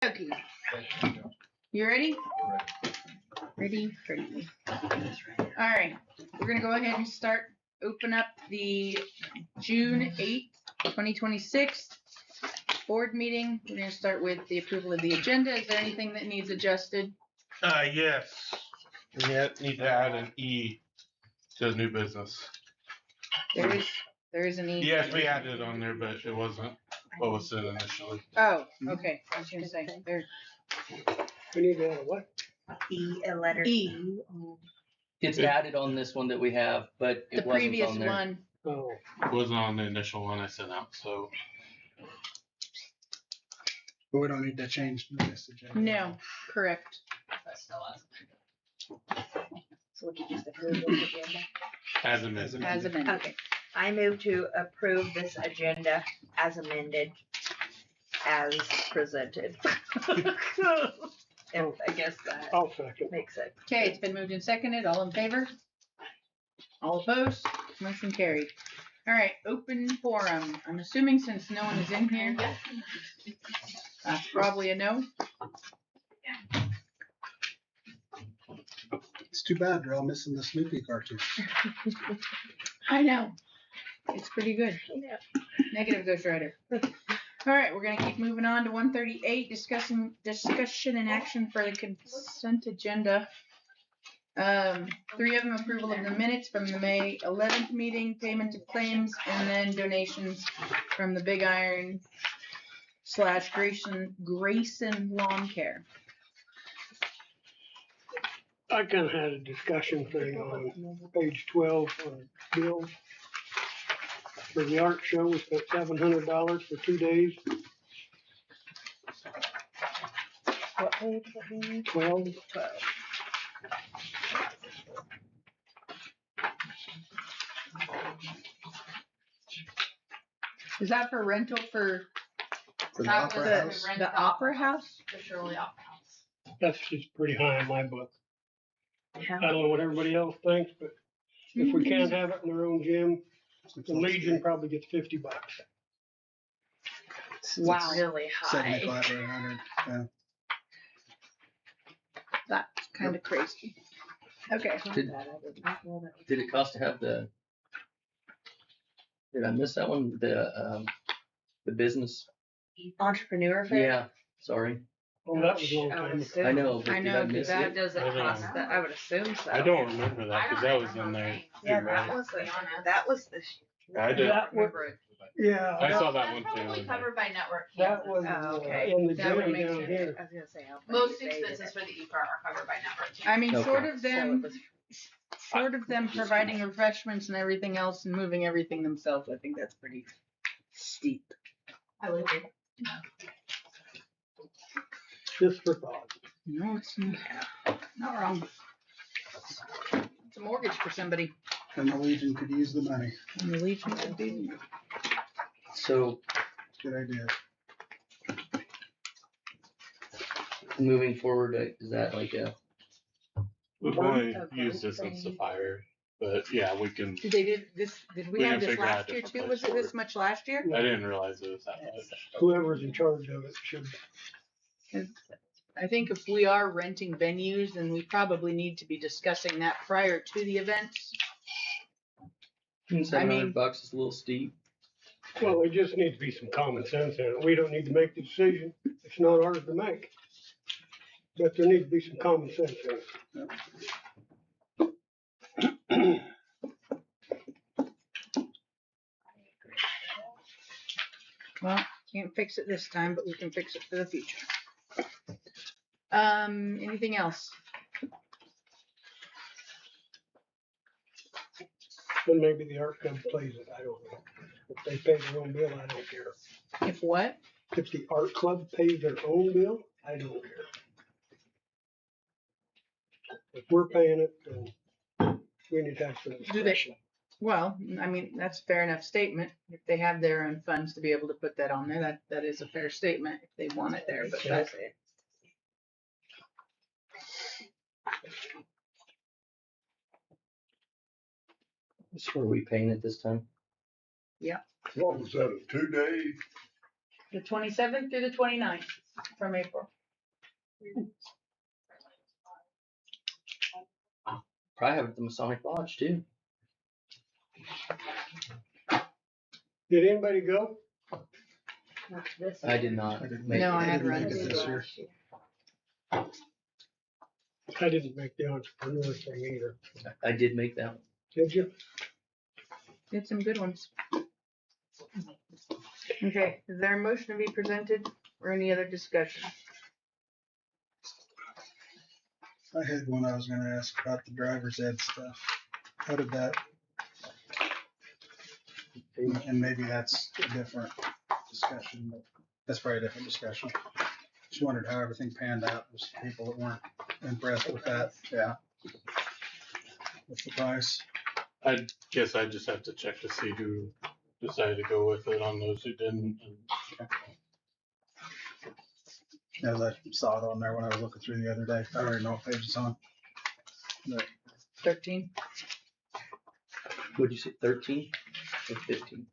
Okay. You ready? Ready. All right. We're going to go ahead and open up the June 8th, 2026 board meeting. We're going to start with the approval of the agenda. Is there anything that needs adjusted? Yes. We need to add an E to new business. There is an E. Yes, we added it on there, but it wasn't what was said initially. Oh, okay. I was going to say there. We need to add a what? A letter E. It's added on this one that we have, but it The wasn't previous on there. one. Oh, It wasn't on the initial one I sent out, so. But we don't need to change this agenda. No, correct. So we can just approve this agenda. As amended. As amended. Okay, I move to approve this agenda as amended, as presented. And I guess that I'll second. makes it. Okay, it's been moved and seconded. All in favor? All opposed? Motion carried. All right, open forum. I'm assuming since no one is in here, that's probably a no. It's too bad they're all missing the Snoopy cartoon. I know. It's pretty good. Yeah. Negative Ghost Rider. All right, we're gonna keep moving on to 138, discussion and action for the consent agenda. 3 of them approval of the minutes from the May 11th meeting, payment of claims, and then donations from the Big Iron / Grayson Lawn Care. I kind of had a discussion thing on page 12 on bills. For the art show, we spent $700 for 2 days. What page? 12. Is that for rental for For the that Opera was House. the Opera House? The Shirley Opera House. That's just pretty high in my book. I How? don't know what everybody else thinks, but if we can't have it in their own gym, the Legion probably gets $50. Wow. Really high. 75 or 100. Yeah. That's kind of crazy. Okay. Did it cost to have the? Did I miss that one? The business. Entrepreneur fair? Yeah. Sorry. Oh, that was a long I would time ago. assume. I know. But I did know, I miss that it? Doesn't I don't cost know. that, I would assume so. I don't remember that because that was in there. Yeah, too, that right? was that was this year. I did. That was, Remember it. yeah, I saw that, that one That's probably too. covered by Network that Kansas. was Oh, okay. in the That would gym make down sense. here. I was gonna say. Most they did expenses it. for the EPR are covered by Network Kansas. I mean, Okay. short of them providing refreshments and everything else and moving everything themselves, I think that's pretty steep. I would agree. Just for thought. No, it's not wrong. It's a mortgage for somebody. And the Legion could use the money. And the Legion could be. So Good idea. moving forward, is that like a? We've only Okay. used this since the fire, but yeah, we can. Did they did this? Did we We have can this figure out last a year different too? place Was it this for it. much last year? I didn't realize it was that much. Whoever's in charge of it should. I think if we are renting venues, then we probably need to be discussing that prior to the events. $700 is a little steep. Well, there just needs to be some common sense in it. We don't need to make the decision. It's not ours to make. But there needs to be some common sense in it. Well, can't fix it this time, but we can fix it for the future. Anything else? Then maybe the art club plays it. I don't know. If they pay their own bill, I don't care. If what? If the art club pays their own bill, I don't care. If we're paying it, then we need to have some Do they? discussion. Well, I mean, that's a fair enough statement. If they have their own funds to be able to put that on there, that is a fair statement if they want it there, but that's it. So are we paying it this time? What was that, a 2 day? The 27th through the 29th. from April. Probably have it at the Masonic Lodge too. Did anybody go? What's this? I did not. I didn't make No, it. I had didn't run make it this year. I didn't make the entrepreneur thing either. I did make that one. Did you? Did some good ones. Okay, is there a motion to be presented or any other discussion? I had one I was gonna ask about the driver's ed stuff. How did that? And maybe that's a different discussion, but that's probably a different discussion. Just wondered how everything panned out. There's people that weren't impressed with that. Yeah. With the price. I guess I just have to check to see who decided to go with it on those who didn't. And As I saw it on there when I was looking through the other day. I don't even know what page it's on. But 13. What'd you say, 13 or 15?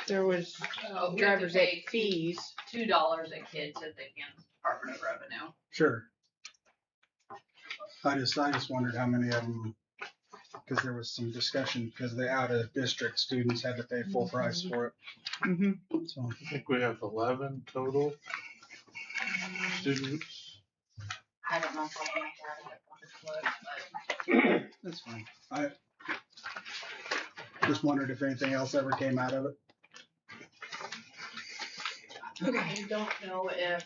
There was Oh, we have to driver's ed pay fees. $2 a kid to the Kansas Department of Revenue. sure. I just wondered how many of them, because there was some discussion, because the out of district students had to pay full price for it. Mm-hmm. So I think we have 11 total students. I don't know if I'll make that a but that's fine. I just wondered if anything else ever came out of it. I don't know if,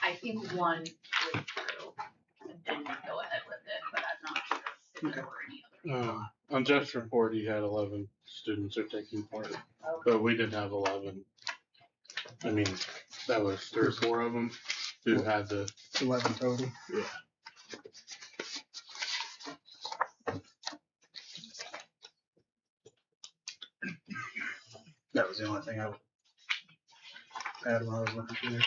I think one went through and didn't go ahead with it, but I'm not sure if there were any other. On Jeff's report, he had 11 students are taking part, but we didn't have 11. I mean, that was 3 or 4 of them who had the. 11 total. Yeah. That was the only thing I had when I was looking through.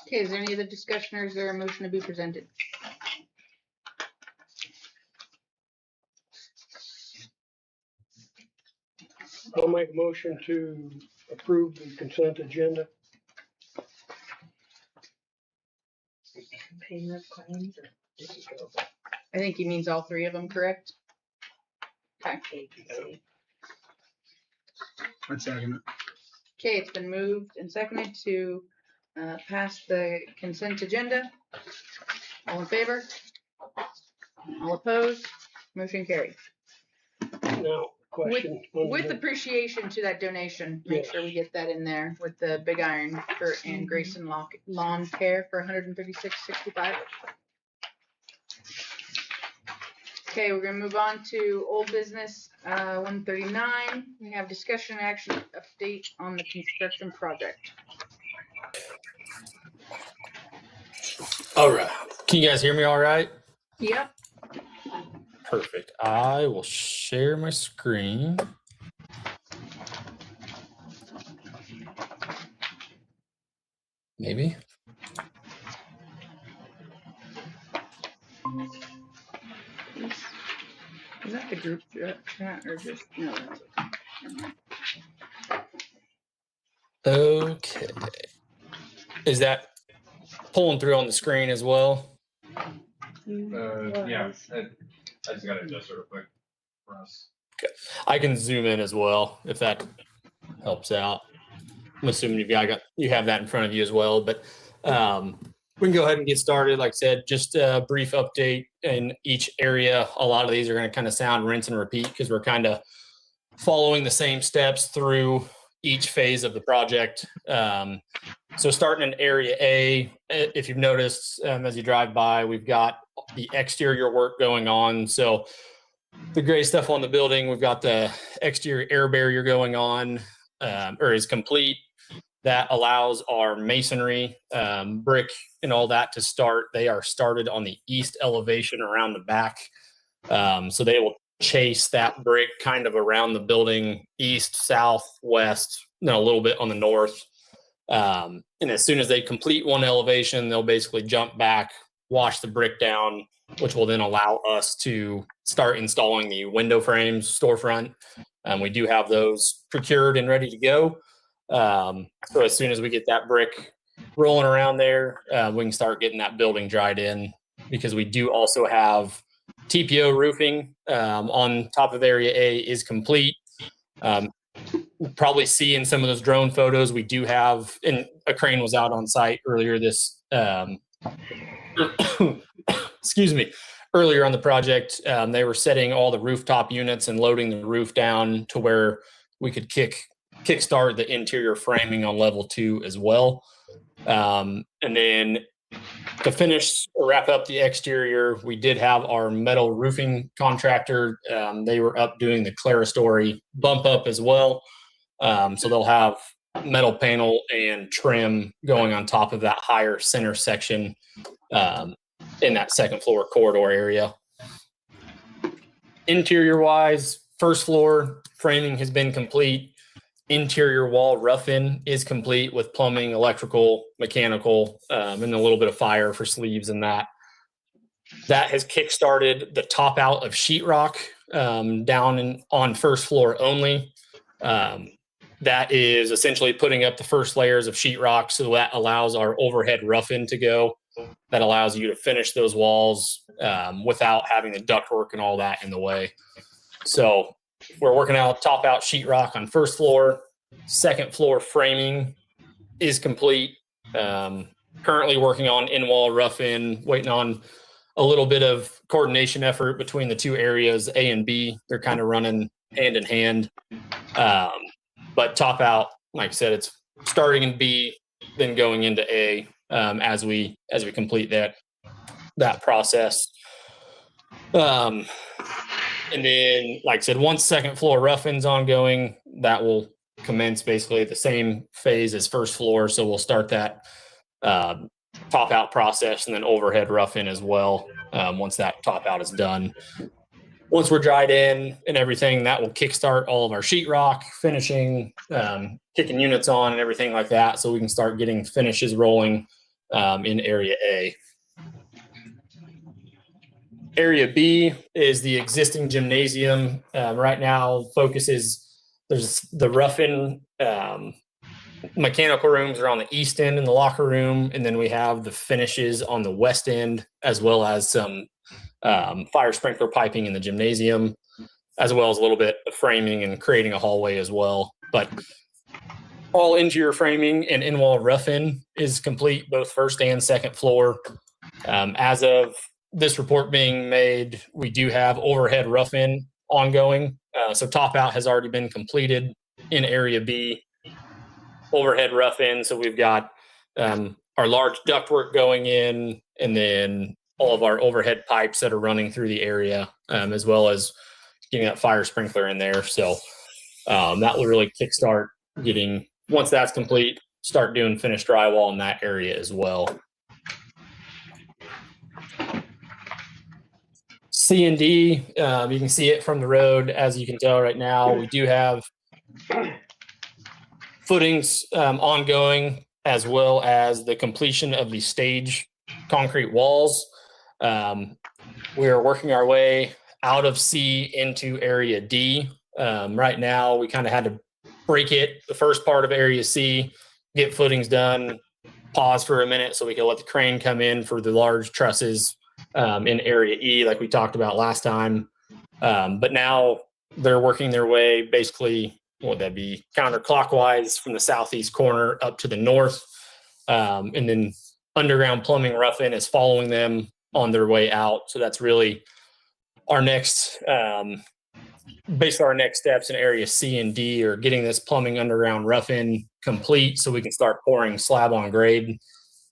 Okay, is there any other discussion or is there a motion to be presented? I'll make a motion to approve the consent agenda. Payment of claims or I think he means all 3 of them, correct? agency. I'd second it. Okay, it's been moved and seconded to pass the consent agenda. All in favor? All opposed? Motion carried. Now, question. on With the- appreciation to that donation, make Yes. sure we get that in there with the big iron for and Grayson Lawn Care for $156.65. Okay, we're gonna move on to old business 139. We have discussion and action update on the construction project. All right. Can you guys hear me all right? Yep. Perfect. I will share my screen. Maybe. Is that the group chat or just no? That's okay. Never mind. Okay. Is that pulling through on the screen as well? Yeah, I just gotta adjust real quick for us. I can zoom in as well if that helps out. I'm assuming you have that in front of you as well, but we can go ahead and get started. Like I said, just a brief update in each area. A lot of these are going to kind of sound rinse and repeat because we're kind of following the same steps through each phase of the project. So starting in area A, if you've noticed as you drive by, we've got the exterior work going on. So the gray stuff on the building, we've got the exterior air barrier going on, or is complete. That allows our masonry, brick, and all that to start. They are started on the east elevation around the back. So they will chase that brick kind of around the building, east, south, west, and a little bit on the north. And as soon as they complete one elevation, they'll basically jump back wash the brick down, which will then allow us to start installing the window frames storefront. We do have those procured and ready to go. So as soon as we get that brick rolling around there, we can start getting that building dried in, because we do also have TPO roofing on top of Area A is complete. Probably see in some of those drone photos, we do have, and a crane was out on site earlier this, excuse me, earlier on the project. They were setting all the rooftop units and loading the roof down to where we could kickstart the interior framing on level 2 as well. And then to finish or wrap up the exterior, we did have our metal roofing contractor. They were up doing the Claristory bump up as well. So they'll have metal panel and trim going on top of that higher center section in that second floor corridor area. Interior wise, first floor framing has been complete. Interior wall rough-in is complete with plumbing, electrical, mechanical, and a little bit of fire for sleeves and that. That has kickstarted the top out of sheetrock down on first floor only. That is essentially putting up the first layers of sheetrock, so that allows our overhead rough-in to go. That allows you to finish those walls without having the ductwork and all that in the way. So we're working out top out sheetrock on first floor. Second floor framing is complete. Currently working on in-wall rough-in, waiting on a little bit of coordination effort between the two areas, A and B. They're kind of running hand in hand. But top out, like I said, it's starting in B, then going into A as we complete that process. And then, like I said, once second floor rough-in's ongoing, that will commence basically the same phase as first floor. So we'll start that top out process and then overhead rough-in as well once that top out is done. Once we're dried in and everything, that will kickstart all of our sheetrock, finishing, kicking units on and everything like that, so we can start getting finishes rolling in Area A. Area B is the existing gymnasium. Right now, there's the rough-in mechanical rooms are on the east end in the locker room, and then we have the finishes on the west end, as well as some fire sprinkler piping in the gymnasium, as well as a little bit of framing and creating a hallway as well. But all interior framing and in-wall rough-in is complete, both first and second floor. As of this report being made, we do have overhead rough-in ongoing. So top out has already been completed in Area B. Overhead rough-in, so we've got our large ductwork going in, and then all of our overhead pipes that are running through the area, as well as getting that fire sprinkler in there. So that will really kickstart getting, once that's complete, start doing finished drywall in that area as well. C and D, you can see it from the road. As you can tell right now, we do have footings ongoing, as well as the completion of the stage concrete walls. We are working our way out of C into Area D. Right now, we kind of had to break it, the first part of Area C, get footings done, pause for a minute so we can let the crane come in for the large trusses in Area E, like we talked about last time. But now they're working their way basically, what would that be, counterclockwise from the southeast corner up to the north. And then underground plumbing rough-in is following them on their way out. So that's really our next, basically our next steps in Area C and D are getting this plumbing underground rough-in complete so we can start pouring slab on grade,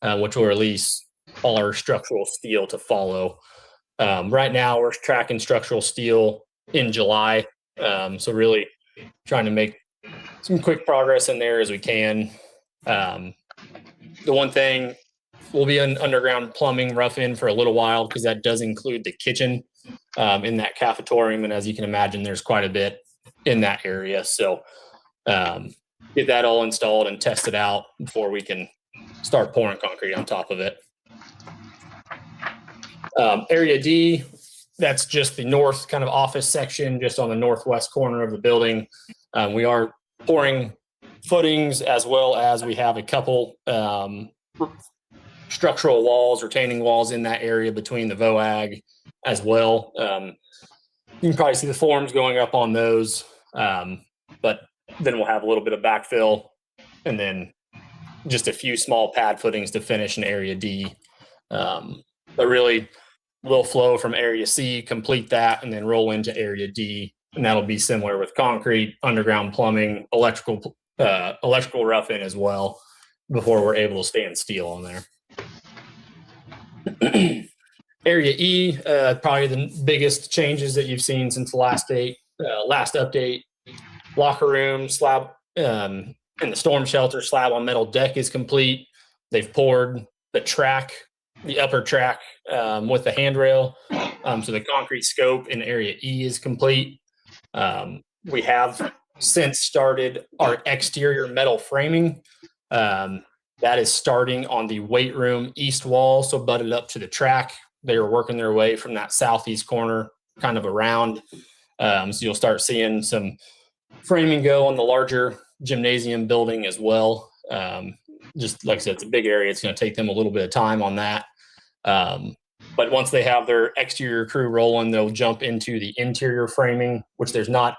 which will release all our structural steel to follow. Right now we're tracking structural steel in July. So really trying to make some quick progress in there as we can. The one thing, we'll be in underground plumbing rough-in for a little while because that does include the kitchen in that cafetorium. And as you can imagine, there's quite a bit in that area. So get that all installed and tested out before we can start pouring concrete on top of it. Area D, that's just the north kind of office section, just on the northwest corner of the building. We are pouring footings, as well as we have a couple structural walls, retaining walls in that area between the VOAG as well. You can probably see the forms going up on those, but then we'll have a little bit of backfill and then just a few small pad footings to finish in Area D. But really, we'll flow from Area C, complete that, and then roll into Area D. And that'll be similar with concrete, underground plumbing, electrical rough-in as well, before we're able to stand steel on there. Area E, probably the biggest changes that you've seen since the last update. Locker room, slab, and the storm shelter slab on metal deck is complete. They've poured the track, the upper track with the handrail. So the concrete scope in Area E is complete. We have since started our exterior metal framing. That is starting on the weight room east wall, so butted up to the track. They are working their way from that southeast corner kind of around. So you'll start seeing some framing go on the larger gymnasium building as well. Just like I said, it's a big area. It's going to take them a little bit of time on that. But once they have their exterior crew rolling, they'll jump into the interior framing, which there's not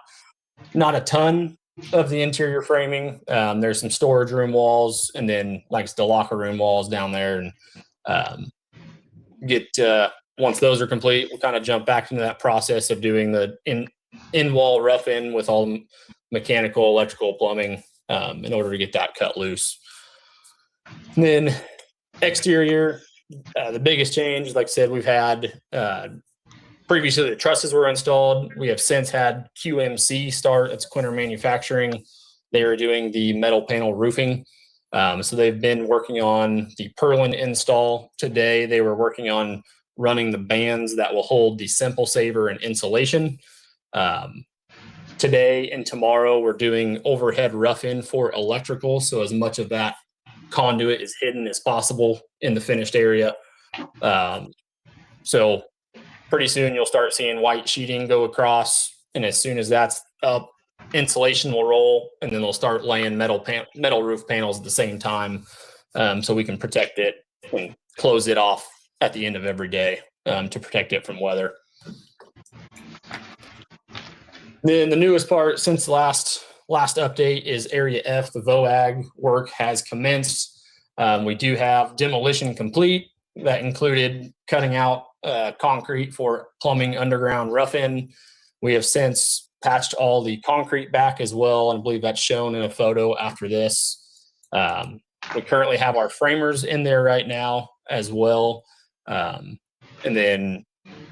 a ton of the interior framing. There's some storage room walls, and then like the locker room walls down there. And once those are complete, we'll kind of jump back into that process of doing the in-wall rough-in with all mechanical, electrical, plumbing in order to get that cut loose. And then exterior, the biggest change, like I said, we've had previously the trusses were installed. We have since had QMC start. It's Quinter Manufacturing. They are doing the metal panel roofing. So they've been working on the purlin install. Today, they were working on running the bands that will hold the Simple Saver and insulation. Today and tomorrow, we're doing overhead rough-in for electrical. So as much of that conduit is hidden as possible in the finished area. So pretty soon you'll start seeing white sheeting go across. And as soon as that's up, insulation will roll, and then they'll start laying metal roof panels at the same time, so we can protect it and close it off at the end of every day to protect it from weather. Then the newest part since the last update is Area F. The VOAG work has commenced. We do have demolition complete. That included cutting out concrete for plumbing underground rough-in. We have since patched all the concrete back as well, and I believe that's shown in a photo after this. We currently have our framers in there right now as well. And then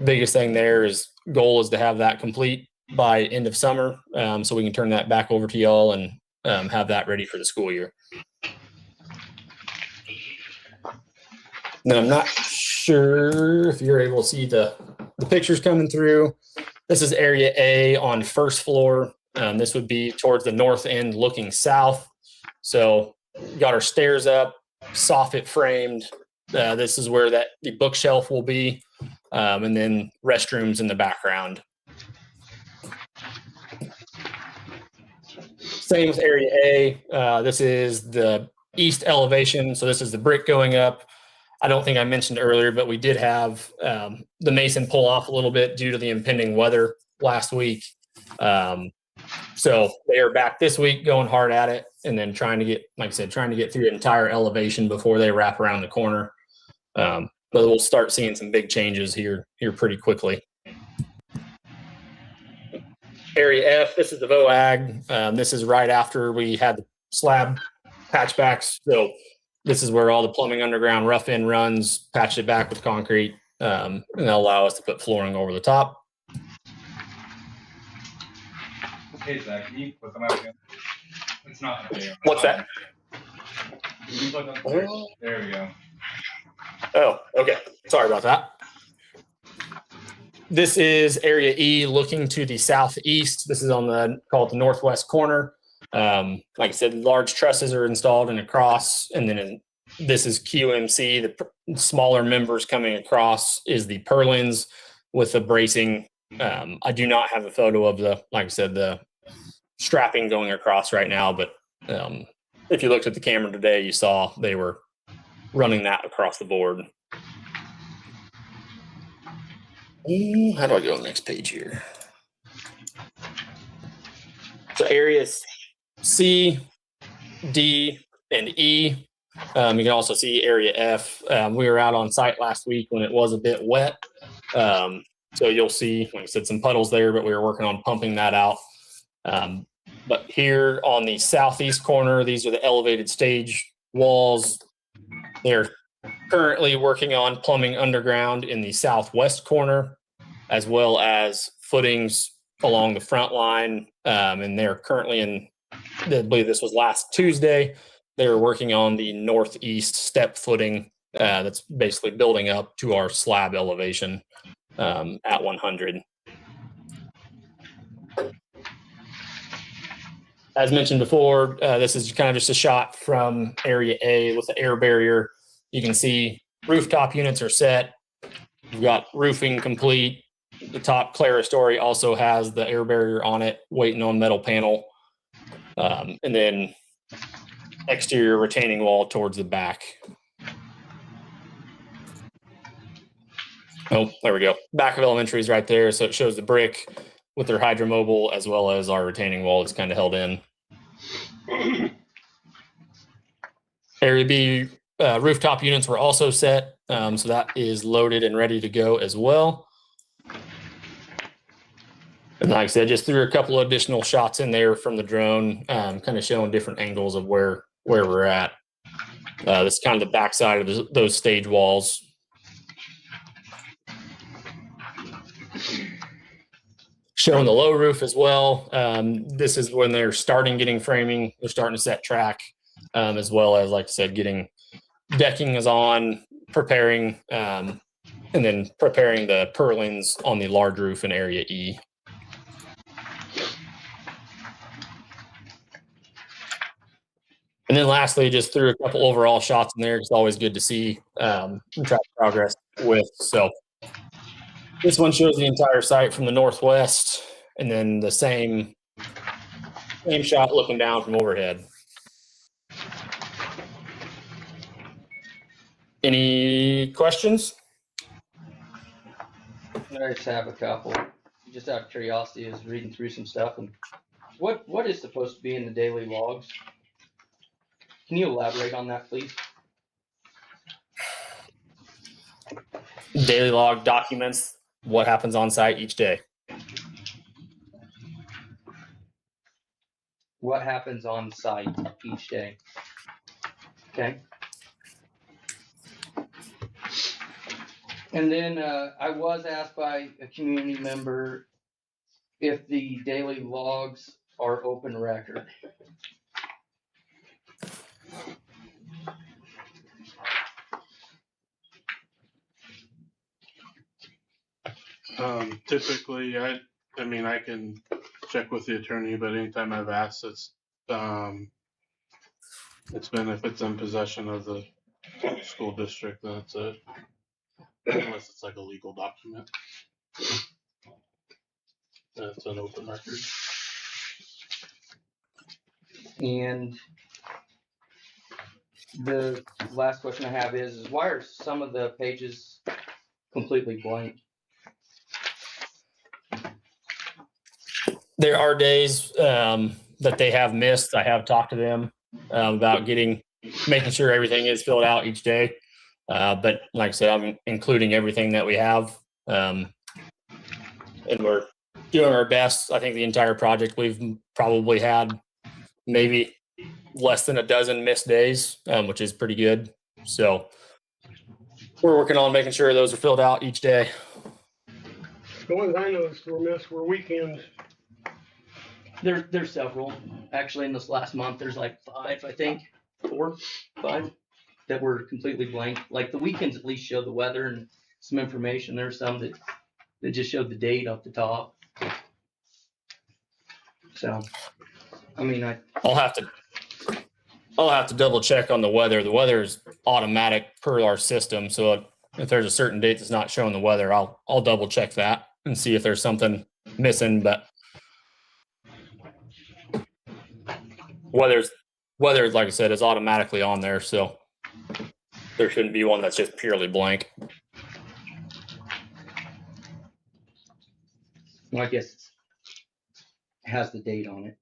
biggest thing there is goal is to have that complete by end of summer, so we can turn that back over to y'all and have that ready for the school year. Now, I'm not sure if you're able to see the pictures coming through. This is Area A on first floor. This would be towards the north end looking south. So got our stairs up, soffit framed. This is where the bookshelf will be, and then restrooms in the background. Same with Area A. This is the east elevation. So this is the brick going up. I don't think I mentioned earlier, but we did have the mason pull off a little bit due to the impending weather last week. So they are back this week going hard at it, and then trying to get through the entire elevation before they wrap around the corner. But we'll start seeing some big changes here pretty quickly. Area F, this is the VOAG. This is right after we had the slab patchbacks. So this is where all the plumbing underground rough-in runs, patched it back with concrete, and that'll allow us to put flooring over the top. Hey, Zach, can you put them out again? It's not there. What's that? Can you put them there? There we go. Oh, okay. Sorry about that. This is Area E looking to the southeast. This is on called the northwest corner. Like I said, large trusses are installed and across, and then this is QMC. The smaller members coming across is the purlins with the bracing. I do not have a photo of like I said, the strapping going across right now, but if you looked at the camera today, you saw they were running that across the board. How do I go on the next page here? So areas C, D, and E. You can also see area F. We were out on site last week when it was a bit wet. So you'll see, like I said, some puddles there, but we were working on pumping that out. But here on the southeast corner, these are the elevated stage walls. They're currently working on plumbing underground in the southwest corner, as well as footings along the front line. And they're currently I believe this was last Tuesday, they were working on the northeast step footing that's basically building up to our slab elevation at 100. As mentioned before, this is kind of just a shot from area A with the air barrier. You can see rooftop units are set. We've got roofing complete. The top clerestory also has the air barrier on it, waiting on metal panel. And then exterior retaining wall towards the back. Oh, there we go. Back of elementary is right there. So it shows the brick with their hydromobile as well as our retaining wall is kind of held in. Area B rooftop units were also set. So that is loaded and ready to go as well. And like I said, just threw a couple of additional shots in there from the drone, kind of showing different angles of where we're at. This is kind of the backside of those stage walls. Showing the low roof as well. This is when they're starting getting framing. They're starting to set track, as well as, like I said, getting decking is on, preparing, and then preparing the purlins on the large roof in area E. And then lastly, just threw a couple overall shots in there. It's always good to see track progress with. So this one shows the entire site from the northwest, and then the same shot looking down from overhead. Any questions? I just have a couple. Just out of curiosity, I was reading through some stuff, and what is supposed to be in the daily logs? Can you elaborate on that, please? Daily log documents what happens on site each day. What happens on site each day? Okay. And then I was asked by a community member if the daily logs are open record. Typically, I mean, I can check with the attorney, but anytime I've asked, it's been if it's in possession of the school district, then that's it. Unless it's like a legal document. That's an open record. And the last question I have is why are some of the pages completely blank? There are days that they have missed. I have talked to them about making sure everything is filled out each day. But like I said, I'm including everything that we have. And we're doing our best. I think the entire project, we've probably had maybe less than a dozen missed days, which is pretty good. So we're working on making sure those are filled out each day. The ones I noticed were missed were weekends. There's several. Actually, in this last month, there's like 5, I think. 4, 5 that were completely blank. Like the weekends at least showed the weather and some information. There's some that just showed the date up the top. So, I mean, I'll have to double check on the weather. The weather is automatic per our system. So if there's a certain date that's not showing the weather, I'll double check that and see if there's something missing. But weather, like I said, is automatically on there, so there shouldn't be one that's just purely blank. Well, I guess it has the date on it.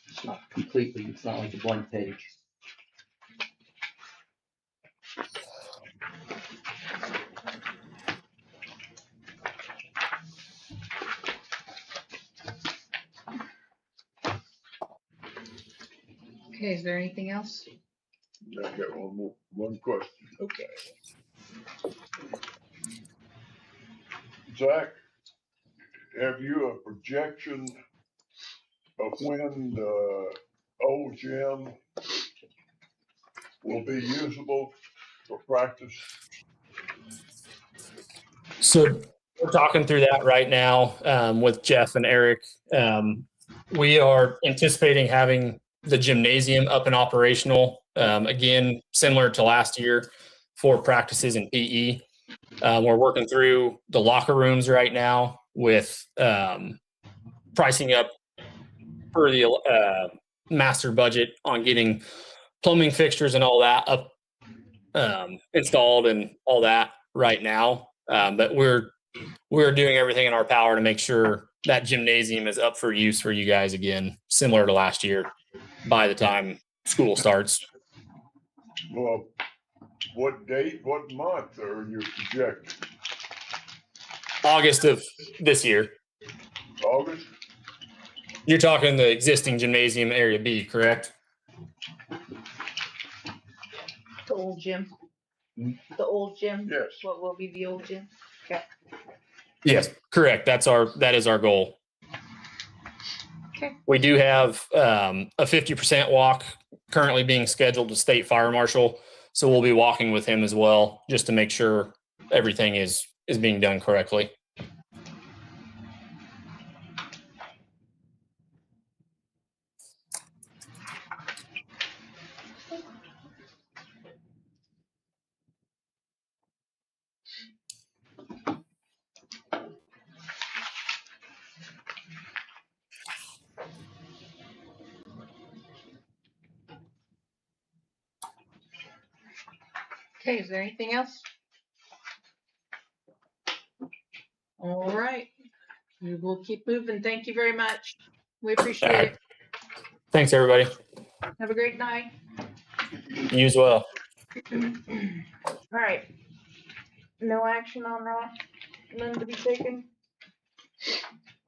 It's not completely, it's not like a blank page. Okay, is there anything else? I got one question. Okay. Zach, have you a projection of when the old gym will be usable for practice? So we're talking through that right now with Jeff and Eric. We are anticipating having the gymnasium up and operational again, similar to last year for practices in PE. We're working through the locker rooms right now with pricing up for the master budget on getting plumbing fixtures and all that up installed and all that right now. But we're doing everything in our power to make sure that gymnasium is up for use for you guys again, similar to last year by the time school starts. Well, what date, what month are you projecting? August of this year. August? You're talking the existing gymnasium area B, correct? The old gym. Hmm? The old gym. Yes. What will be the old gym? Yes, correct. That is our goal. Okay. We do have a 50% walk currently being scheduled to State Fire Marshal, so we'll be walking with him as well, just to make sure everything is being done correctly. Okay, is there anything else? All right. We will keep moving. Thank you very much. We appreciate it. Thanks, everybody. Have a great night. You as well. All right. No action on that? None to be taken?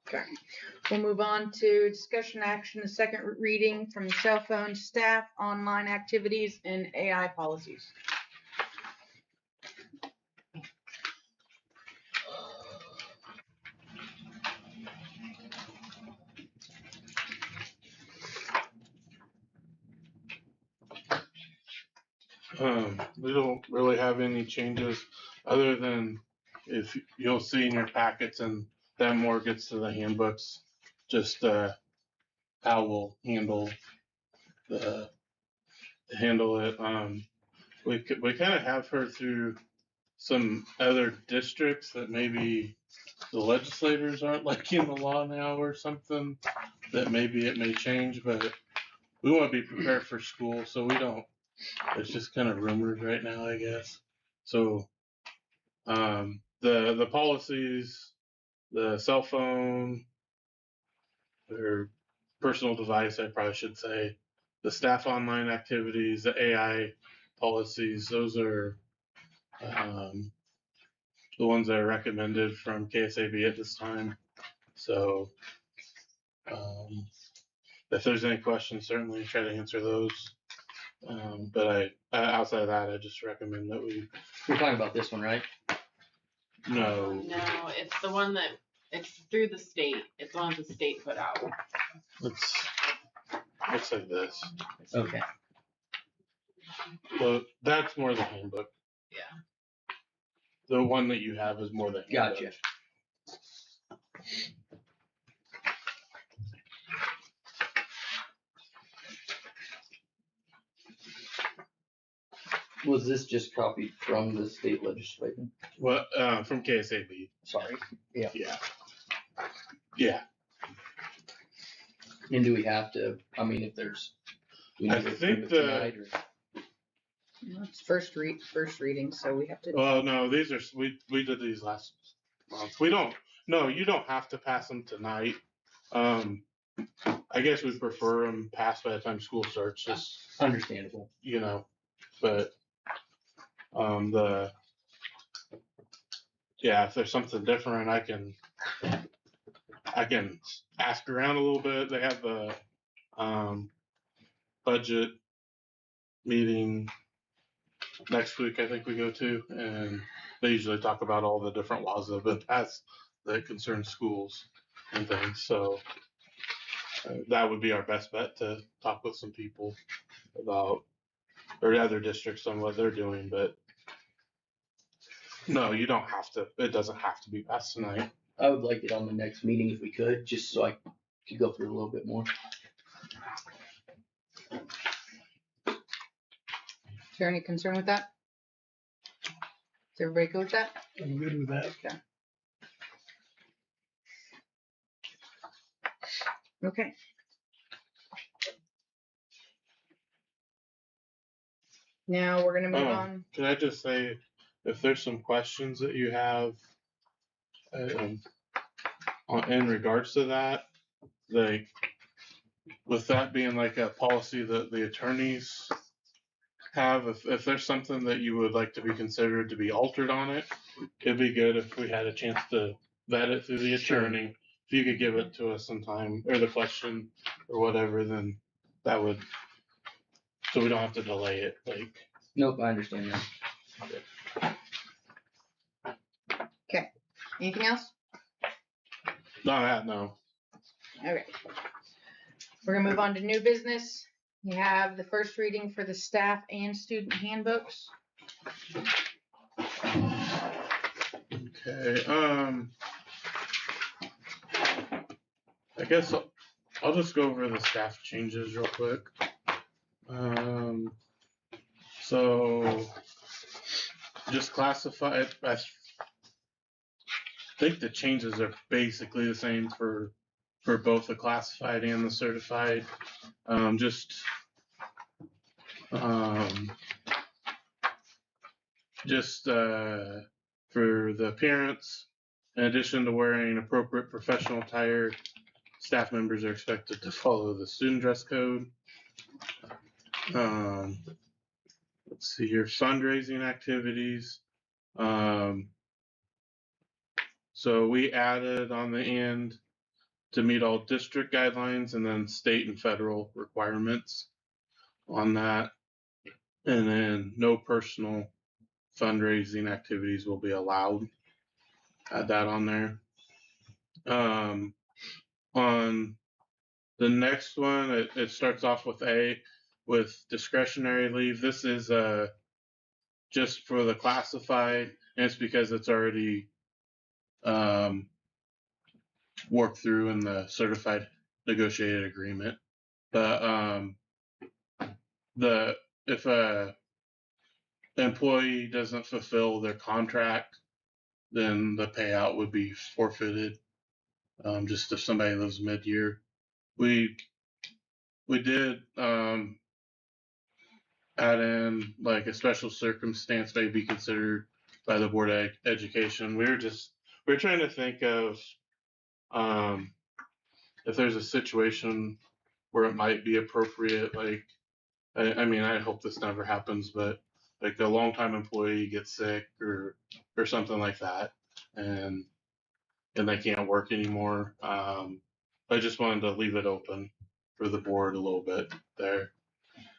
Okay. We'll move on to discussion action, the second reading from cell phone staff, online activities, and AI policies. We don't really have any changes other than if you'll see in your packets, and that more gets to the handbooks, just how we'll handle it. We kind of have her through some other districts that maybe the legislators aren't liking the law now or something, that maybe it may change, but we want to be prepared for school, so we don't. It's just kind of rumored right now, I guess. So the policies, the cell phone or personal device, I probably should say, the staff online activities, the AI policies, those are the ones that are recommended from KSAB at this time. So if there's any questions, certainly try to answer those. But outside of that, I just recommend that We're talking about this one, right? no. No, it's the one that, it's through the state. It's the one the state put out. Looks like this. Okay. So that's more the handbook. Yeah. The one that you have is more the handbook. Gotcha. Was this just copied from the state legislature? What, from KSAB. Sorry. Yeah. Yeah. Yeah. And do we have to, I mean, if there's, we I need to think approve it tonight or? It's first reading, so we have to. Well, no, these are, we did these last month. No, you don't have to pass them tonight. I guess we prefer them passed by the time school starts, just, Understandable. you know, but, if there's something different, I can ask around a little bit. They have a, budget meeting next week, I think we go to, and they usually talk about all the different laws that have been passed that concern schools and things. So that would be our best bet, to talk with some people about, or other districts on what they're doing. But no, you don't have to. It doesn't have to be passed tonight. I would like it on the next meeting if we could, just so I could go through a little bit more. Is there any concern with that? Is everybody good with that? I'm good with that. Okay. Now we're gonna move on. Can I just say, if there's some questions that you have in regards to that, like, with that being like a policy that the attorneys have, if there's something that you would like to be considered to be altered on it, it'd be good if we had a chance to vet it through the attorney. If you could give it to us sometime, or the question or whatever, then that would, so we don't have to delay it. Like, Nope, I understand that. Anything else? no. Okay. We're gonna move on to new business. You have the first reading for the staff and student handbooks. Okay, I guess I'll just go over the staff changes real quick. So just classified, I think the changes are basically the same for both the classified and the certified. For the appearance, in addition to wearing appropriate professional attire, staff members are expected to follow the student dress code. Let's see here, fundraising activities. So we added on the end to meet all district guidelines and then state and federal requirements on that. And then no personal fundraising activities will be allowed. Add that on there. On the next one, it starts off with with discretionary leave. This is just for the classified, and it's because it's already worked through in the certified negotiated agreement. But if a employee doesn't fulfill their contract, then the payout would be forfeited. Just if somebody leaves mid-year, we did add in like a special circumstance may be considered by the Board of Education. We're trying to think of if there's a situation where it might be appropriate. Like, I mean, I hope this never happens, but like a longtime employee gets sick or something like that, and they can't work anymore. I just wanted to leave it open for the board a little bit there.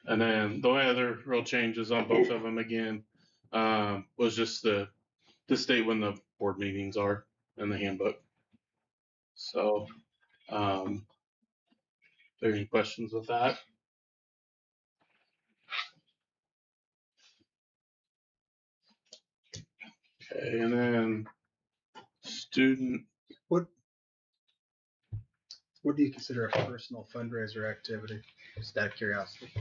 And then the only other real changes on both of them again was just to state when the board meetings are in the handbook. So, if there are any questions with that? Okay, and then student. What do you consider a personal fundraiser activity? Just out of curiosity.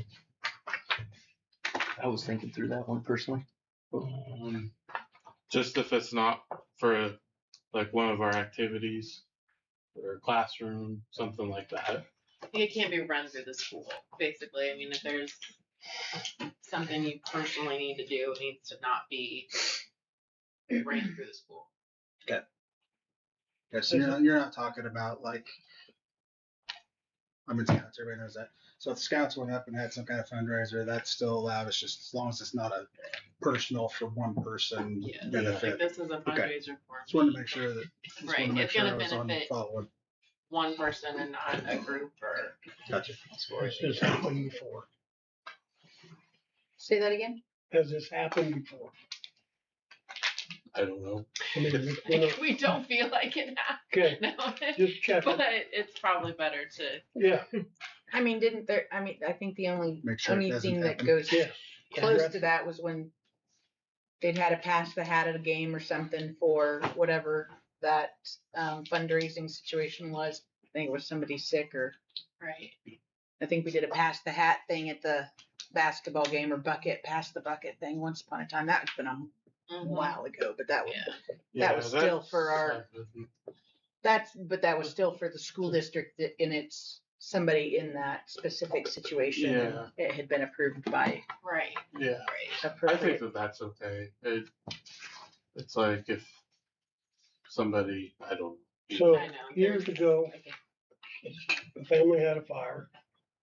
I was thinking through that one personally. Just if it's not for like one of our activities or classroom, something like that. It can't be run through the school, basically. I mean, if there's something you personally need to do, it needs to not be ran through the school. Yeah, so you're not talking about like, I'm in Scouts, everybody knows that. So if Scouts went up and had some kind of fundraiser, that's still allowed. It's just as long as it's not a personal for one person Yeah. Like benefit. this is a fundraiser for Just wanted to make sure that, Right, it's gonna I was on benefit following. one person and not a group or Gotcha. Has this happened before? Say that again? Has this happened before? I don't know. I mean, you know, we don't feel like it now. okay, No, just checking. but it's probably better to. Yeah, I mean, I think the only Make sure it only doesn't thing that happen. goes yeah. close to that was when they'd had to pass the hat at a game or something for whatever that fundraising situation was. I think it was somebody sick, or Right. I think we did a pass the hat thing at the basketball game, or pass the bucket thing once upon a time. That's been a Mhm. while ago, but that was Yeah. That was still that's for our- happened. that was still for the school district, and it's somebody in that specific situation. Yeah. And it had been approved by Right. Yeah. Right. I think appropriate. that that's okay. It's like if somebody, I don't. So I know. years ago, the family had a fire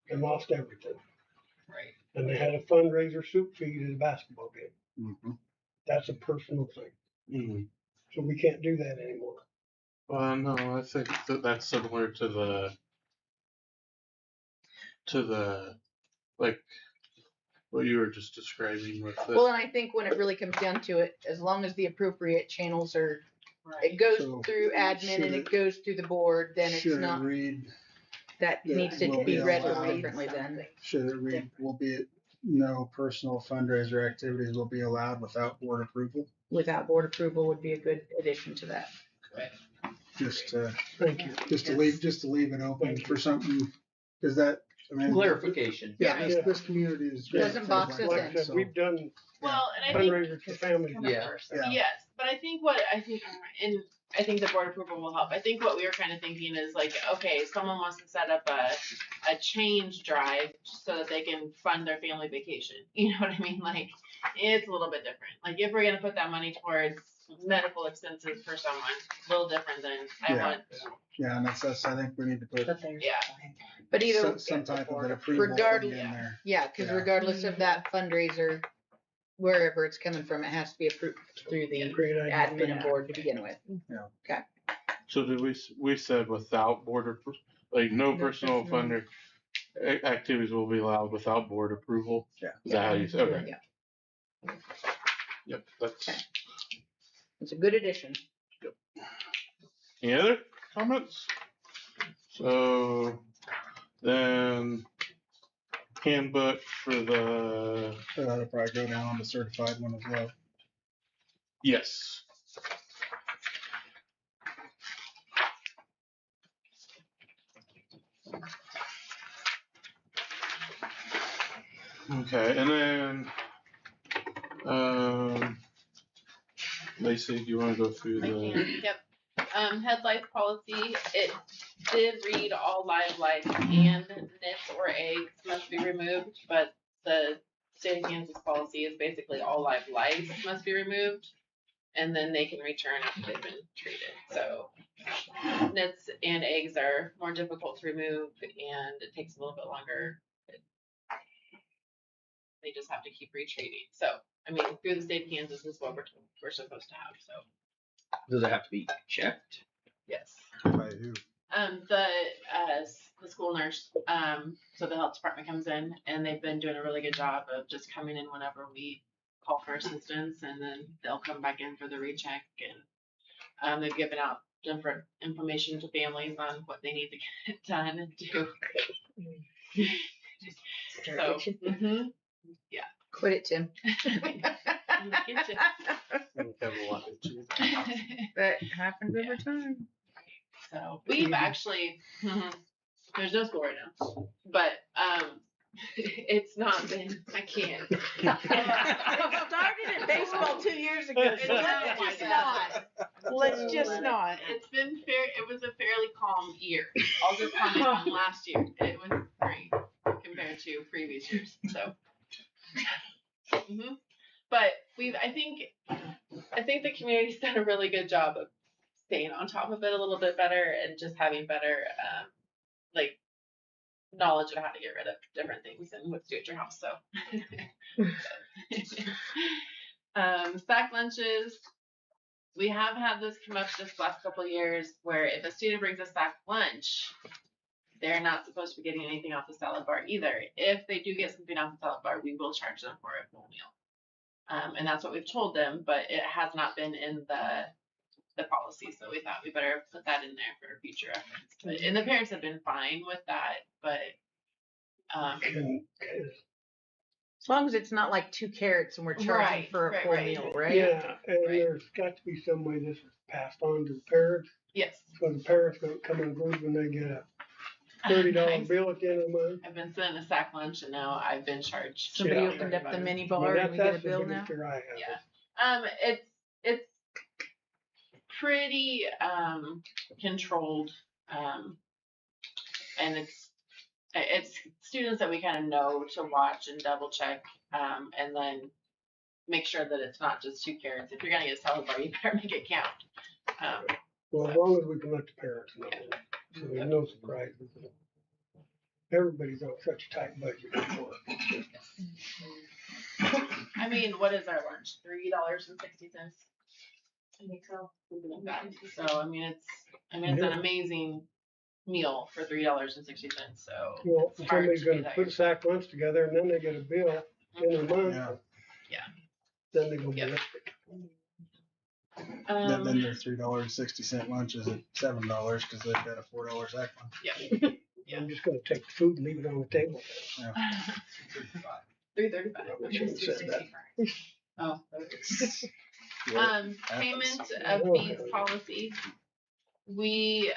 and lost everything. Right. And they had a fundraiser soup feed at a basketball game. Mhm. That's a personal thing. Mhm. So we can't do that anymore. Well, no, I think that's similar to the like what you were just describing with the. Well, and I think when it really comes down to it, as long as the appropriate channels are, Right. it goes So, through admin should and it- it goes through the board, then it's Should it not, read, that that needs to will be be read allowed? differently then. should it read, will be, no personal fundraiser activities will be allowed without board approval? Without board approval would be a good addition to that. Just to, Thank you. just to leave it open for something, is that, I mean. Clarification. Yeah, Yeah. this community is. Doesn't box us Like in. I said, we've done Well, and I think fundraisers for families. Yeah. Yeah. yes, but I think and I think the board approval will help. I think what we were kind of thinking is like, okay, if someone wants to set up a change drive so that they can fund their family vacation. You know what I mean? Like, it's a little bit different. Like, if we're gonna put that money towards medical expenses for someone, a little different than I Yeah. want. Yeah, and that's, I think we need to put Yeah. But either, some type of an approval thing regardless, in there. yeah, because Yeah. regardless of that fundraiser, wherever it's coming from, it has to be approved through the Great idea. admin and board to begin with. So did we said without board like no personal funder activities will be allowed without board approval? Yeah. Is that how you said? Okay. Yeah. Yep. That's. Okay. It's a good addition. Any other comments? So then handbook for the So that'll probably go down on the certified one as well. yes. Okay, and then Lacey, do you want to go through I the? can, yep. Head lice policy, it did read all live lice and nits or eggs must be removed, but the state of Kansas policy is basically all live lice must be removed, and then they can return after they've been treated. So nits and eggs are more difficult to remove, and it takes a little bit longer. They just have to keep retreating. So, I mean, through the state of Kansas is what we're supposed to have. So, Does it have to be checked? yes. By who? The school nurse, so the health department comes in, and they've been doing a really good job of just coming in whenever we call for assistance, and then they'll come back in for the recheck, and they've given out different information to families on what they need to get done and do. So, Quit it, Tim. get you. Have a lot to do. That happens over time. So we've actually, there's no school right now, but It's not been. I can't. It started in baseball 2 years ago, so let's just not. Let's just not. It's been fair. It was a fairly calm year. I'll just comment on last year. It was great compared to previous years. So, but I think the community's done a really good job of staying on top of it a little bit better and just having better, like, knowledge of how to get rid of different things and what to do at your house. So, stack lunches. We have had this come up this last couple of years where if a student brings a stacked lunch, they're not supposed to be getting anything off the salad bar either. If they do get something off the salad bar, we will charge them for a full meal. And that's what we've told them, but it has not been in the policy, so we thought we better put that in there for future reference. And the parents have been fine with that, but As long as it's not like 2 carrots and we're charging for a full meal, right? Yeah, and there's got to be some way this is passed on to the parents. yes, So the parents don't come unglued when they get a $30 bill at the end of the month. I've been sent a sack lunch and now I've been charged. Somebody Yeah. opened up the mini Well, bar and we get a that's the bill biggest now? fear I have. Yeah. It's pretty controlled, and it's students that we kind of know to watch and double check, and then make sure that it's not just 2 carrots. If you're gonna get a salad bar, you better make it count. Well, as long as we can let the parents know, so there's no surprises. Everybody's on such a tight budget before. I mean, what is our lunch? $3.60. I think so. So I mean, it's an amazing meal for $3.60. So Well, it's hard somebody's to beat gonna that put a sack lunch together and then they get a bill in a month. Yeah. Then they go Yeah. ballistic. Then their $3.60 lunch is at $7 because they've got a $4 sack lunch. Yeah. I'm just gonna take the food and leave it on the table. $3.35. I shouldn't have said that. Oh. Happens. Payment of fees policy. We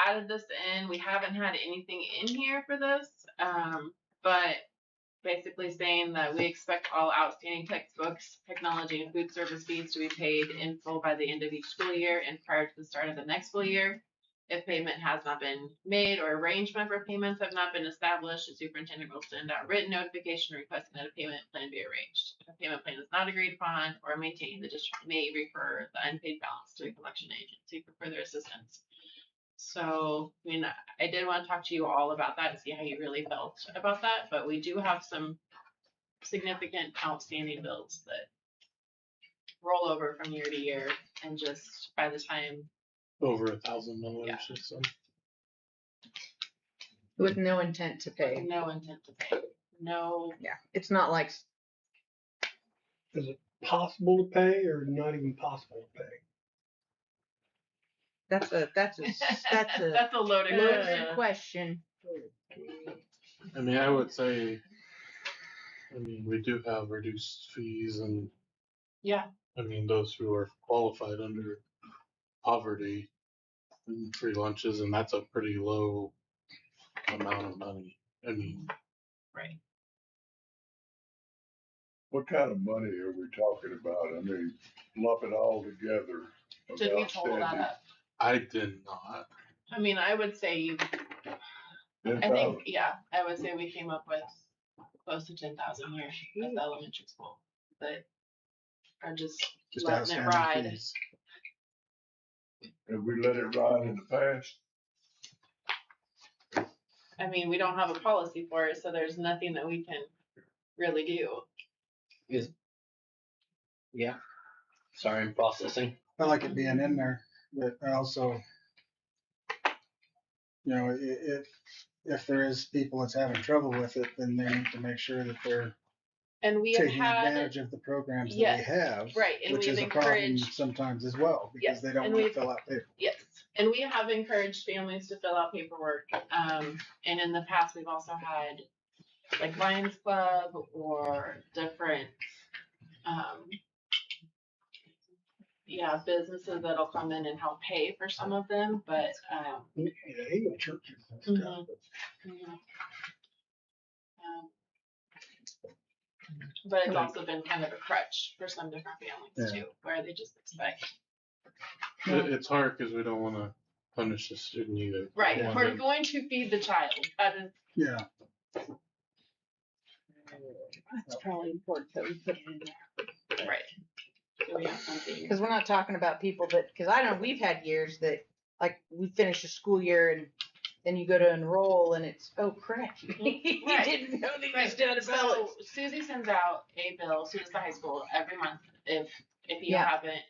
added this in. We haven't had anything in here for this, but basically saying that we expect all outstanding textbooks, technology, and food service fees to be paid in full by the end of each school year and prior to the start of the next school year. If payment has not been made or arrangement for payments have not been established, the superintendent will send out written notification requesting that a payment plan be arranged. If a payment plan is not agreed upon or maintained, the district may refer the unpaid balance to a collection agency for further assistance. So, I mean, I did want to talk to you all about that and see how you really felt about that, but we do have some significant outstanding bills that roll over from year to year, and just by the time Over $1,000 Yeah. or something. With no intent to pay. no intent to pay, no, Yeah, it's not like, Is it possible to pay or not even possible to pay? that's a that's a loaded loaded question. question. I mean, I would say, we do have reduced fees and, Yeah, those who are qualified under poverty and free lunches, and that's a pretty low amount of money. right. What kind of money are we talking about? I mean, lump it all together. of Did we total that outstanding. up? I did not. I mean, I would say I think, 10,000. yeah, I would say we came up with close to 10,000 here at the elementary school, that are just letting it outstanding ride. fees. Have we let it ride in the past? I mean, we don't have a policy for it, so there's nothing that we can really do. Yeah. Sorry, I'm processing. I like it being in there, but I also, if there is people that's having trouble with it, then they need to make sure that they're And we have taking had, advantage of the programs that Yes, we have. right, and Which we have is a problem encouraged, sometimes as well, because Yes, they don't and want to we've- fill out paper. yes, and we have encouraged families to fill out paperwork. And in the past, we've also had like Lions Club or different yeah, businesses that'll come in and help pay for some of them, but, Yeah, even churches and stuff. mhm. But it's also been kind of a crutch for some different families too, where they just expect. It's hard because we don't want to punish the student either. Right, We want we're them- going to feed the child. That is Yeah, That's probably important that we put it in there. right. So we have something. Because we're not talking about people that, because I know we've had years that, like, we finish a school year and then you go to enroll and it's, oh crap, you Right. didn't know that you Right. still had a balance. So Susie sends out a bill, Susie's the high school, every month if you Yeah. haven't.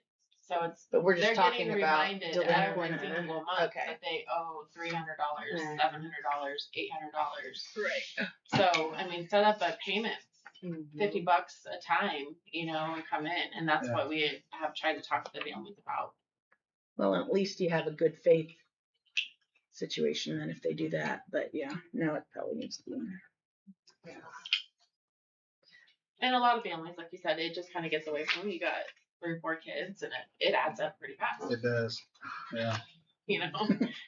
So it's But we're they're just talking getting about reminded every delinquent. single month Okay. that they owe $300, Right. $700, $800. Right. So I mean, set up a payment, Mm-hmm. $50 a time, and come in, and that's Yeah. what we have tried to talk to the families about. Well, at least you have a good faith situation then if they do that. But yeah, no, it probably needs to be in there. And a lot of families, like you said, it just kind of gets away from them. You got 3 or 4 kids, and it adds up pretty fast. it does. Yeah.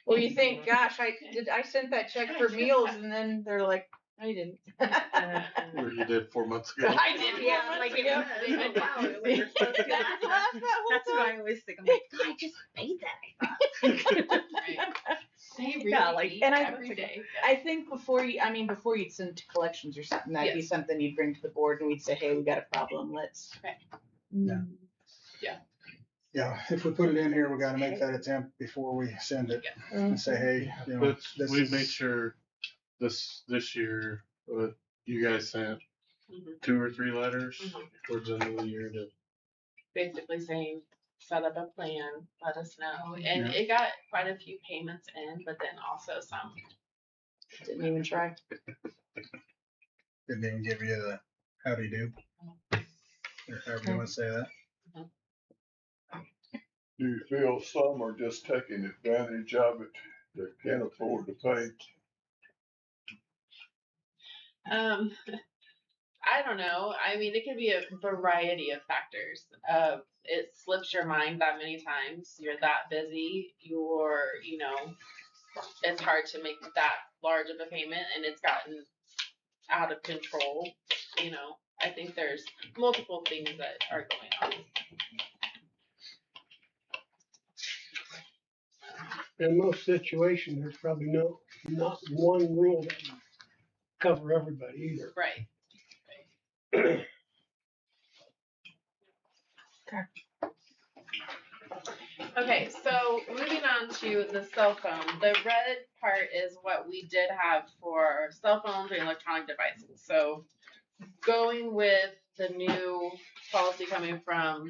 Well, you think, gosh, I sent that check for meals, and then they're like, I didn't. Or you did 4 months ago. I did, yeah, like, Wow, we were supposed to. That's what I always think. I'm like, I just made that. They really Yeah, like, eat and every day. I think before you'd send to collections or something, that'd be Yes. something you'd bring to the board and we'd say, hey, we got a problem, let's. Okay. Yeah, if we put it in here, we gotta make that attempt before we send it and say, hey, But this we is. made sure this year, you guys sent Mhm. 2 or 3 letters Mhm. towards the end of the year to. Basically saying, set up a plan, let us know. And Yeah. it got quite a few payments in, but then also some. Didn't even try. Didn't even give you the howdy do. Or however you wanna say that. Do you feel some are just taking advantage of it that can't afford to pay? I don't know. I mean, it could be a variety of factors. It slips your mind that many times. You're that busy. It's hard to make that large of a payment, and it's gotten out of control. I think there's multiple things that are going on. In most situations, there's probably not one rule that would cover everybody either. Right. Okay, so moving on to the cell phone. The red part is what we did have for cell phones and electronic devices. So going with the new policy coming from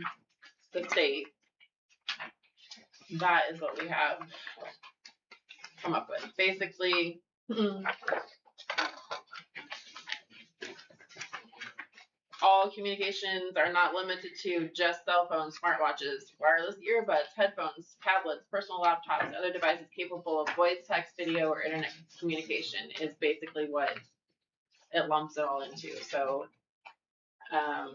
the state, that is what we have come up with. Basically, all communications are not limited to just cell phones, smartwatches, wireless earbuds, headphones, tablets, personal laptops, other devices capable of voice, text, video, or internet communication is basically what it lumps it all into. So,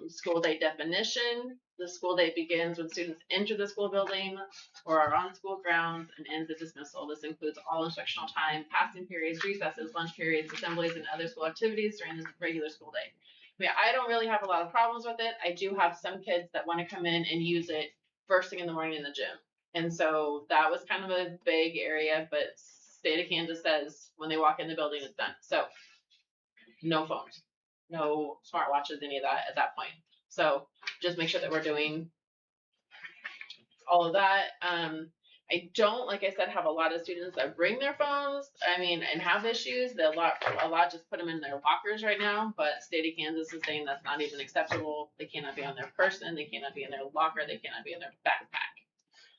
school day definition. The school day begins when students enter the school building or are on school grounds and ends at dismissal. This includes all instructional time, passing periods, recesses, lunch periods, assemblies, and other school activities during the regular school day. I don't really have a lot of problems with it. I do have some kids that want to come in and use it first thing in the morning in the gym. And so that was kind of a vague area, but state of Kansas says when they walk in the building, it's done. So no phones, no smartwatches, any of that at that point. So just make sure that we're doing all of that. I don't, like I said, have a lot of students that bring their phones, and have issues. A lot just put them in their lockers right now, but state of Kansas is saying that's not even acceptable. They cannot be on their person. They cannot be in their locker. They cannot be in their backpack.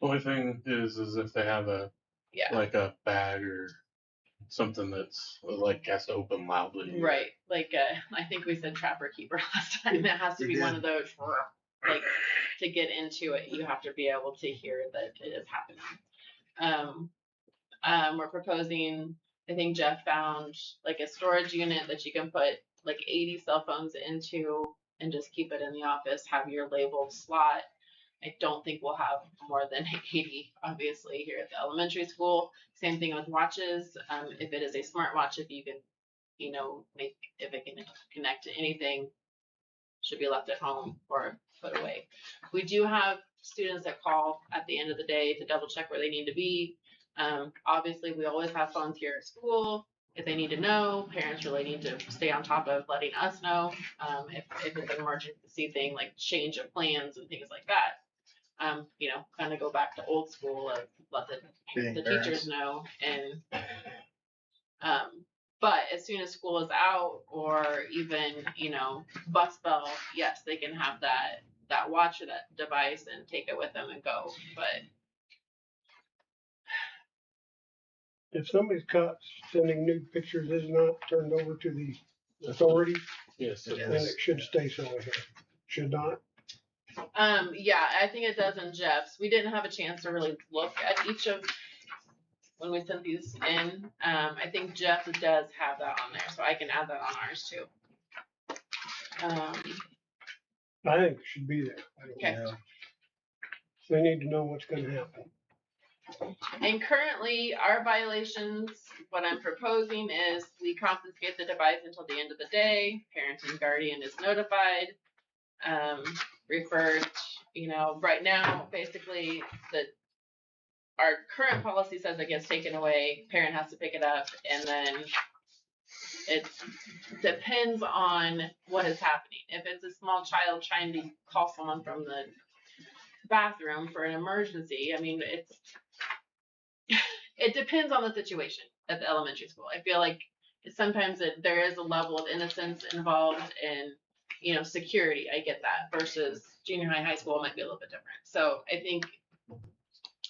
Only thing is if they have like a bag or something that's like has to open loudly. Right. Like, I think we said trapper keeper last time. It has to be one of those, like, to get into it, you have to be able to hear that it is happening. We're proposing, I think Jeff found like a storage unit that you can put like 80 cell phones into and just keep it in the office, have your labeled slot. I don't think we'll have more than 80, obviously, here at the elementary school. Same thing with watches. If it is a smartwatch, if you can, if it can connect to anything, should be left at home or put away. We do have students that call at the end of the day to double check where they need to be. Obviously, we always have phones here at school. If they need to know, parents really need to stay on top of letting us know if it's an emergency thing like change of plans and things like that. Kind of go back to old school of let the teachers know. And but as soon as school is out, or even bus bell, yes, they can have that watch or that device and take it with them and go. But If somebody's caught sending nude pictures, is not turned over to the authority, Yes, it then is. it should stay so here. Should not. yeah, I think it does in Jeff's. We didn't have a chance to really look at each of when we sent these in. I think Jeff does have that on there, so I can add that on ours too. I think it should be there. I don't Okay. know. They need to know what's gonna happen. And currently, our violations, what I'm proposing is we confiscate the device until the end of the day. Parent and guardian is notified. Referred, right now, basically, our current policy says it gets taken away. Parent has to pick it up, and then it depends on what is happening. If it's a small child trying to call someone from the bathroom for an emergency, I mean, it depends on the situation at the elementary school. I feel like sometimes there is a level of innocence involved in, security. I get that, versus junior high, high school might be a little bit different. So I think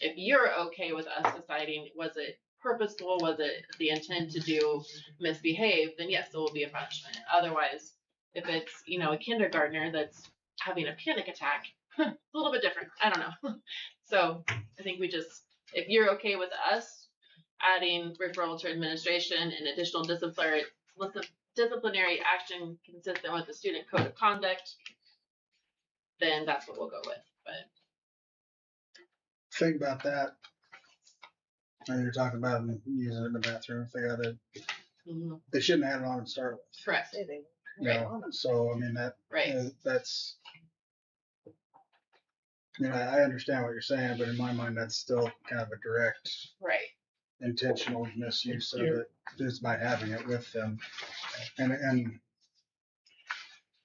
if you're okay with us deciding, was it purposeful, was it the intent to misbehave, then yes, there will be a punishment. Otherwise, if it's, a kindergartner that's having a panic attack, a little bit different. I don't know. So I think if you're okay with us adding referral to administration and additional disciplinary action consistent with the student code of conduct, then that's what we'll go with. But Think about that. When you're talking about them using it in the bathroom, if they got it, they shouldn't have had it on to start with. correct, So I mean right. that's. I understand what you're saying, but in my mind, that's still kind of a direct, Right. intentional misuse of it just by having it with them, and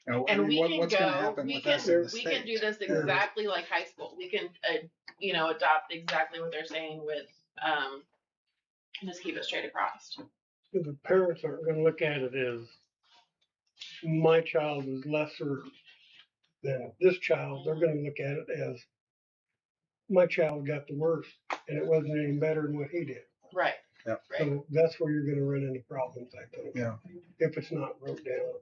And we can what's going to happen with us in the we can do state? this exactly like high school. We can, adopt exactly what they're saying with, just keep it straight across. The parents aren't gonna look at it as my child is lesser than this child. They're gonna look at it as my child got the worst and it wasn't any better than what he did. Right. Yep. Right. So that's where you're gonna run into problems, I think. Yeah. If it's not wrote down.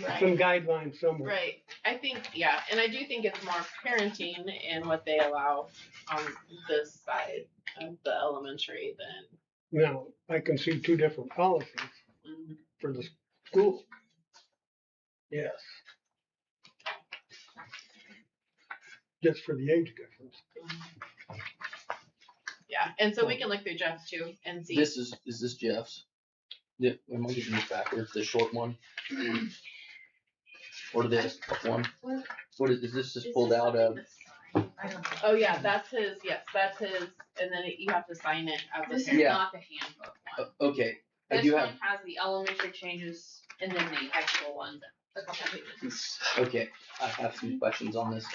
Right. Some guidelines somewhere. Right. I think, yeah, and I do think it's more parenting and what they allow on this side of the elementary than. Now, I can see two different policies for the school. Yes. Just for the age difference. Yeah, and so we can look through Jeff's too and see. Is this Jeff's? Yeah, am I getting this backwards? The short one? Or this one? What is this just pulled out of? Oh yeah, that's his. Yes, that's his. And then you have to sign it as a This is parent. Yeah. not the handbook one. Okay, I This do one have, has the elementary changes and then the high school ones. A couple pages. okay, I have some questions on this.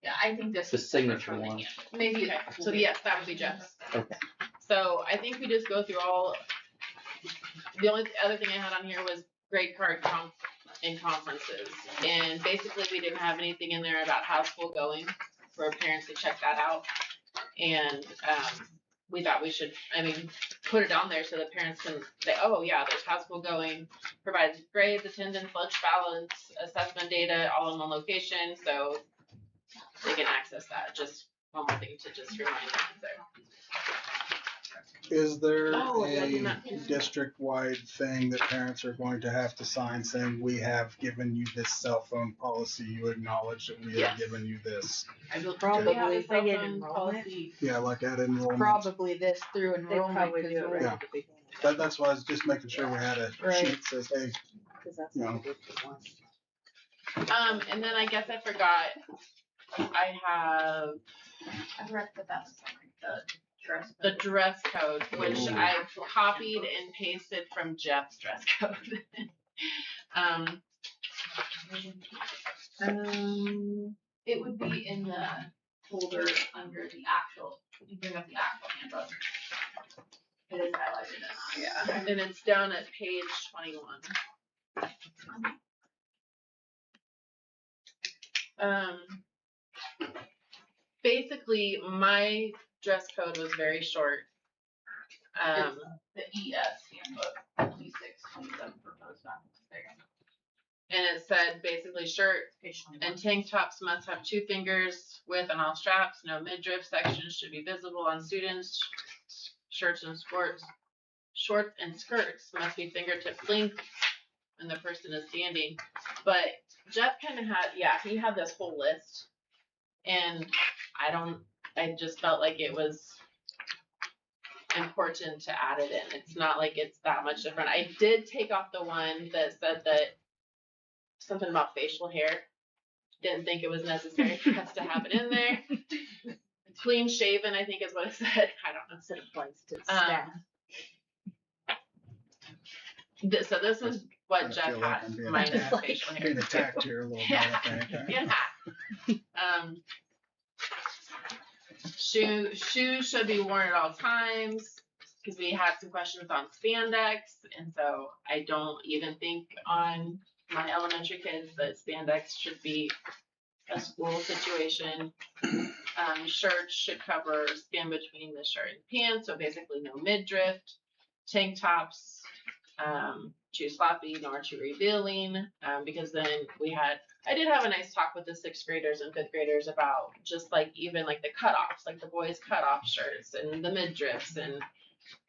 Yeah, I think this The is separate signature from the one. handbook. Maybe. Okay. So yes, that would be Jeff's. Okay. So I think we just go through all. The only other thing I had on here was grade card in conferences, and basically we didn't have anything in there about how's school going for parents to check that out, and we thought we should, put it on there so that parents can say, oh yeah, there's how's school going, provides grades, attendance, lunch balance, assessment data, all in one location, so they can access that. Just one more thing to just remind them. Is there Oh, yeah, you're a not- district-wide thing that parents are going to have to sign saying, we have given you this cell phone policy, you acknowledge that we have Yes. given you this? I will Probably we have a like cell an phone enrollment. policy. Yeah, like at enrollment. Probably this through They enrollment. probably 'cause do it right we'll- Yeah. at the beginning. That's why I was just making sure we had a Right. sheet that says, hey, Cause that's No. what we did for one. And then I guess I forgot. I have I read the best, the dress. the dress code, which Ooh. I copied and pasted from Jeff's dress code. um, It would be in the folder under the actual, you bring up the actual handbook. It is highlighted as. yeah, and it's down at page 21. Basically, my dress code was very short. It's the ES handbook, 2627 proposed documents. There you go. And it said basically shirt Page 21. and tank tops must have 2 fingers width on all straps. No midriff sections should be visible on students. Shorts and skirts must be fingertip length when the person is standing. But Jeff kind of had, he had this whole list, and I just felt like it was important to add it in. It's not like it's that much different. I did take off the one that said that something about facial hair. Didn't think it was necessary for us to have it in there. Clean shaven, I think is what it said. I don't know. Instead of place to staff. So this is what I Jeff feel like had I'm being minus attacked. facial hair. being attacked here a little bit, I think. Yeah. Shoes should be worn at all times, because we had some questions on spandex, and so I don't even think on my elementary kids that spandex should be a school situation. Shirts should cover skin between the shirt and pants, so basically no midriff. Tank tops, too sloppy nor too revealing, because then I did have a nice talk with the 6th graders and 5th graders about just like even like the cutoffs, like the boys' cutoff shirts and the midriffs, and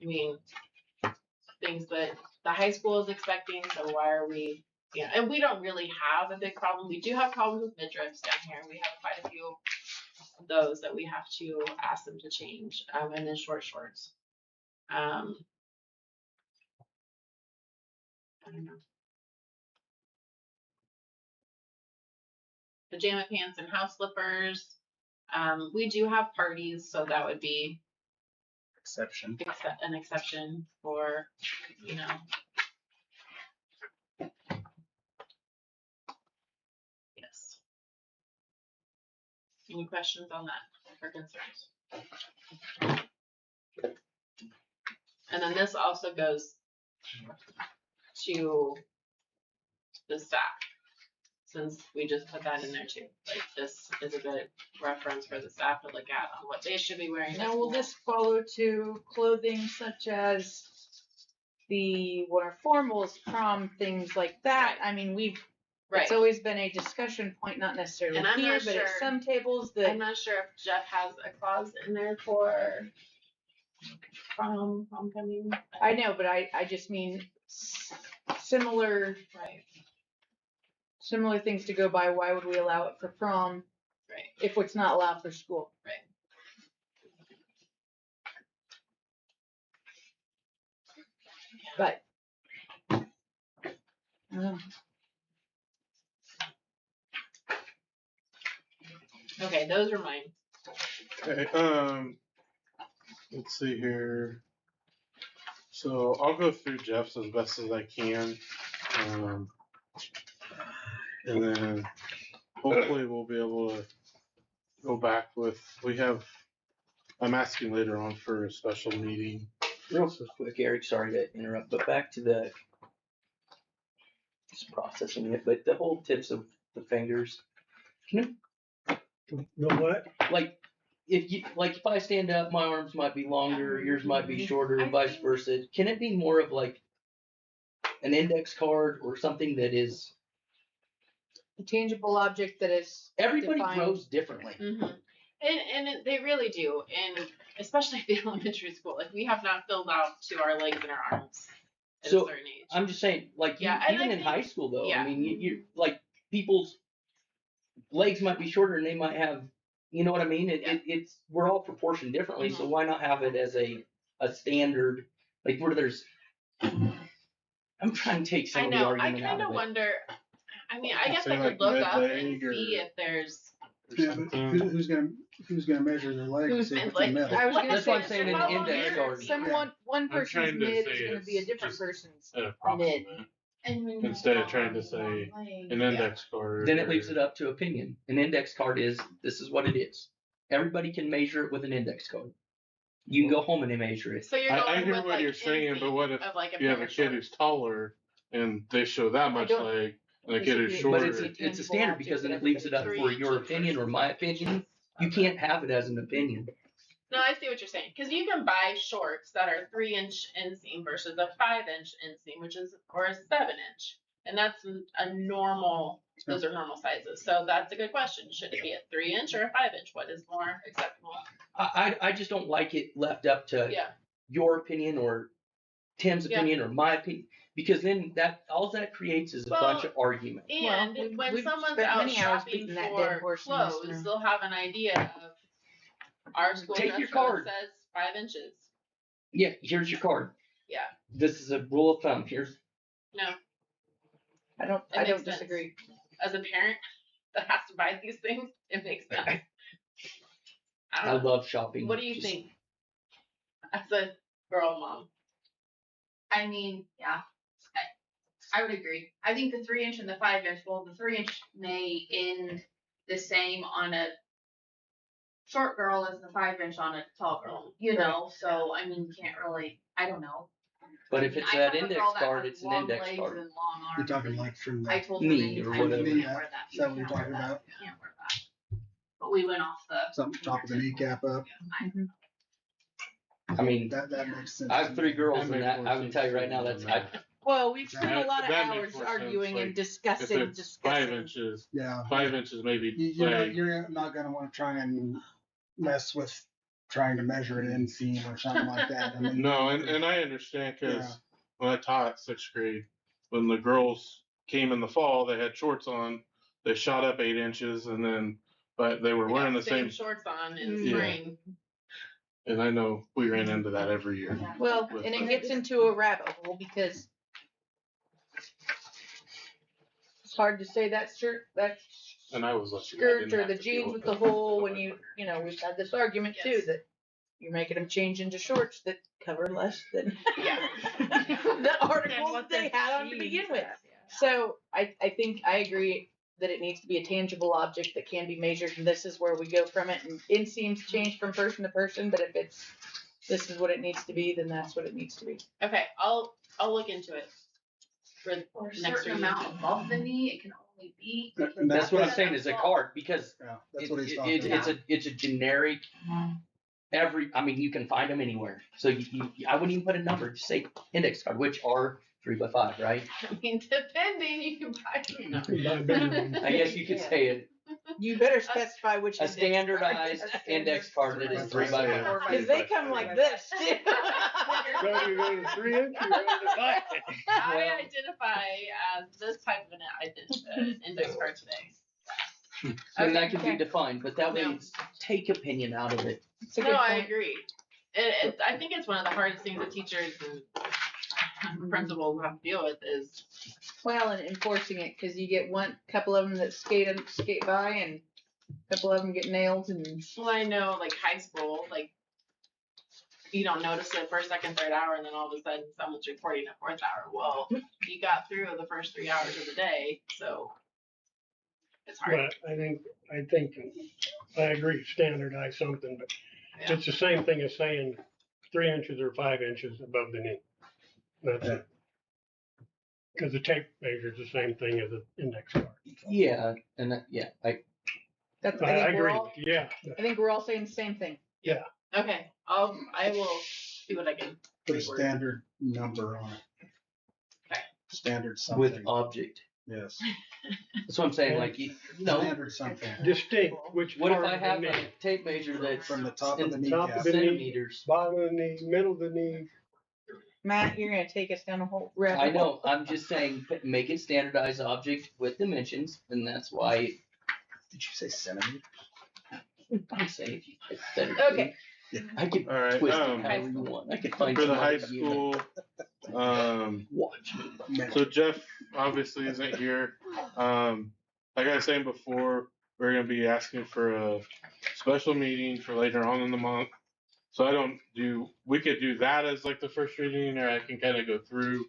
I mean things that the high school is expecting. So why are we? Yeah, and we don't really have a big problem. We do have problems with midriffs down here. We have quite a few of those that we have to ask them to change, and then short shorts. I don't know. Pajama pants and house slippers. We do have parties, so that would be Exception. an exception for, Yes. Any questions on that or concerns? And then this also goes to the staff, since we just put that in there too. Like, this is a good reference for the staff to look at on what they should be wearing. Now, will this follow to clothing such as the more formals, prom, things like that? I mean, it's always been a discussion point, not necessarily And I'm here, not but at sure- some tables I'm that, not sure if Jeff has a clause in there for homecoming. I know, but I just mean similar things to go by. Why would we allow it for prom Right. if it's not allowed for school? Right. But I don't know. Okay, those are mine. Okay, let's see here. So I'll go through Jeff's as best as I can. And then hopefully we'll be able to go back with, I'm asking later on for a special meeting. Real quick, Eric, sorry to interrupt, but back to the, just processing it, but the whole tips of the fingers, The what? like, if I stand up, my arms might be longer, yours might be shorter, and vice versa. Can it be more of like an index card or something that is, A tangible object that is everybody defined. grows differently. Mm-hmm. They really do, and especially at the elementary school. Like we have not filled out to our legs and our arms at So, a certain age. I'm just saying, like, Yeah, and even I in think- high school though, yeah. I mean, you like people's legs might be shorter and they might have, you know what I mean? It's we're all proportioned differently, so why not have it as a standard, like where there's. I'm trying to take some I of the know. I argument kind out of of it. wonder. I mean, I guess Say I like could look up and mid-leg or- see if there's. Yeah, but who's gonna measure their leg? Who's See if it's like- in the middle? I was gonna That's say, what I'm saying, an how long index is card. it? Someone, one trying person's to mid say is gonna it's be a different just person's. An approximate, And when you instead of have trying to a say long leg, an index card. Then it leaves or- it up to opinion. An index card is, this is what it is. Everybody can measure it with an index card. You can go home and measure it. So you're I going hear with what like you're saying, but what if of like a you have a pair of kid shorts? who's taller and they show that much don't- leg, and a This kid would who's be- shorter? But it's a standard because then it leaves it up for your opinion or my opinion. You can't have it as an opinion. No, I see what you're saying. Because you can buy shorts that are 3-inch inseam versus a 5-inch inseam, which is or a 7-inch, and that's a normal. Those are normal sizes. So that's a good question. Should it be a 3-inch or a 5-inch? What is more acceptable? I just don't like it left up to Yeah. your opinion or Tim's Yeah. opinion or my opinion, because then all that creates is a Well, bunch of argument. And Well, when we've someone's spent out many hours shopping beating that dead for horse in this clothes, room. they'll have an idea of our school Take dress your code card. says 5 inches. Yeah, here's your card. Yeah. This is a rule of thumb. Here's No, I don't, It I don't makes sense. disagree. as a parent that has to buy these things, it makes sense. I I don't know. love shopping. What do you Just- think? As a girl mom. I mean, yeah, I would agree. I think the 3-inch and the 5-inch, well, the 3-inch may end the same on a short girl as the 5-inch on a tall girl, you know? So, I mean, you can't really, I don't know. But I if mean, it's I that have a index girl that card, has it's an long index legs card. and long You're arms. talking like from I the told her knee many or times, whatever. you Knee, can't wear that. is that what You you're can't wear talking that. about? You can't wear that. But we went off the. Something top of the kneecap up. I mean, That makes sense. I have 3 girls, That and makes that more I can sense tell you to right me now than that's that. Well, we've spent a That- lot of that makes hours more sense, arguing and like, discussing, If it's 5 inches, Yeah. 5 inches maybe. You know, like, you're not gonna wanna try and mess with trying to measure an inseam or something like that. I mean, No, and I understand because Yeah. when I taught 6th grade, when the girls came in the fall, they had shorts on. They shot up 8 inches, and then but they were They wearing got the same. shorts on in Mm. Yeah. spring. And I know we ran into that every year. well, with and it the- gets into a rabbit hole because it's hard to say that shirt, that And I was lucky. I skirt didn't or have the to deal jeans with it. the hole when you know, we've had this argument too, Yes. that you're making them change into shorts that cover less than Yeah. the articles that they had on to begin with. So I think I agree that it needs to be a tangible object that can be measured, and this is where we go from it. And inseams change from person to person, but if it's this is what it needs to be, then that's what it needs to be. Okay, I'll look into it. For Or a next certain review. amount above the knee, it can only be. And that's what I'm Yeah. saying is a card because Yeah, that's what he's talking it's about. it's a generic. I mean, you can find them anywhere. So I wouldn't even put a number. Just say index card, which are 3x5, right? I mean, depending, you can buy them. No. Buy a bigger one. I guess you could say it. You better specify which A standardized index card that is 3x5. because they come like this too. So you go to 3-inch, you go to 5-inch. I identify as this type of an index card today. And that can be defined, but that way No. it's take opinion out of it. It's a No, good I point. agree. I think it's one of the hardest things that teachers and principals have to deal with is Well, and enforcing it because you get one couple of them that skate by, and a couple of them get nailed, and well, I know like high school, like you don't notice it first, second, third hour, and then all of a sudden someone's reporting at 4th hour. Well, you got through the first 3 hours of the day, so it's hard. But I think I agree, standardize something, but Yeah. it's the same thing as saying 3 inches or 5 inches above the knee. That's it. Cause the tape measures the same thing as an index card. Yeah, and that's. I I think we're agree all. with you, yeah. I think we're all saying the same thing. Okay, I will see what I can. Put a reword. standard number on it. Okay. Standard with something. object. Yes. That's what I'm saying. Like, no. Standard something. Distinct, which What if part I of the have knee? a tape measure that's From the top of the in top kneecap. of the knee, centimeters? bottom of the knee, middle of the knee. Matt, you're gonna take us down a whole rabbit I know. hole. I'm just saying, make it standardized object with dimensions, and that's why. Did you say centimeter? I'm saying it's better. Okay. I could All right. twist it however you want. I could find For the some high other unit. school, Watch me. so Jeff obviously isn't here. Like I was saying before, we're gonna be asking for a special meeting for later on in the month. So we could do that as like the first reading, or I can kind of go through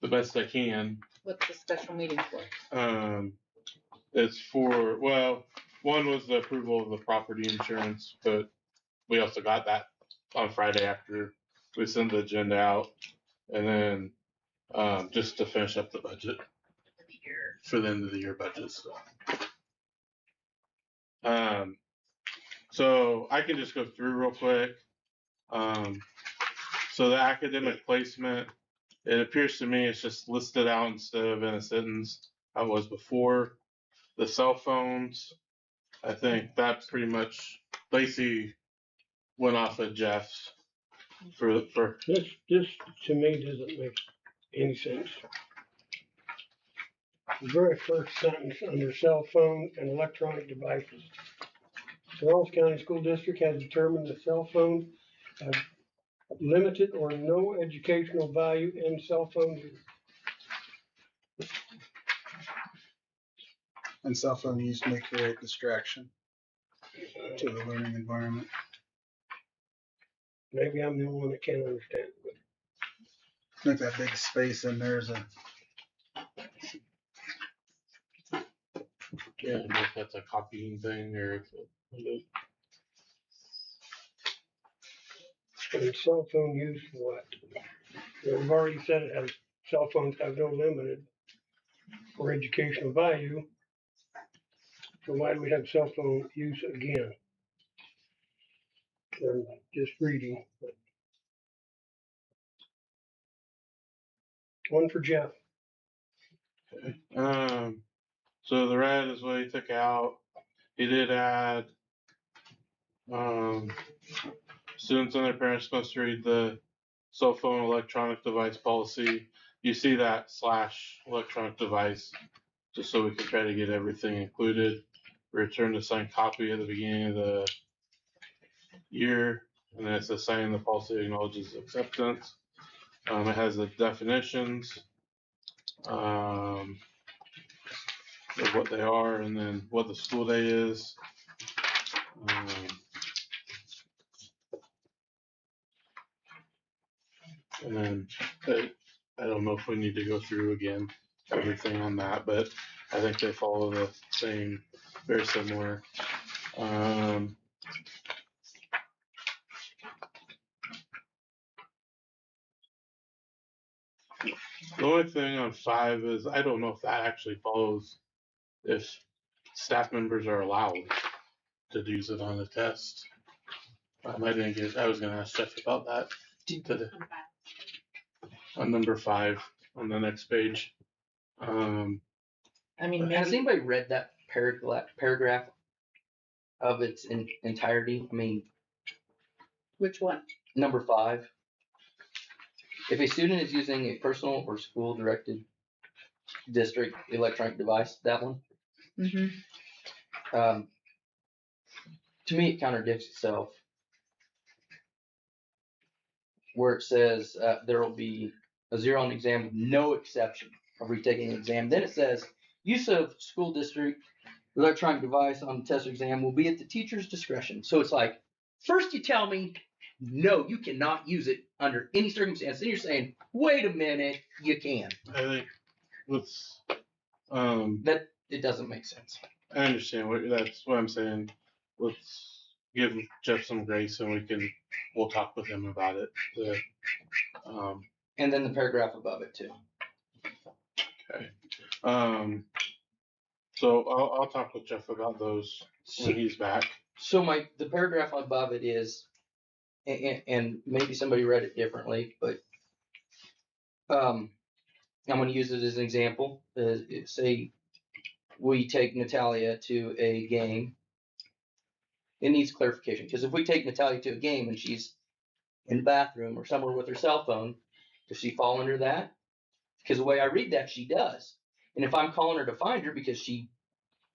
the best I can. What's the special meeting for? It's for, well, one was the approval of the property insurance, but we also got that on Friday after we sent the agenda out. And then just to finish up the budget for the end of the year budget stuff. So I can just go through real quick. So the academic placement, it appears to me it's just listed out instead of in a sentence how it was before. The cell phones, I think that pretty much Lacey went off of Jeff's for This to me doesn't make any sense. The very first sentence under cell phone and electronic devices. The Rawls County School District has determined that cell phones have limited or no educational value in cell phone use. And cell phone use may create distraction to the learning environment. Maybe I'm the only one that can't understand it. I think that big space in there is a, yeah, I don't know if that's a copying thing or if And cell phone use for what? We've already said it has, cell phones have no limited or educational value. So why do we have cell phone use again? I'm just reading. One for Jeff. So the red is what he took out. He did add students and their parents must read the cell phone electronic device policy. You see that / electronic device, just so we can try to get everything included. Return the signed copy at the beginning of the year, and then it says signing the policy acknowledges acceptance. It has the definitions of what they are, and then what the school day is. And then I don't know if we need to go through again everything on that, but I think they follow the same, very similar. The only thing on 5 is I don't know if that actually follows if staff members are allowed to use it on the test. I was going to ask Jeff about that today. On number 5 on the next page. I mean, Has maybe, anybody read that paragraph of its entirety? I mean, which one? number 5. If a student is using a personal or school directed district electronic device, that one, Mm-hmm. To me, it contradicts itself. Where it says there will be a 0 on the exam with no exception of retaking the exam. Then it says use of school district electronic device on the test or exam will be at the teacher's discretion. So it's like, first you tell me, no, you cannot use it under any circumstance. Then you're saying, wait a minute, you can. I think let's That it doesn't make sense. I understand that's what I'm saying. Let's give Jeff some grace and we'll talk with him about it. And then the paragraph above it too. Okay. So I'll talk with Jeff about those when he's back. So the paragraph above it is, and maybe somebody read it differently, but I'm going to use it as an example. Say we take Natalia to a game. It needs clarification because if we take Natalia to a game and she's in the bathroom or somewhere with her cell phone, does she fall under that? Because the way I read that, she does. And if I'm calling her to find her because she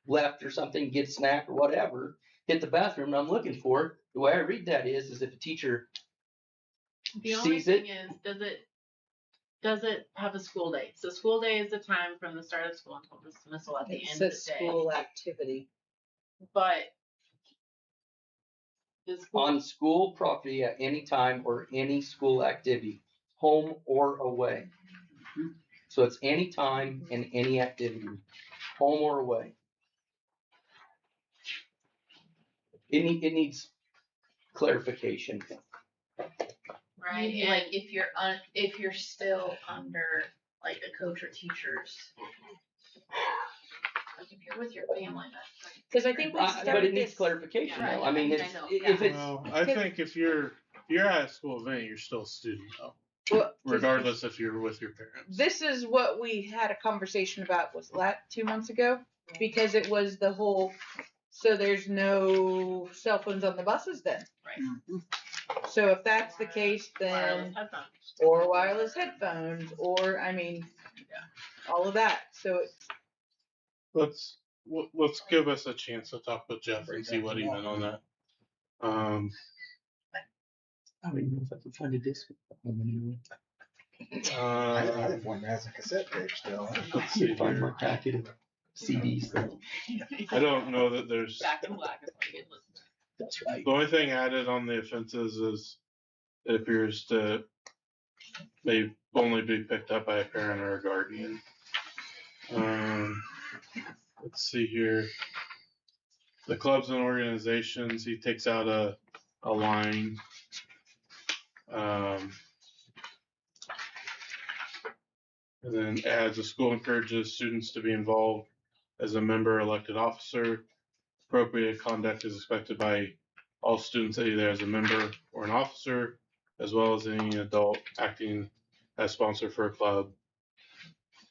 left or something, get a snack or whatever, hit the bathroom and I'm looking for her, the way I read that is if a teacher The only sees thing it. is, does it have a school day? So school day is the time from the start of school until dismissal at the It end of the says day. school activity. But the school, On school property at any time or any school activity, home or away. So it's any time and any activity, home or away. It needs clarification. Right, Maybe like if you're still under like a coach or teacher's, like if you're with your family, that's like. Because I think we But started it needs this. clarification Right, though. I mean, I it's, know, if it's, Well, I think if you're at a school event, you're still a student though, Well, regardless if you're with your parents. This is what we had a conversation about, was that 2 months ago? Because it was the whole, so there's no cell phones on the buses then. Right. So if that's the case, then, wireless headphones. or wireless headphones, or, I mean, all of that. So it's, Let's give us a chance to talk with Jeff and see what he meant on that. I don't even know if I can find a disc. I have one that has a cassette tape still. Let's see Find my here. packet of CDs. I don't know that there's. Back in black is what you get listened to. That's right. The only thing added on the offenses is it appears to may only be picked up by a parent or a guardian. Let's see here. The clubs and organizations, he takes out a line. And then adds the school encourages students to be involved as a member elected officer. Appropriate conduct is expected by all students either as a member or an officer, as well as any adult acting as sponsor for a club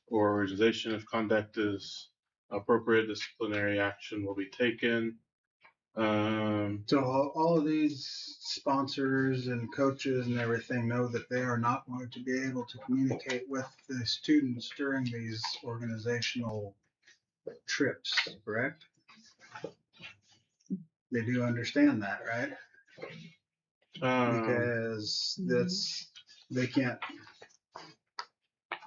or organization. If conduct is appropriate, disciplinary action will be taken. So all of these sponsors and coaches and everything know that they are not going to be able to communicate with the students during these organizational trips, correct? They do understand that, right? Because they can't.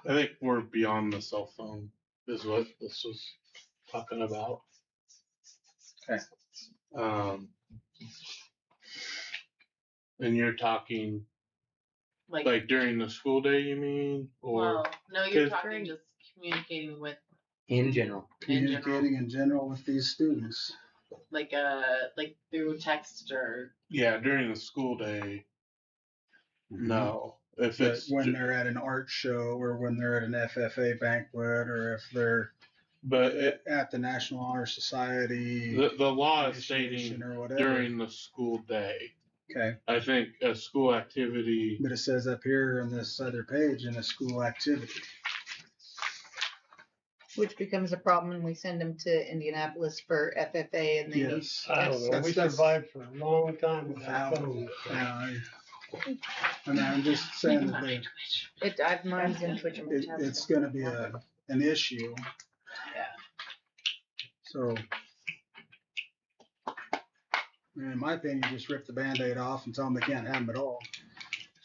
I think we're beyond the cell phone is what this was talking about. Okay. And you're talking like during the school day, you mean? Or Well, no, you're 'cause- talking just communicating with In general. Communicating in general with these students. like through text or yeah, during the school day, no. If But it's when they're at an art show or when they're at an FFA banquet or if they're at the National Honor Society the law is initiation stating or whatever. during the school day. Okay. I think a school activity. But it says up here on this other page in a school activity. which becomes a problem when we send them to Indianapolis for FFA and they need. Yes. I don't know, we That's- survived for a long time without Without- phones. I mean, I'm just saying that I've mine's in Twitch. it's going to be an issue. Yeah. So, in my opinion, just rip the Band-Aid off and tell them they can't have them at all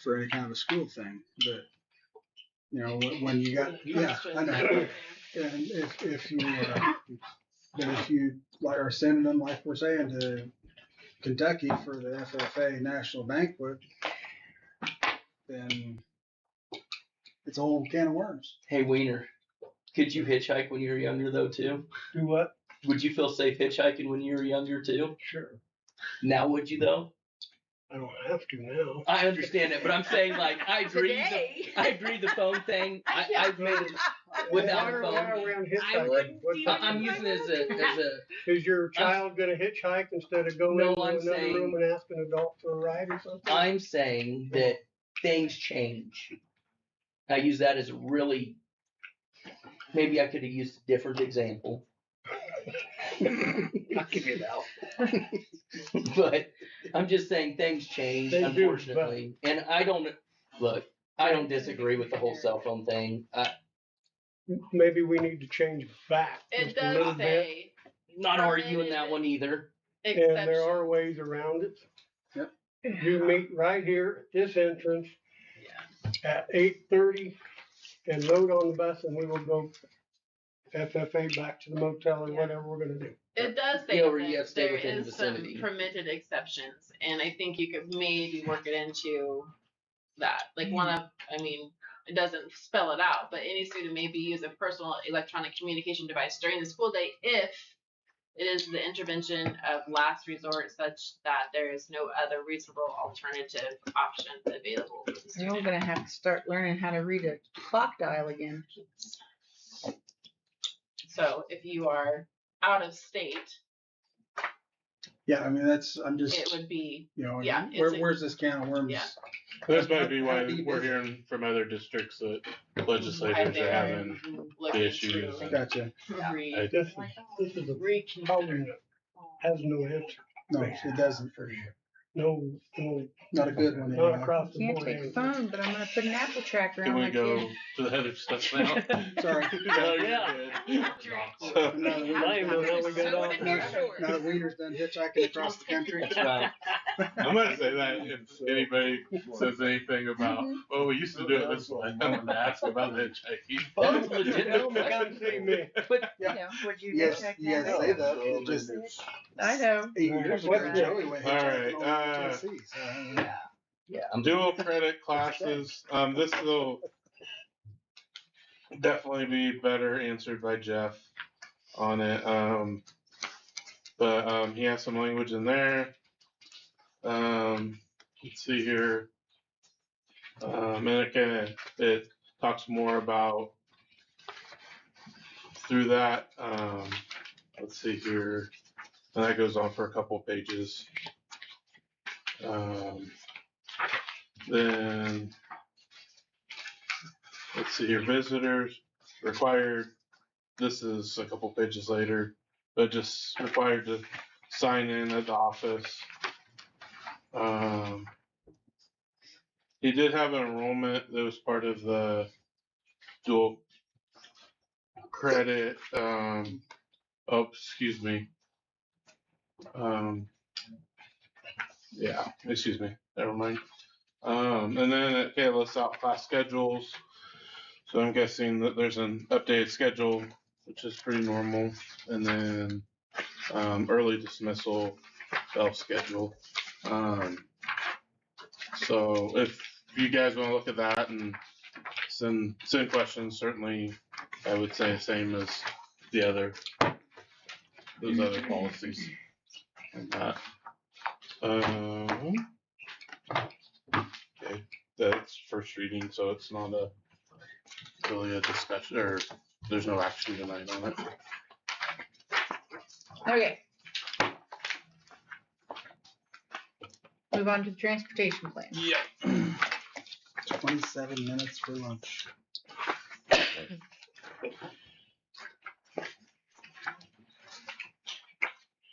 for any kind of a school thing. But you know, when you got, yeah, I know. And if you like are sending them, like we're saying, to Kentucky for the FFA National Banquet, then it's a whole can of worms. Hey, Wiener, could you hitchhike when you were younger though too? Do what? Would you feel safe hitchhiking when you were younger too? Sure. Now would you though? I don't have to now. I understand it, but I'm saying like I'd read Today. the phone thing. I've made it without a phone. I wouldn't do I'm using it as a Is your child gonna hitchhike instead of going No, into I'm another saying- room and ask an adult for a ride or something? I'm saying that things change. I use that as a really maybe I could have used a different example. I'll give you that. But I'm just saying things change, They do, unfortunately. And I don't disagree with the whole cell phone thing. Maybe we need to change back It just a little does bit. say Not arguing that one either. And there exception. are ways around it. Yep. You meet right here at this entrance at 8:30 and load on the bus, and we will go FFA back to the motel or whatever we're gonna do. It does say Or you that have to stay there within the is some vicinity. permitted exceptions, and I think you could maybe work it into that. Like one of, I mean, it doesn't spell it out, but any student may be use a personal electronic communication device during the school day if it is the intervention of last resort such that there is no other reasonable alternative option available for the You're student. gonna have to start learning how to read a clock dial again. So if you are out of state, Yeah, I mean, I'm it just, would be, you know, yeah, where's this can of worms? yeah. This might be why How deep we're is it? hearing from other districts that I legislators are think having look the into issues. And Gotcha. read. I- This is a problem that has no answer. No, it doesn't. No, Not a good one. not anyway. across the Can't board. take a answer. phone, but I'm gonna put an Apple tracker Can on we my go kid. to the other stuff now? Sorry. No, you're Yeah. good. So- Now that I even know we got off. now that Wiener's done hitchhiking across the country. Right. I'm gonna say that if anybody says anything about, well, we used to do it this way, I'm gonna ask about the hitchhiking. That's legit. Tell them to come see me. But Yeah. Would you Yes, check yes, that? say that. It just I know. 8 years ago, What's Joey went All hitchhiking right, all over Tennessee. So, Dual credit classes, this will definitely be better answered by Jeff on it. But he has some language in there. Let's see here. And it talks more about through that. Let's see here. And that goes on for a couple pages. Then let's see here, visitors required. This is a couple pages later, but just required to sign in at the office. He did have an enrollment that was part of the dual credit. Excuse me. Yeah, excuse me. Never mind. And then it lists out class schedules. So I'm guessing that there's an updated schedule, which is pretty normal. And then early dismissal self-schedule. So if you guys want to look at that and send questions, certainly I would say the same as those other policies. And that. Okay, that's first reading, so it's not really a discussion, or there's no action tonight on it. Okay. Move on to the transportation plan. Yeah. 27 minutes for lunch.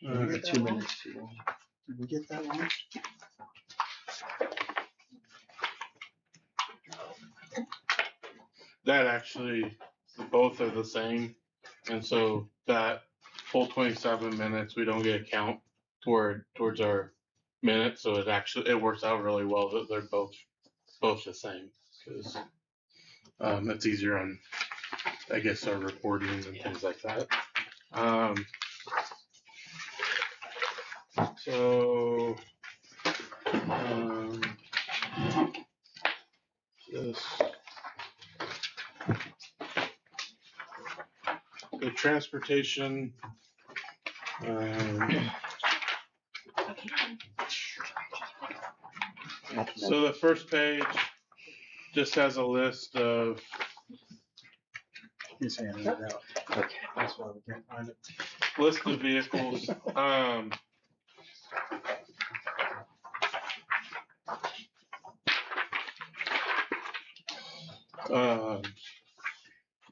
Did we get 2 minutes too long? Did we get that long? That actually, both are the same, and so that full 27 minutes, we don't get a count towards our minutes, so it works out really well that they're both the same, because it's easier on, I guess, our reporting and things like that. So this. The transportation, so the first page just has a list of, He's handing it out. Okay. That's why we can't find it. list of vehicles.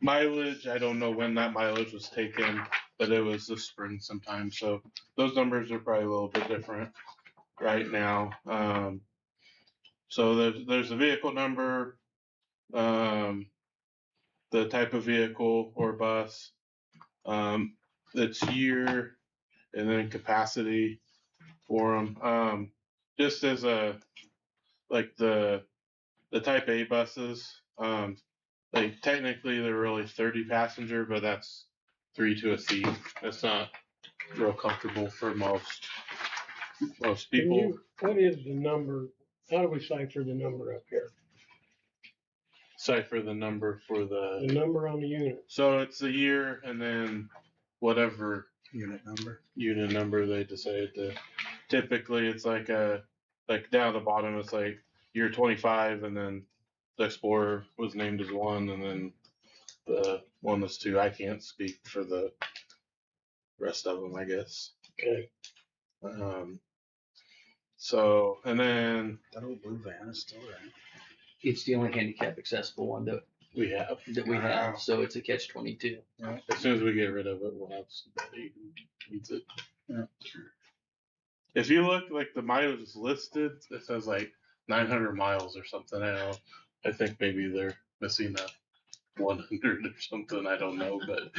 Mileage, I don't know when that mileage was taken, but it was this spring sometime. So those numbers are probably a little bit different right now. So there's a vehicle number, the type of vehicle or bus, its year, and then capacity for them. Just as like the type A buses, like technically they're really 30 passenger, but that's 3 to a seat. That's not real comfortable for most people. What is the number? How do we cipher the number up here? Cipher the number for The number on the unit. so it's the year and then whatever Unit number. they decide to. Typically, it's like down at the bottom, it's like year 25, and then the Explorer was named as 1, and then the one that's 2. I can't speak for the rest of them, I guess. Okay. So, and then That old blue van is still there. It's the only handicap accessible one that we have. have, so it's a catch-22. As soon as we get rid of it, we'll have somebody who needs it. Yeah. If you look, like the mileage is listed, it says like 900 miles or something. I think maybe they're missing a 100 or something. I don't know, but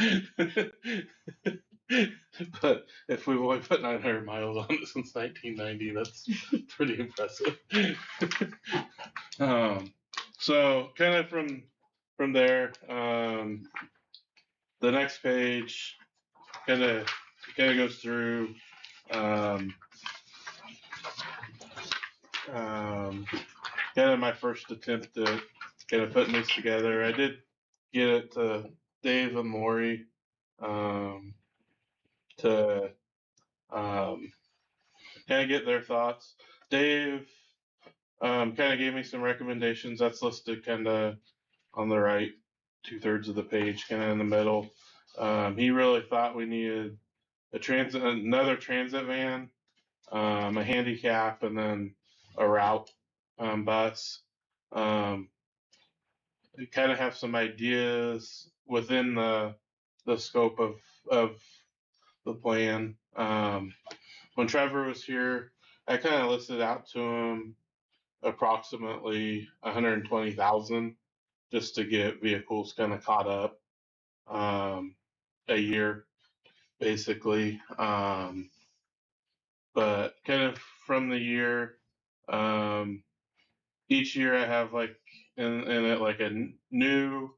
if we've only put 900 miles on it since 1990, that's pretty impressive. So kind of from there, the next page kind of goes through kind of my first attempt to kind of putting this together. I did get it to Dave and Lori to kind of get their thoughts. Dave kind of gave me some recommendations. That's listed kind of on the right 2/3 of the page, kind of in the middle. He really thought we needed another transit van, a handicap, and then a route bus. We kind of have some ideas within the scope of the plan. When Trevor was here, I kind of listed out to him approximately 120,000 just to get vehicles kind of caught up a year, basically. But kind of from the year, each year I have like in it like a new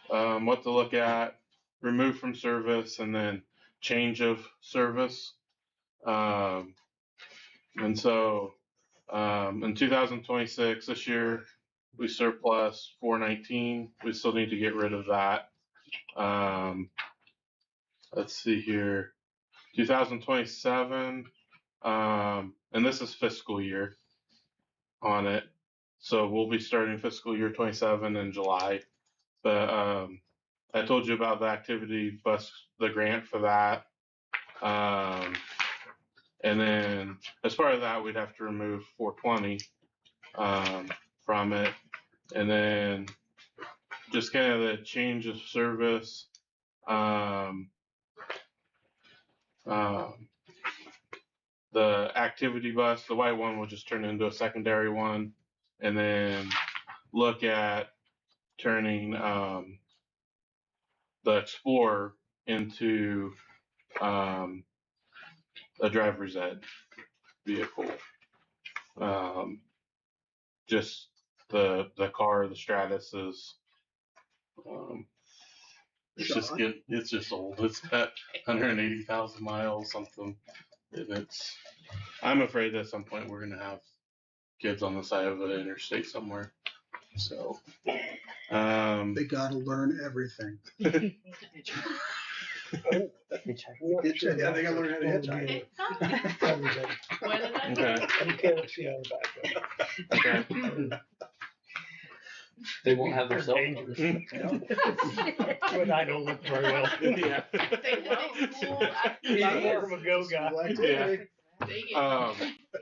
what to look at, remove from service, and then change of service. And so in 2026, this year, we surplus 419. We still need to get rid of that. Let's see here. 2027, and this is fiscal year on it. So we'll be starting fiscal year 27 in July. But I told you about the activity bus, the grant for that. And then as part of that, we'd have to remove 420 from it. And then just kind of the change of service. The activity bus, the white one, will just turn into a secondary one. And then look at turning the Explorer into a driver's ed vehicle. Just the car, the Stratus is it's just old. It's got 180,000 miles, something. And I'm afraid at some point we're gonna have kids on the side of an interstate somewhere. So They gotta learn everything. I'm not sure Yeah, they gotta learn how to hitchhike. Everything. What did I say? Okay. You can't see out the back of it. Okay. They won't have their cell phones. But I don't look very well. Yeah. They know cool I'm more of a go guy. Yeah. They get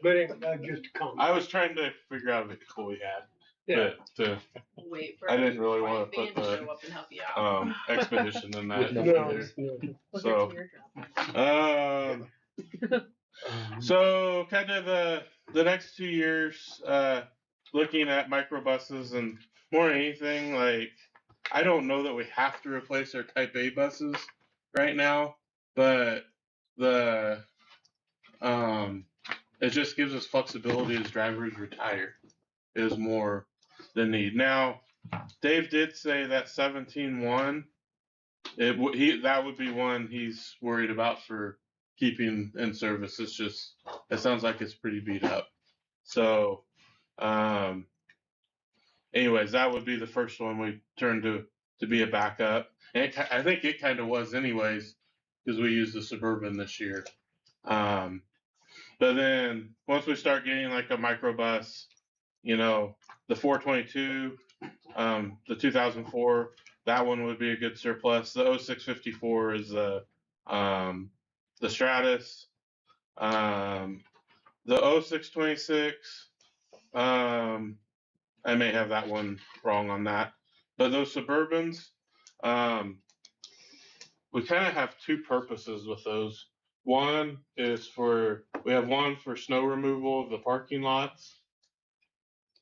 But it's not just a comment. I was trying to figure out a vehicle we had Yeah. to Don't wait for I didn't really a want to van put to the show up and help you out. expedition in that With no No, either. no. So, so kind of the next 2 years, looking at microbuses and more than anything, like I don't know that we have to replace our Type A buses right now, but the it just gives us flexibility as drivers retire is more the need. Now, Dave did say that 17-1, that would be one he's worried about for keeping in service. It's just it sounds like it's pretty beat up. So, anyways, that would be the first one we turned to be a backup. And I think it kind of was anyways because we used the Suburban this year. But then once we start getting like a microbus, you know, the 422, the 2004, that one would be a good surplus. The 0654 is the Stratus. The 0626, I may have that one wrong on that. But those Suburbans, we kind of have two purposes with those. One is we have one for snow removal of the parking lots.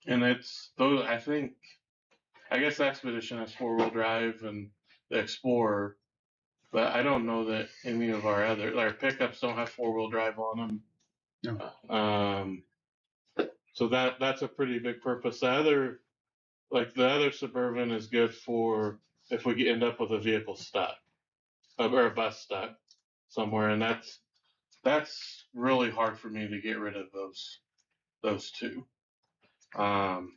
And it's those, I guess the Expedition has 4-wheel drive and the Explorer, but I don't know that any of our pickups don't have 4-wheel drive on them. No. So that's a pretty big purpose. The other Suburban is good for if we end up with a vehicle stuck or a bus stuck somewhere, and that's really hard for me to get rid of those two. You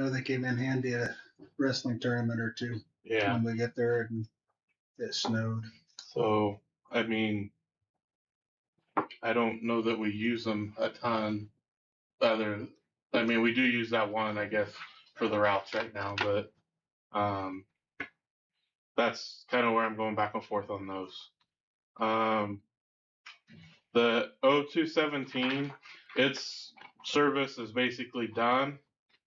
know, they came in handy at a wrestling tournament or two. Yeah. When we get there and it snowed. So, I mean, I don't know that we use them a ton. We do use that one, I guess, for the routes right now, but that's kind of where I'm going back and forth on those. The 0217, its service is basically done,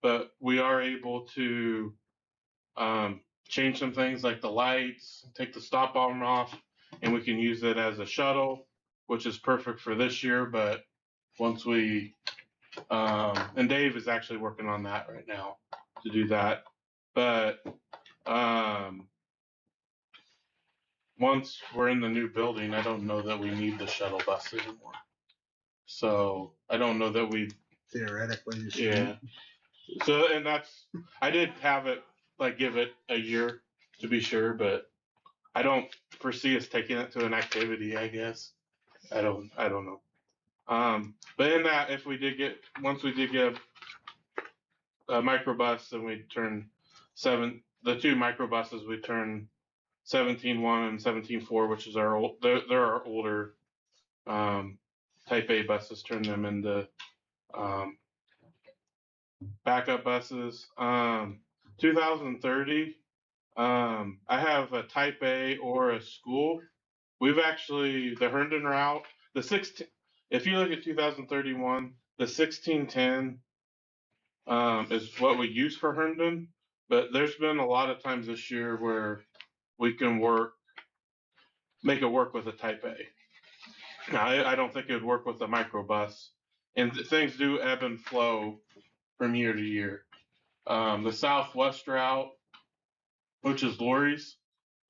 but we are able to change some things like the lights, take the stop arm off, and we can use it as a shuttle, which is perfect for this year. But once we, and Dave is actually working on that right now to do that. But once we're in the new building, I don't know that we need the shuttle bus anymore. So I don't know that we theoretically. Yeah. So and I did have it give it a year to be sure, but I don't foresee us taking it to an activity. I guess I don't know. But in that, if once we did get a microbus, then we turn the two microbuses we turn 17-1 and 17-4, which is they're our older Type A buses. Turn them into backup buses. 2030. I have a Type A or a school. We've actually the Herndon route. If you look at 2031, the 1610 is what we use for Herndon. But there's been a lot of times this year where we can make it work with a Type A. Now, I don't think it would work with a microbus, and things do ebb and flow from year to year. The Southwest route, which is Lori's,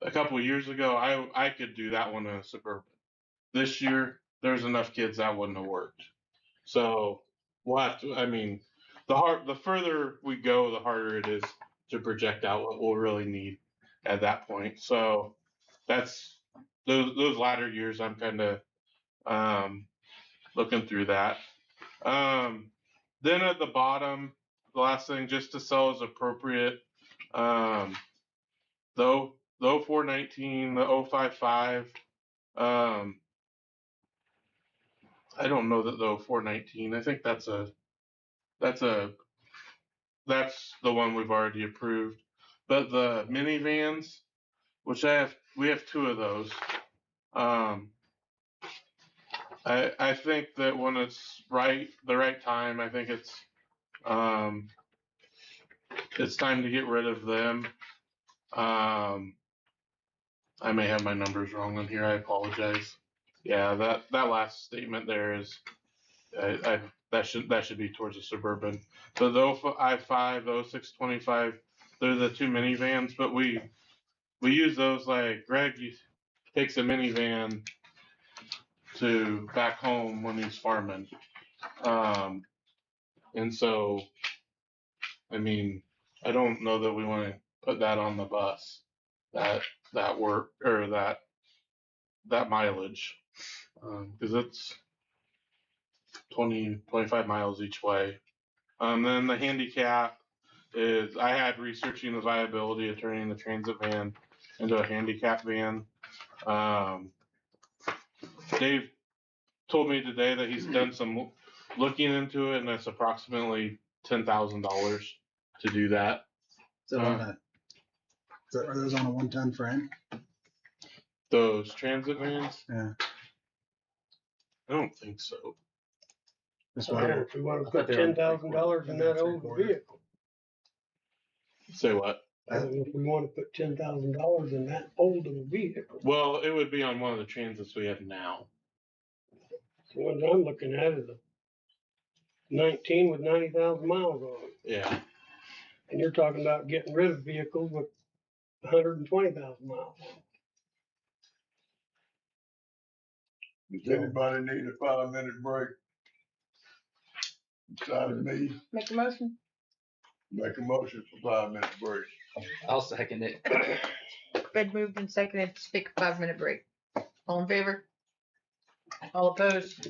a couple of years ago, I could do that one in a Suburban. This year, there's enough kids that wouldn't have worked. So we'll have to. The further we go, the harder it is to project out what we'll really need at that point. So that's those latter years. I'm kind of looking through that. Then at the bottom, the last thing, just to sell as appropriate. The 0419, the 055. I don't know that the 0419. I think that's the one we've already approved. But the minivans, which we have two of those. I think that when it's the right time, I think it's it's time to get rid of them. I may have my numbers wrong on here. I apologize. Yeah, that last statement there is, that should be towards the Suburban. So the I-5, the 0625, they're the two minivans, but we use those like Greg takes a minivan to back home when he's farming. And so, I mean, I don't know that we want to put that on the bus, that work or that mileage, because it's 25 miles each way. Then the handicap is, I had researching the viability of turning the transit van into a handicap van. Dave told me today that he's done some looking into it, and it's approximately $10,000 to do that. So are those on a 1-ton frame? Those transit vans? Yeah. I don't think so. That's Well, why if we wanna I thought put they were $10,000 in that old vehicle, Say what? I don't know if we wanna put $10,000 in that old of a vehicle. Well, it would be on one of the transits we have now. The ones I'm looking at is a 19 with 90,000 miles on it. Yeah. And you're talking about getting rid of vehicles with 120,000 miles on it. Does anybody need a 5-minute break? Besides me, Make a motion. make a motion for 5-minute break. I'll second it. Been moved and seconded to take a 5-minute break. All in favor? All opposed?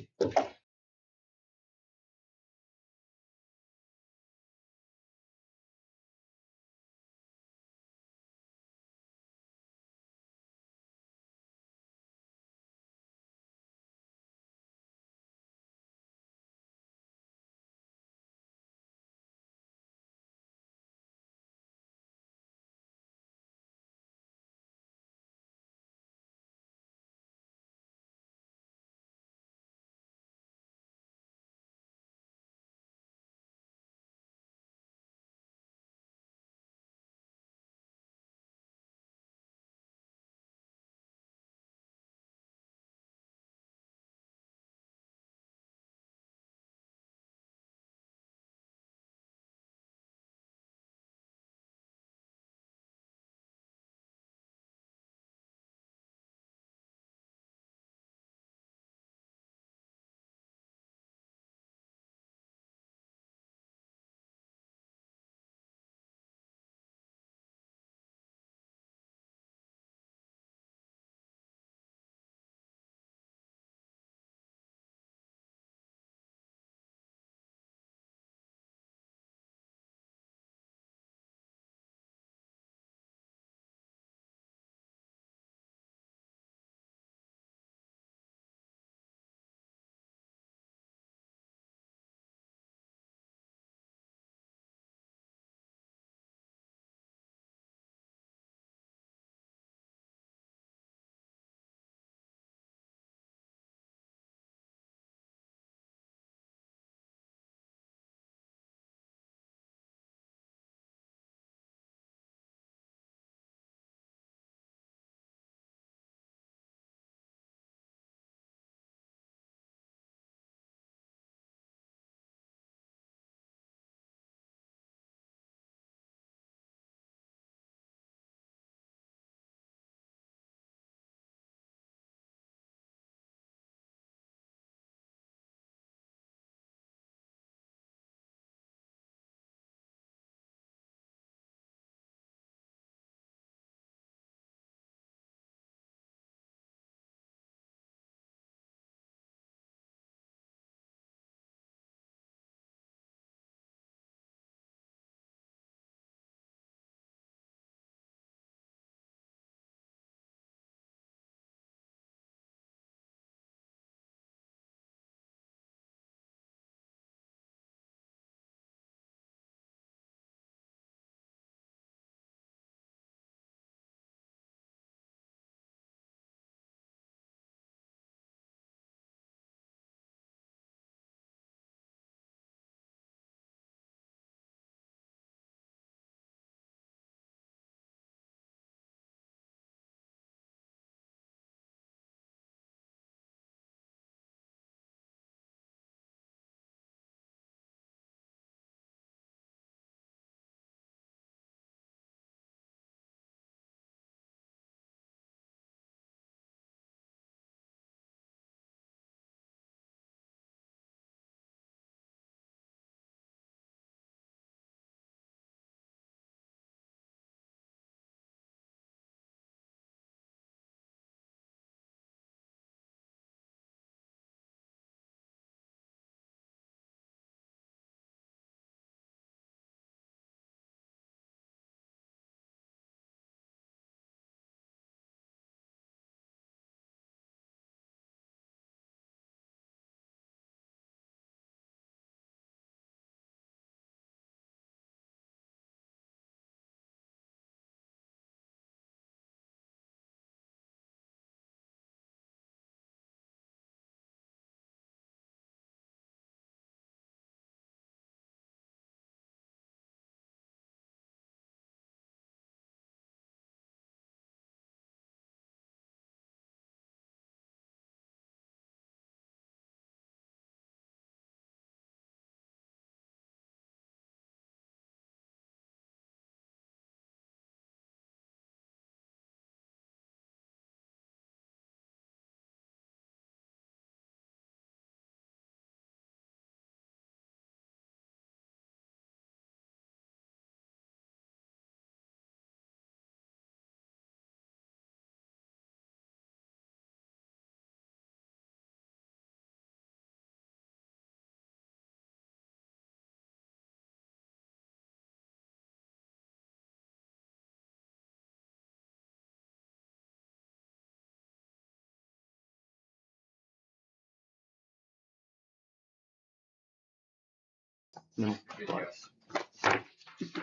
No. There's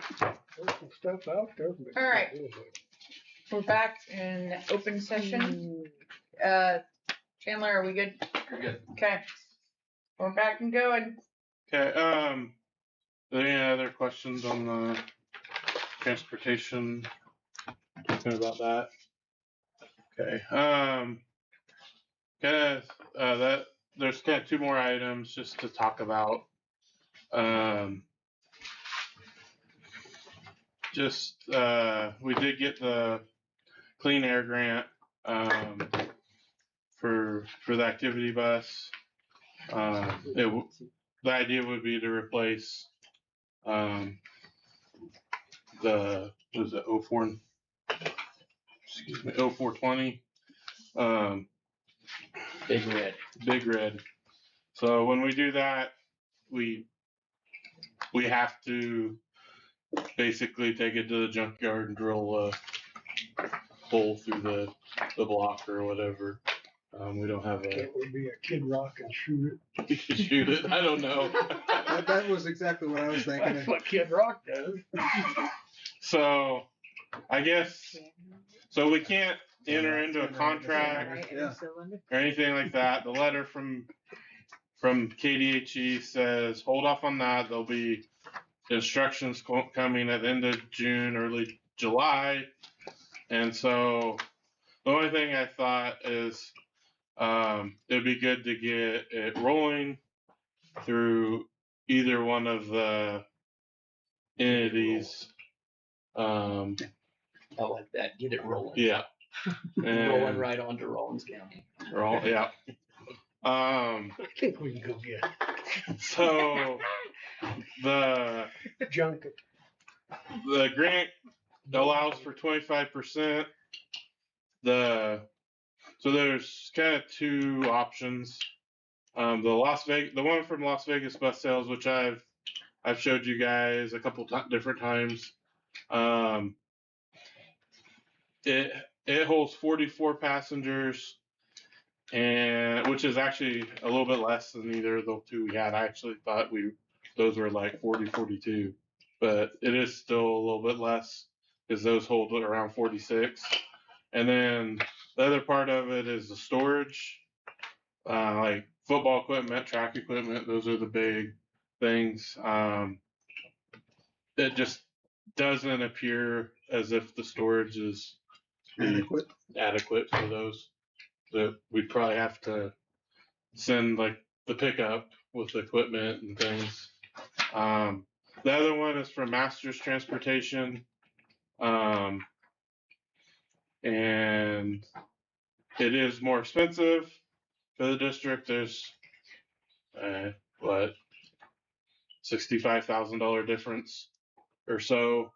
some stuff out there. but- All right. We're back in open session. Chandler, are we good? You're good. Okay. We're back and going. Okay, any other questions on the transportation? Anything about that? Okay, there's kind of two more items just to talk about. We did get the clean air grant, for the activity bus. The idea would be to replace, the, what is it, 0420, Big Red. So when we do that, we have to basically take it to the junkyard and drill a hole through the block or whatever. We don't have Can't we be a Kid Rock and shoot it? we can shoot it. I don't know. That was exactly what I was thinking. That's what Kid Rock does. So I guess, so we can't enter into a contract Yeah. or anything like that. The letter from KDHE says, hold off on that. There'll be instructions coming at the end of June, early July. And so the only thing I thought is, it'd be good to get it rolling through either one of the entities. I like that. Get it rolling. Yeah. Rolling right onto Rollins County. Yeah. I think we can go get it. So the Junk it. the grant allows for 25%. So there's kind of two options. The one from Las Vegas Bus Sales, which I've showed you guys a couple different times. It holds 44 passengers, and which is actually a little bit less than either of the two we had. I actually thought those were like 40, 42, but it is still a little bit less because those hold around 46. And then the other part of it is the storage, like football equipment, track equipment. Those are the big things. It just doesn't appear as if the storage is adequate for those. That we'd probably have to send like the pickup with the equipment and things. The other one is from Masters Transportation. And it is more expensive for the district. There's $65,000 difference or so.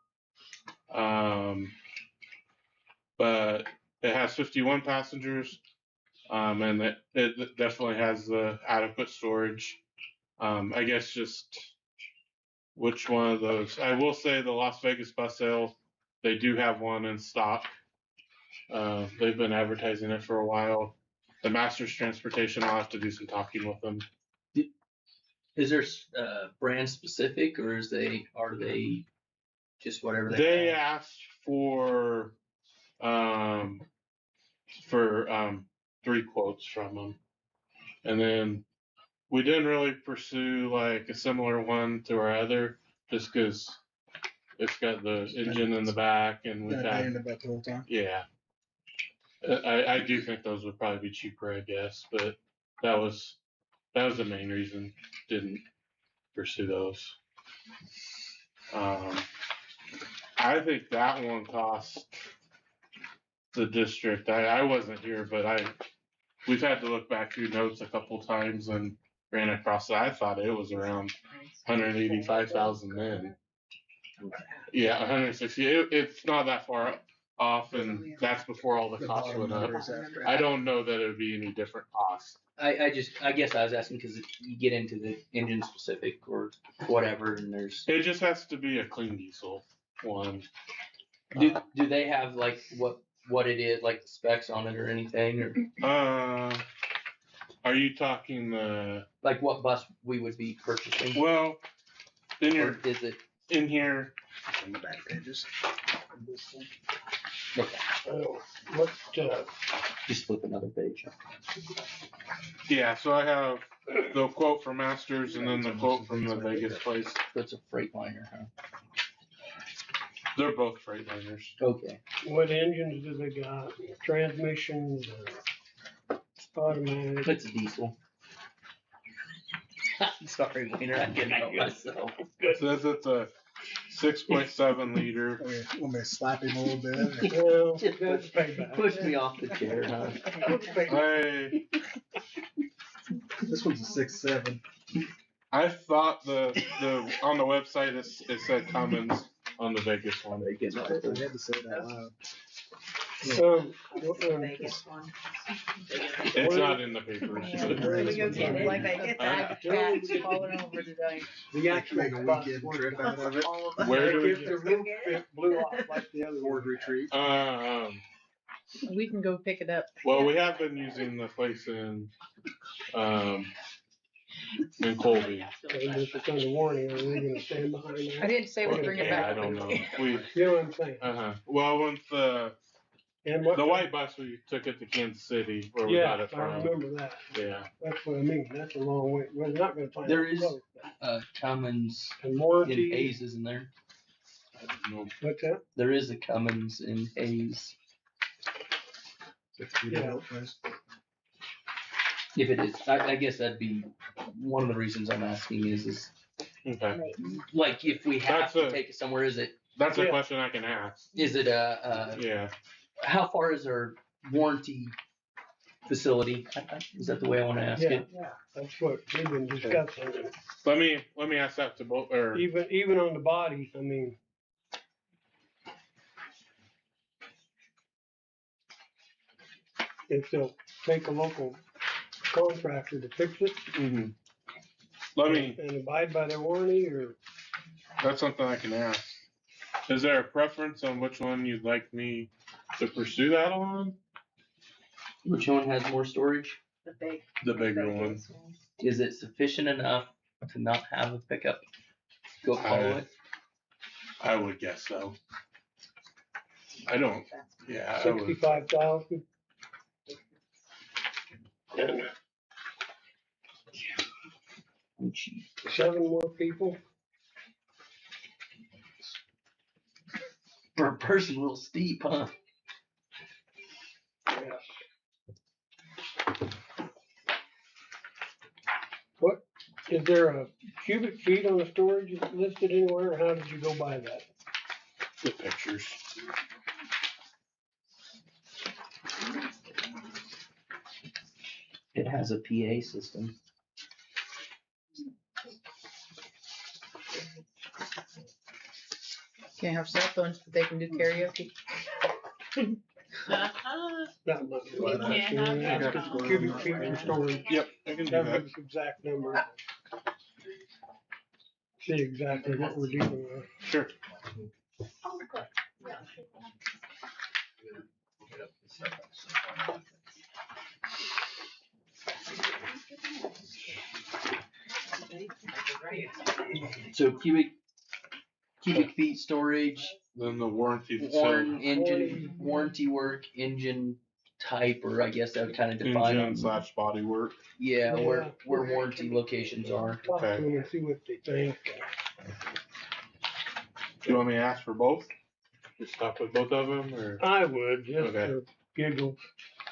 But it has 51 passengers, and it definitely has the adequate storage. I guess just which one of those. I will say the Las Vegas Bus Sale, they do have one in stock. They've been advertising it for a while. The Masters Transportation, I'll have to do some talking with them. Is there brand specific, or are they just whatever They have? asked for 3 quotes from them, and then we didn't really pursue like a similar one to our other, just because it's got the engine in the back, and we've had about the whole time. yeah. I do think those would probably be cheaper, I guess, but that was the main reason didn't pursue those. I think that one cost the district. I wasn't here, but we've had to look back through notes a couple times and ran across it. I thought it was around 185,000 then. Yeah, 160. It's not that far off, and that's before all the costs went up. I don't know that it would be any different cost. I guess I was asking because you get into the engine specific or whatever, and there's. It just has to be a clean diesel one. Do they have like what it is, like the specs on it or anything, or? Are you talking like what bus we would be purchasing? Well, In Or your, is it? in here, On the back pages. of this thing. Okay. What, Just flip another page. yeah, so I have the quote from Masters and then the quote from the Vegas place. That's a Freightliner, huh? They're both Freightliners. Okay. what engines do they got? Transmissions, automatic? It's a diesel. Sorry, Wiener, I didn't know myself. It says it's a 6.7 liter. Want me to slap him a little bit? Well, Just that's payback. Push me off the chair, huh? That's payback. This one's a 6.7. I thought the on the website it said Cummins on the Vegas one. I had to say it out loud. Vegas one. It's not in the papers. Here we go again, like I get that. Cat's falling over today. The actual Make a weekend trip out of it. All of us. Where do we- If the roof blew off like the other Ford one. retreat. We can go pick it up. Well, we have been using the place in Colby. And if it's under warning, are they gonna stand behind I that? didn't say we'd bring it Yeah, back. I don't know. We You know what I'm saying? well, once the And white bus we took it to Kansas City where we got Yeah, it I from. remember that. Yeah. That's what I mean. That's a long way. We're not gonna find. There it is- close. Cummins And in warranty, Hayes, isn't there? what's that? There is a Cummins in Hayes. Yeah. If it is, I guess that'd be one of the reasons I'm asking is Okay. like if we have That's to a- take it somewhere, is it That's a question I can ask. a how far is our warranty facility? Is that the way I want to ask Yeah, it? that's what we've been discussing. Let me ask that to both or Even on the body, I mean. If they'll take a local contractor to fix it let me and abide by their warranty, or that's something I can ask. Is there a preference on which one you'd like me to pursue that on? Which one has more storage? The big. The bigger one. Is it sufficient enough to not have a pickup go follow it? I would guess so. I don't. Yeah, I would. 65,000. Seven more people. Per person, real steep, huh? Yeah. What, is there a cubic feet on the storage listed anywhere, or how did you go by that? The pictures. It has a PA system. Can't have cell phones, but they can do karaoke. That much. You can't have that. Ask us cubic feet in storage. Yep, I can do That that. was the exact number. See exactly what we're dealing with. Sure. So cubic feet storage, Then the warranty. engine warranty work, engine type, or I guess that would kind of define Engine slash body work. Yeah, Yeah. where warranty locations are. Talk to them and see what they think. Do you want me to ask for both? Just stop with both of them, or? I would, just Okay. for giggles.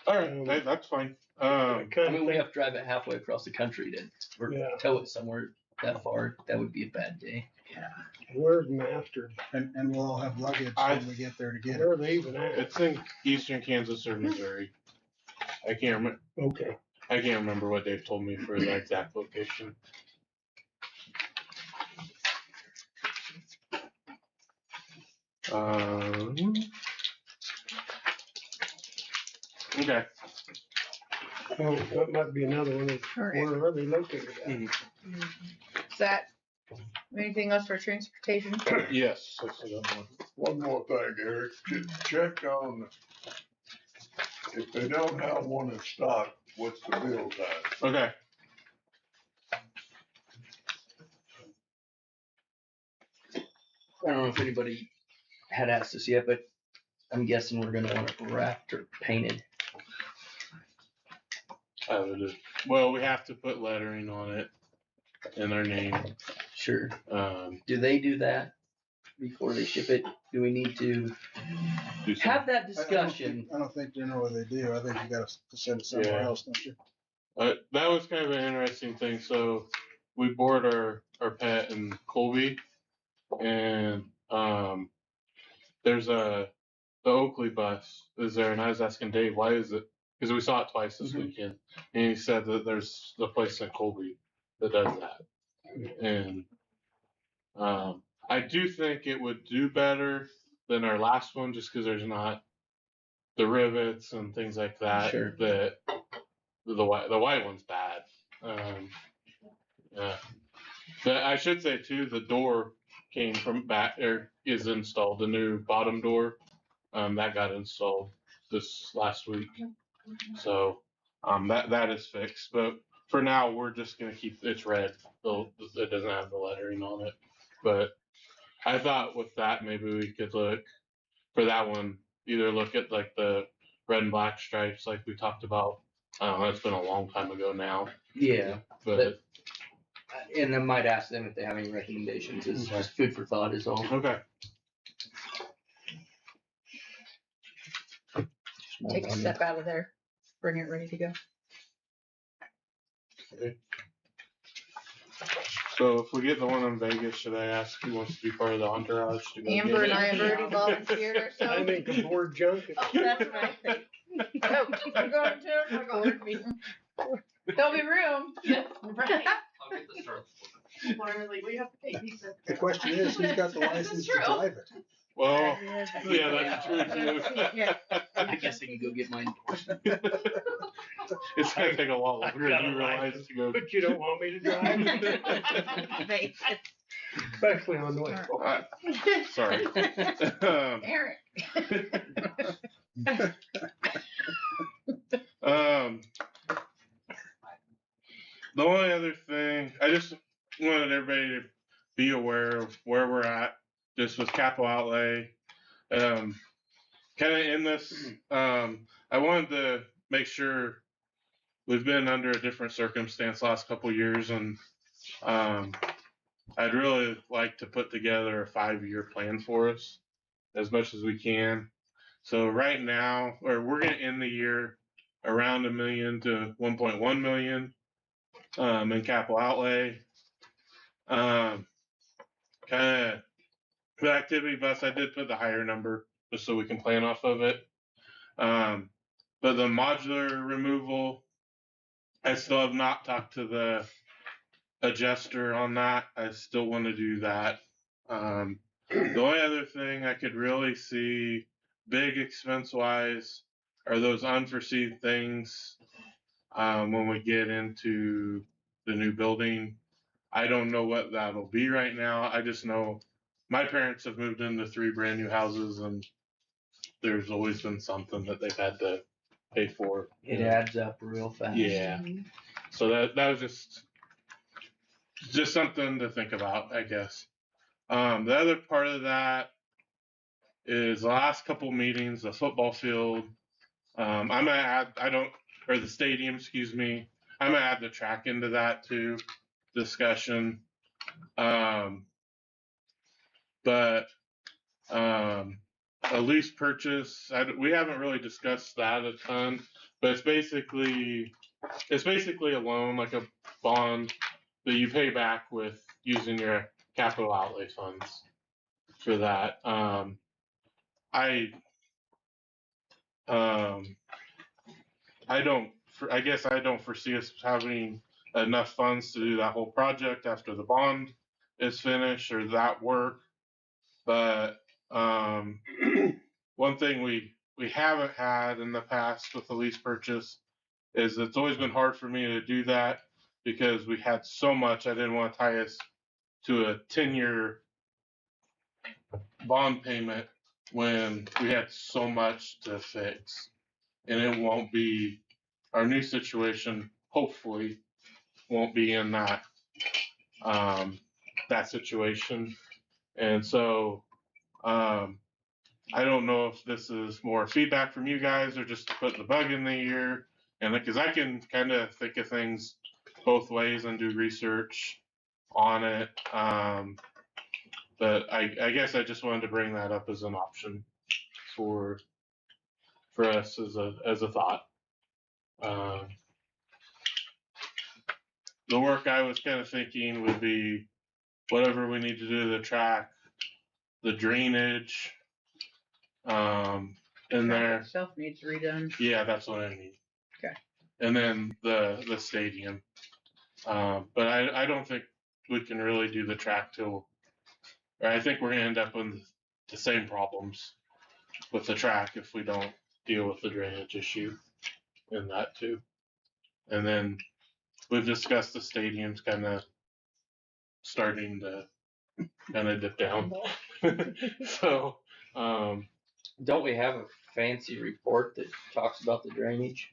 All right, hey, that's fine. I mean, we have to drive it halfway across the country or Yeah. tow it somewhere that far. That would be a bad day. Where's Master? And we'll all have luggage when we get there to get Where it. are they even at? It's in eastern Kansas or Missouri. I can't remember. Okay. I can't remember what they've told me for the exact location. Okay. Well, that might be another one. Is All right. where are they located at? Is that anything else for transportation? Yes. I see that one. One more thing, Eric, check on, if they don't have one in stock, what's the build time? Okay. I don't know if anybody had asked us yet, but I'm guessing we're gonna want it wrapped or painted. Well, we have to put lettering on it and our name. Sure. Um, Do they do that before they ship it? Do we need to have that discussion? I don't think generally they do. I think you gotta send it somewhere Yeah. else, don't you? that was kind of an interesting thing. So we board our pet in Colby, and there's the Oakley bus is there, and I was asking Dave, why is it? Because we saw it twice this weekend, and he said that there's the place in Colby that does that, and I do think it would do better than our last one, just because there's not the rivets and things like that. Sure. That the white one's bad. Yeah. But I should say too, the door came from back or is installed. The new bottom door, that got installed this last week. So that is fixed. But for now, we're just gonna keep it's red. So it doesn't have the lettering on it. But I thought with that maybe we could look for that one. Either look at like the red and black stripes like we talked about. That's been a long time ago now. Yeah. But And I might ask them if they have any recommendations. It's just food for thought is all. okay. Take a step out of there. Bring it ready to go. Okay. So if we get the one in Vegas, should I ask who wants to be part of the entourage to go Amber get and it? I have already volunteered I ourselves. think the board junket. Oh, that's what I think. Oh, I'm going to a board meeting. There'll be room. Yeah, right. I'll get the start. Like, we have to take these. The question is, who's got the This license is to true. drive it? Well, yeah, that's true too. Yeah. I guess I can go get mine. It's gonna take a lot longer than you realize to go. But you don't want me to drive, especially on the way. Sorry. Eric. The only other thing, I just wanted everybody to be aware of where we're at, just with capital outlay. Kind of in this, I wanted to make sure we've been under a different circumstance last couple years, and I'd really like to put together a 5-year plan for us as much as we can. So right now, or we're going to end the year around $1 million to 1.1 million in capital outlay. Kind of the activity bus, I did put the higher number just so we can plan off of it. But the modular removal, I still have not talked to the adjuster on that. I still want to do that. The only other thing I could really see big expense wise are those unforeseen things when we get into the new building. I don't know what that'll be right now. I just know my parents have moved into 3 brand new houses, and there's always been something that they've had to pay for. It adds up real fast. Yeah. So that was just something to think about, I guess. The other part of that is the last couple meetings, the football field. I'm gonna add, the stadium, excuse me. I'm gonna add the track into that too, discussion. But a lease purchase, we haven't really discussed that a ton, but it's basically a loan, like a bond that you pay back with using your capital outlay funds for that. I guess I don't foresee us having enough funds to do that whole project after the bond is finished or that work. But one thing we haven't had in the past with the lease purchase is it's always been hard for me to do that because we had so much. I didn't want to tie us to a 10-year bond payment when we had so much to fix. And it won't be, our new situation hopefully won't be in that situation. And so, I don't know if this is more feedback from you guys or just to put the bug in the ear. And because I can kind of think of things both ways and do research on it. But I guess I just wanted to bring that up as an option for us as a thought. The work I was kind of thinking would be whatever we need to do to the track, the drainage, in there. Itself needs redone. Yeah, that's what I mean. Okay. And then the stadium. But I don't think we can really do the track till, or I think we're gonna end up with the same problems with the track if we don't deal with the drainage issue in that too. And then we've discussed the stadiums kind of starting to kind of dip down. So, Don't we have a fancy report that talks about the drainage?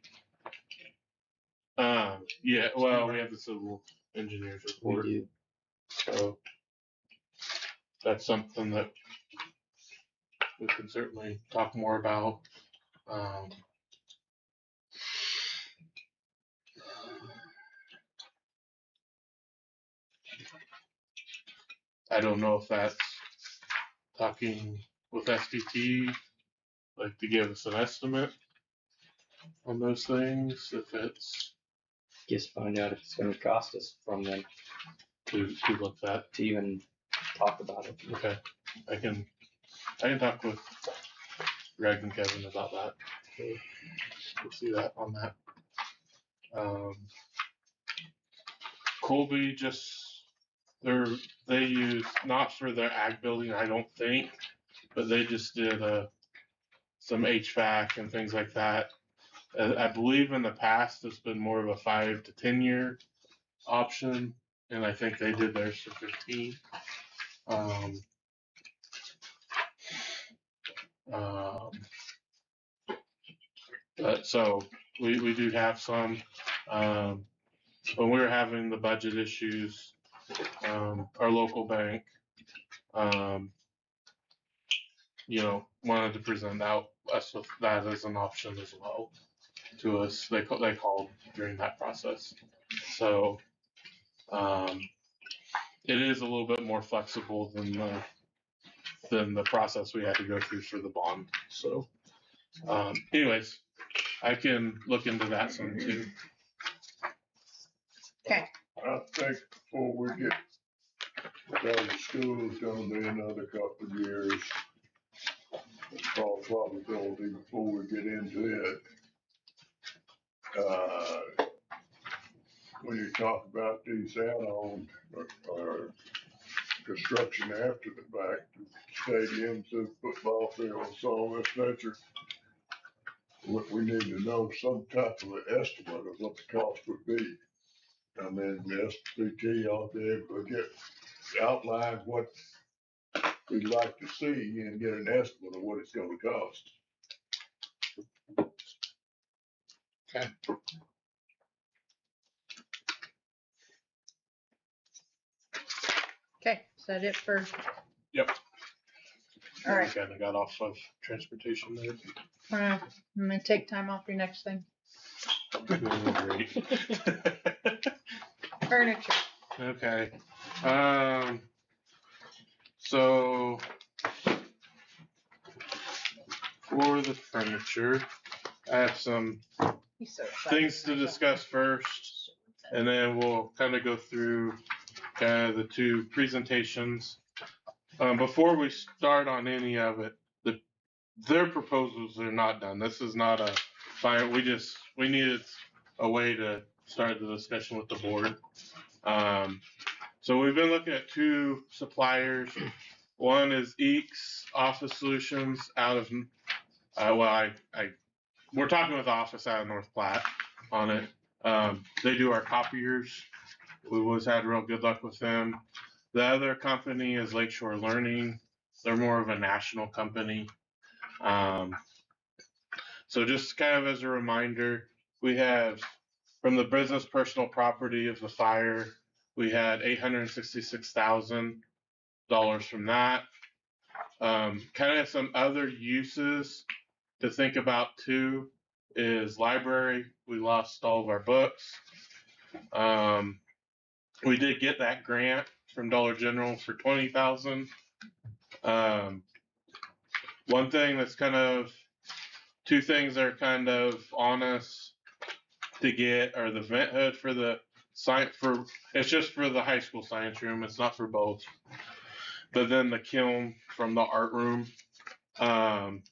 yeah, well, we have the civil engineers report. We do. So that's something that we can certainly talk more about. I don't know if that's talking with SDT, like to give us an estimate on those things, if it's Just find out if it's going to cost us from them to look at. to even talk about it. Okay, I can talk with Greg and Kevin about that. So we'll see that on that. Colby they use, not for their ag building, I don't think, but they just did some HVAC and things like that. I believe in the past it's been more of a 5 to 10 year option, and I think they did theirs for 15. But so we do have some. When we were having the budget issues, our local bank, wanted to present us with that as an option as well to us. They called during that process. So it is a little bit more flexible than the process we had to go through for the bond. So anyways, I can look into that some too. Okay. I think before we get, the school is gonna be another couple of years. In all probability before we get into it. When you talk about these add-ons or construction after the fact, stadiums, the football fields, all this nature, we need to know some type of an estimate of what the cost would be. I mean, the SBT ought to be able to outline what we'd like to see and get an estimate of what it's gonna cost. Okay. Okay. Is that it for? Yep. All right. Kind of got off of transportation there. I'm gonna take time off your next thing. Great. Furniture. Okay. So for the furniture, I have some He's so excited. things to discuss first, and then we'll kind of go through the two presentations. Before we start on any of it, their proposals are not done. This is not a fire. We needed a way to start the discussion with the board. So we've been looking at two suppliers. One is Eeks Office Solutions out of, we're talking with Office out of North Platte on it. They do our copiers. We always had real good luck with them. The other company is Lakeshore Learning. They're more of a national company. So just kind of as a reminder, we have from the business personal property of the fire, we had $866,000 from that. Kind of some other uses to think about too is library. We lost all of our books. We did get that grant from Dollar General for $20,000. One thing that's two things that are kind of on us to get are the vent hood for the it's just for the high school science room. It's not for both. But then the kiln from the art room. And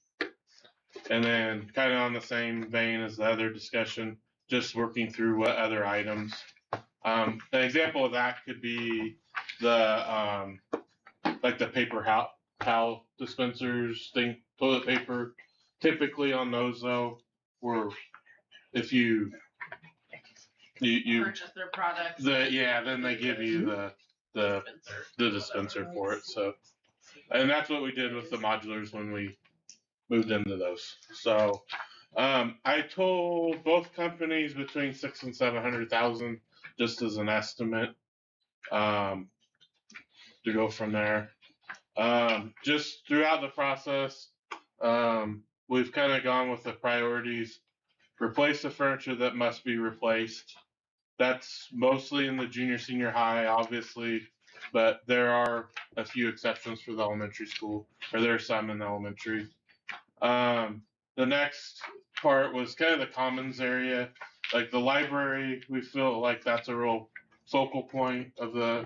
then kind of on the same vein as the other discussion, just working through what other items. An example of that could be the like the paper towel dispensers thing, toilet paper. Typically on those though, if you Purchase their products. then they give you the dispenser for it. So, and that's what we did with the modulars when we moved into those. So, I told both companies between $600,000 and $700,000 just as an estimate, to go from there. Just throughout the process, we've kind of gone with the priorities. Replace the furniture that must be replaced. That's mostly in the junior, senior high, obviously, but there are a few exceptions for the elementary school, or there are some in the elementary. The next part was kind of the commons area, like the library. We feel like that's a real focal point of the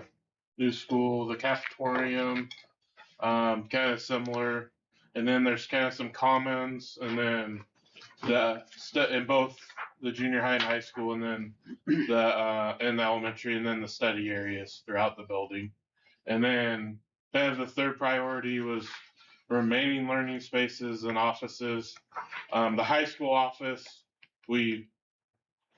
new school. The cafetorium, kind of similar, and then there's kind of some commons, and then in both the junior high and high school, and then in the elementary, and then the study areas throughout the building. And then kind of the third priority was remaining learning spaces and offices. The high school office, we're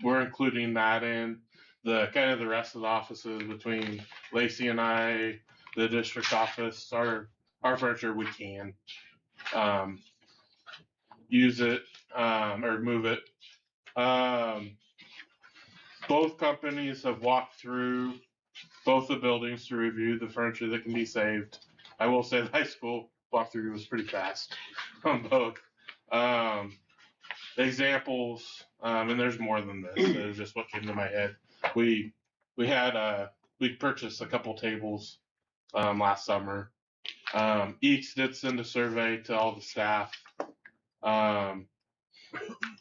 including that in the kind of the rest of the offices between Lacey and I, the district office, our furniture, we can use it or move it. Both companies have walked through both the buildings to review the furniture that can be saved. I will say the high school walkthrough was pretty fast on both. Examples, and there's more than this. It's just what came to my head. We purchased a couple tables last summer. Each did send a survey to all the staff.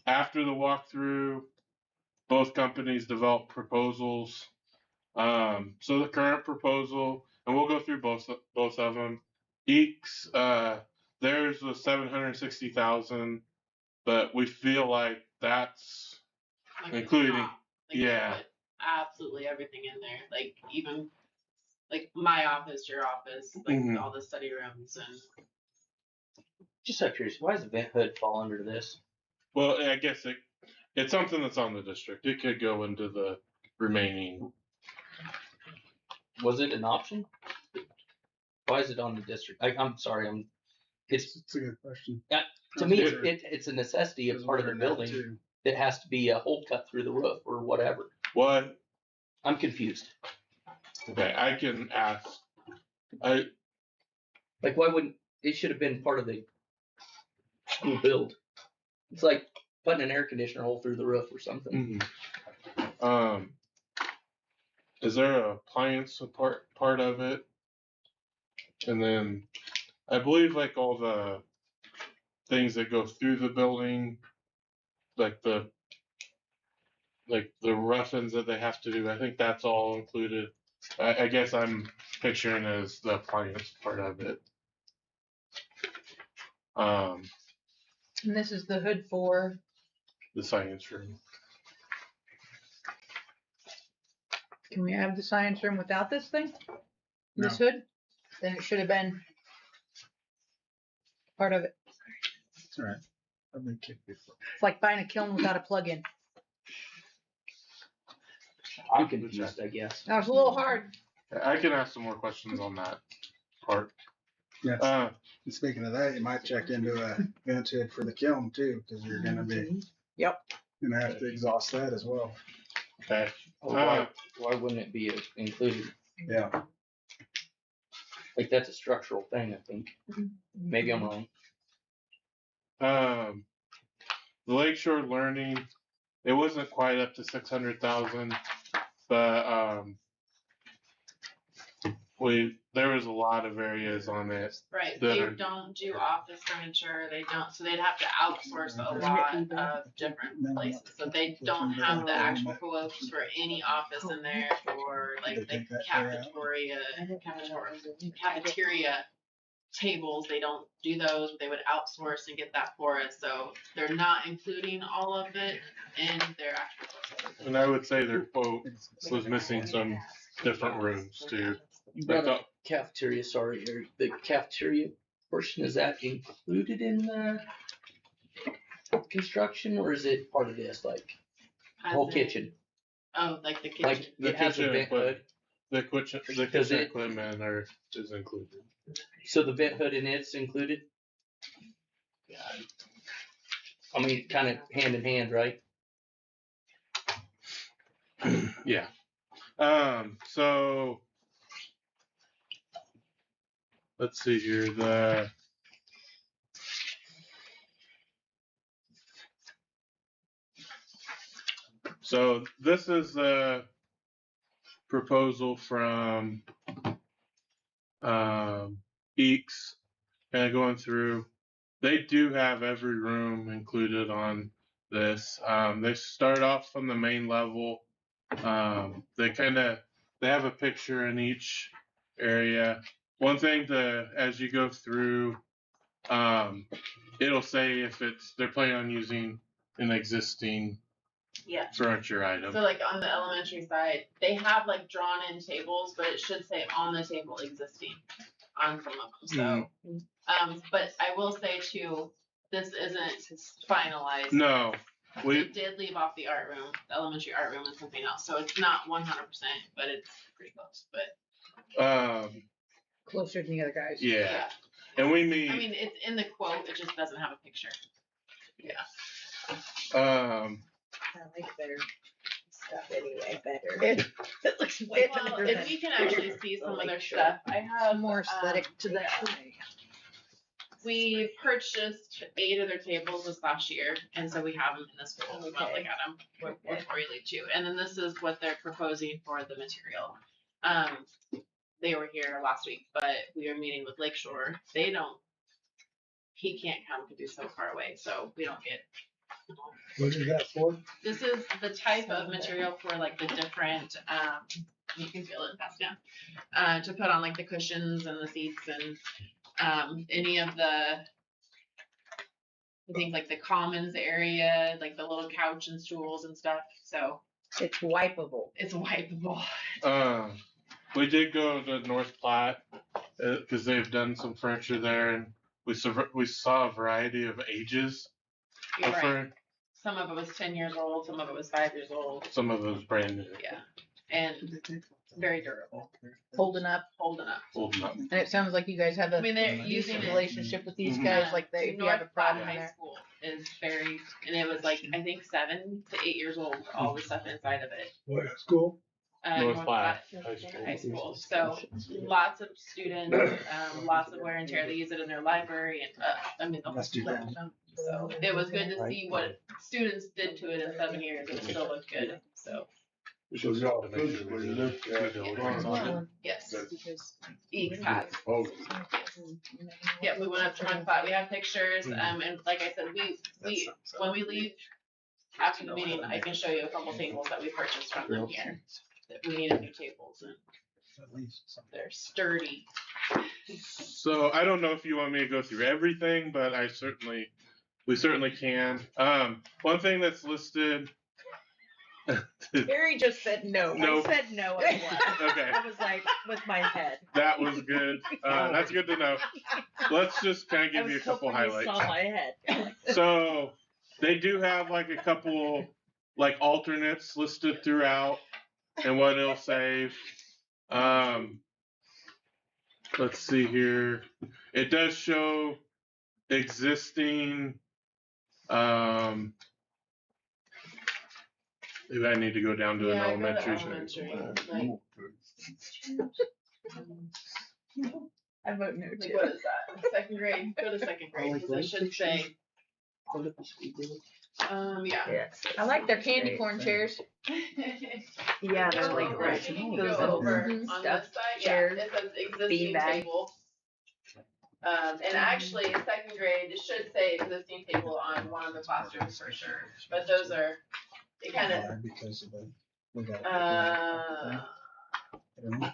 After the walkthrough, both companies developed proposals. So the current proposal, and we'll go through both of them. Each theirs was $760,000, but we feel like that's Like including, top. Like, yeah, put absolutely everything in there. Like even like my office, your office, like all the study rooms and. Just out of curiosity, why does the vent hood fall under this? Well, I guess it's something that's on the district. It could go into the remaining. Was it an option? Why is it on the district? I'm sorry. It's a good question. To me, it's a necessity of part of the building that has to be a hole cut through the roof or whatever. What? I'm confused. Okay, I can ask. Why wouldn't it should have been part of the school build? It's like putting an air conditioner hole through the roof or something. Mm-hmm. Is there an appliance part of it? And then I believe like all the things that go through the building, like the rough-ins that they have to do, I think that's all included. I guess I'm picturing as the appliance part of it. And this is the hood for the science room. Can we have the science room without this thing? No. This hood? Then it should have been part of it. That's all right. I've been kicked before. It's like buying a kiln without a plug-in. I'm confused, I guess. That was a little hard. I can ask some more questions on that part. Yes. And speaking of that, you might check into a vent hood for the kiln too, because you're going to be gonna have to exhaust that as well. Okay. Why wouldn't it be included? Yeah. Like that's a structural thing, I think. Maybe I'm wrong. The Lakeshore Learning, it wasn't quite up to 600,000, but there was a lot of areas on it. Right, that they are- don't do office furniture, they don't, so they'd have to outsource a lot of different places. So they don't have the actual quotes for any office in there for like the cafeteria tables, they don't do those, they would outsource and get that for us, so they're not including all of it in their actual quote. And I would say their quote was missing some different rooms too. You brought up cafeteria, sorry, Eric. The cafeteria portion, is that included in the construction or is it part of this, like whole kitchen? Oh, like the kitchen. Like The it has a kitchen vent hood. The kitchen equipment is included. So the vent hood in it's included? I mean, kind of hand in hand, right? Yeah. So let's see here. So this is the proposal from EECS, kind of going through. They do have every room included on this. They start off from the main level. They have a picture in each area. One thing as you go through, it'll say if they're planning on using an existing furniture item. So like on the elementary side, they have like drawn in tables, but it should say on the table existing on some of them. So, but I will say too, this isn't finalized. No. We did leave off the art room, the elementary art room and something else. So it's not 100%, but it's pretty close. But Closer than the other guys. yeah. And we meet. I mean, it's in the quote, it just doesn't have a picture. Yeah. I like better stuff anyway, better. It looks way Well, better. if you can actually see some of their stuff, I have More aesthetic to that. We purchased 8 of their tables this last year, and so we have them in this school. We want to look at them before you leave too. And then this is what they're proposing for the material. They were here last week, but we are meeting with Lakeshore. He can't come because he's so far away, so we don't get. What is that for? This is the type of material for like the different, you can feel it pass down, to put on like the cushions and the seats and any of the, I think like the commons area, like the little couch and stools and stuff. So it's wipeable. It's wipeable. We did go to North Platte because they've done some furniture there, and we saw a variety of ages. You're right. Some of it was 10 years old, some of it was 5 years old. Some of it was brand new. Yeah, and very durable. Holding up. Holding up. And it sounds like you guys have a they're using decent it. relationship with these guys. Like if you have a problem High there. School is very, and it was like I think 7 to 8 years old. All the stuff inside of it. What school? North Platte High School. So lots of students, lots of wear and tear. They use it in their library, and the whole school. So it was good to see what students did to it in 7 years, and it still looked good. So. So y'all physically looked at it. Yes. Each has. Yeah, we went up to one spot. We have pictures, and like I said, we when we leave after the meeting, I can show you a couple tables that we purchased from them here. That we needed new tables, and they're sturdy. So I don't know if you want me to go through everything, but we certainly can. One thing that's listed. Barry just said no. Nope. I said no. I was. Okay. I was like with my head. That was good. That's good to know. Let's just kind of give you a couple highlights. You saw my head. So they do have like a couple like alternates listed throughout and what it'll save. Let's see here. It does show existing. Maybe I need to go down to an elementary. I vote no Like, too. what is that? Second grade? Go to second grade, because it should say, yeah. Yes. I like their candy Great. corn chairs. Yeah, they're Oh, like right, those, you can those go little over on stuffed this side, yeah, chairs, it says existing beanbag. table. And actually, second grade, it should say existing table on one of the classrooms for sure, but those are, it kind of, Why? Because of the, we got. uh, I don't know.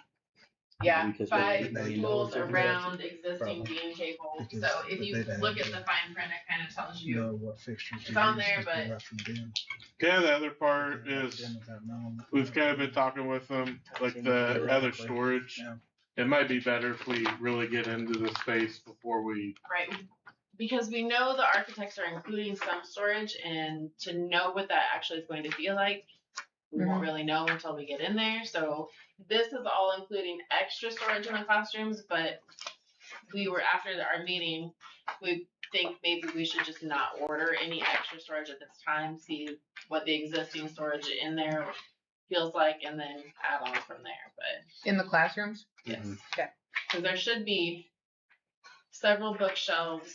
yeah, Because 5 they- they stools know around existing Probably. bean table, Because so if you they'd look have at the fine print, it kind of tells you. Know what fixtures to It's on use there, if but- they left them in. Okay, the other part is Without knowing. we've kind of been talking with them, like the other storage. Yeah. It might be better if we really get into the space before we. Right, because we know the architects are including some storage, and to know what that actually is going to feel like, we won't really know until we get in there. So this is all including extra storage in the classrooms, but we were, after our meeting, we think maybe we should just not order any extra storage at this time, see what the existing storage in there feels like, and then add on from there. But In the classrooms? yes. Okay. Because there should be several bookshelves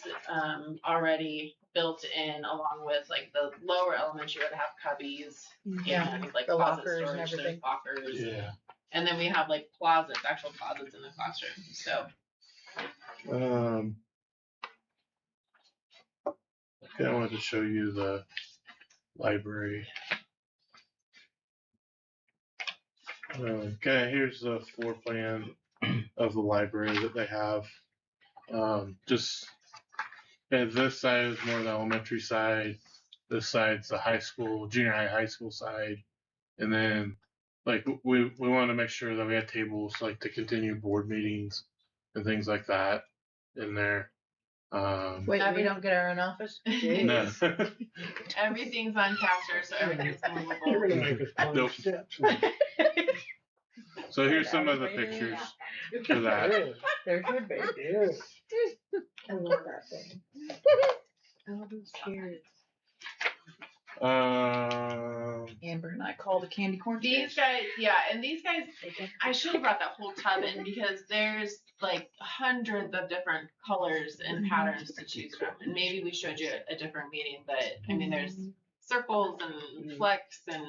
already built in, along with like the lower elementary would have cubbies and like the closet lockers and storage, there's everything. lockers, Yeah. and then we have like closets, actual closets in the classroom. So Okay, I wanted to show you the library. Okay, here's the floor plan of the library that they have. Just and this side is more the elementary side. This side's the high school, junior high school side, and then like we want to make sure that we have tables like to continue board meetings and things like that in there. Wait, we don't get our own office? No. everything's on caster, so everything's You're gonna movable. make us climb Nope. steps. So here's some of the Elevator. pictures for that. Yeah, There should be. yeah. I love that thing. All those chairs. Amber and I call the candy corn These chairs. guys, yeah, and these guys, I should have brought that whole tub in because there's like hundreds of different colors and patterns to choose from. And maybe we showed you a different meeting, but I mean, there's circles and flecks and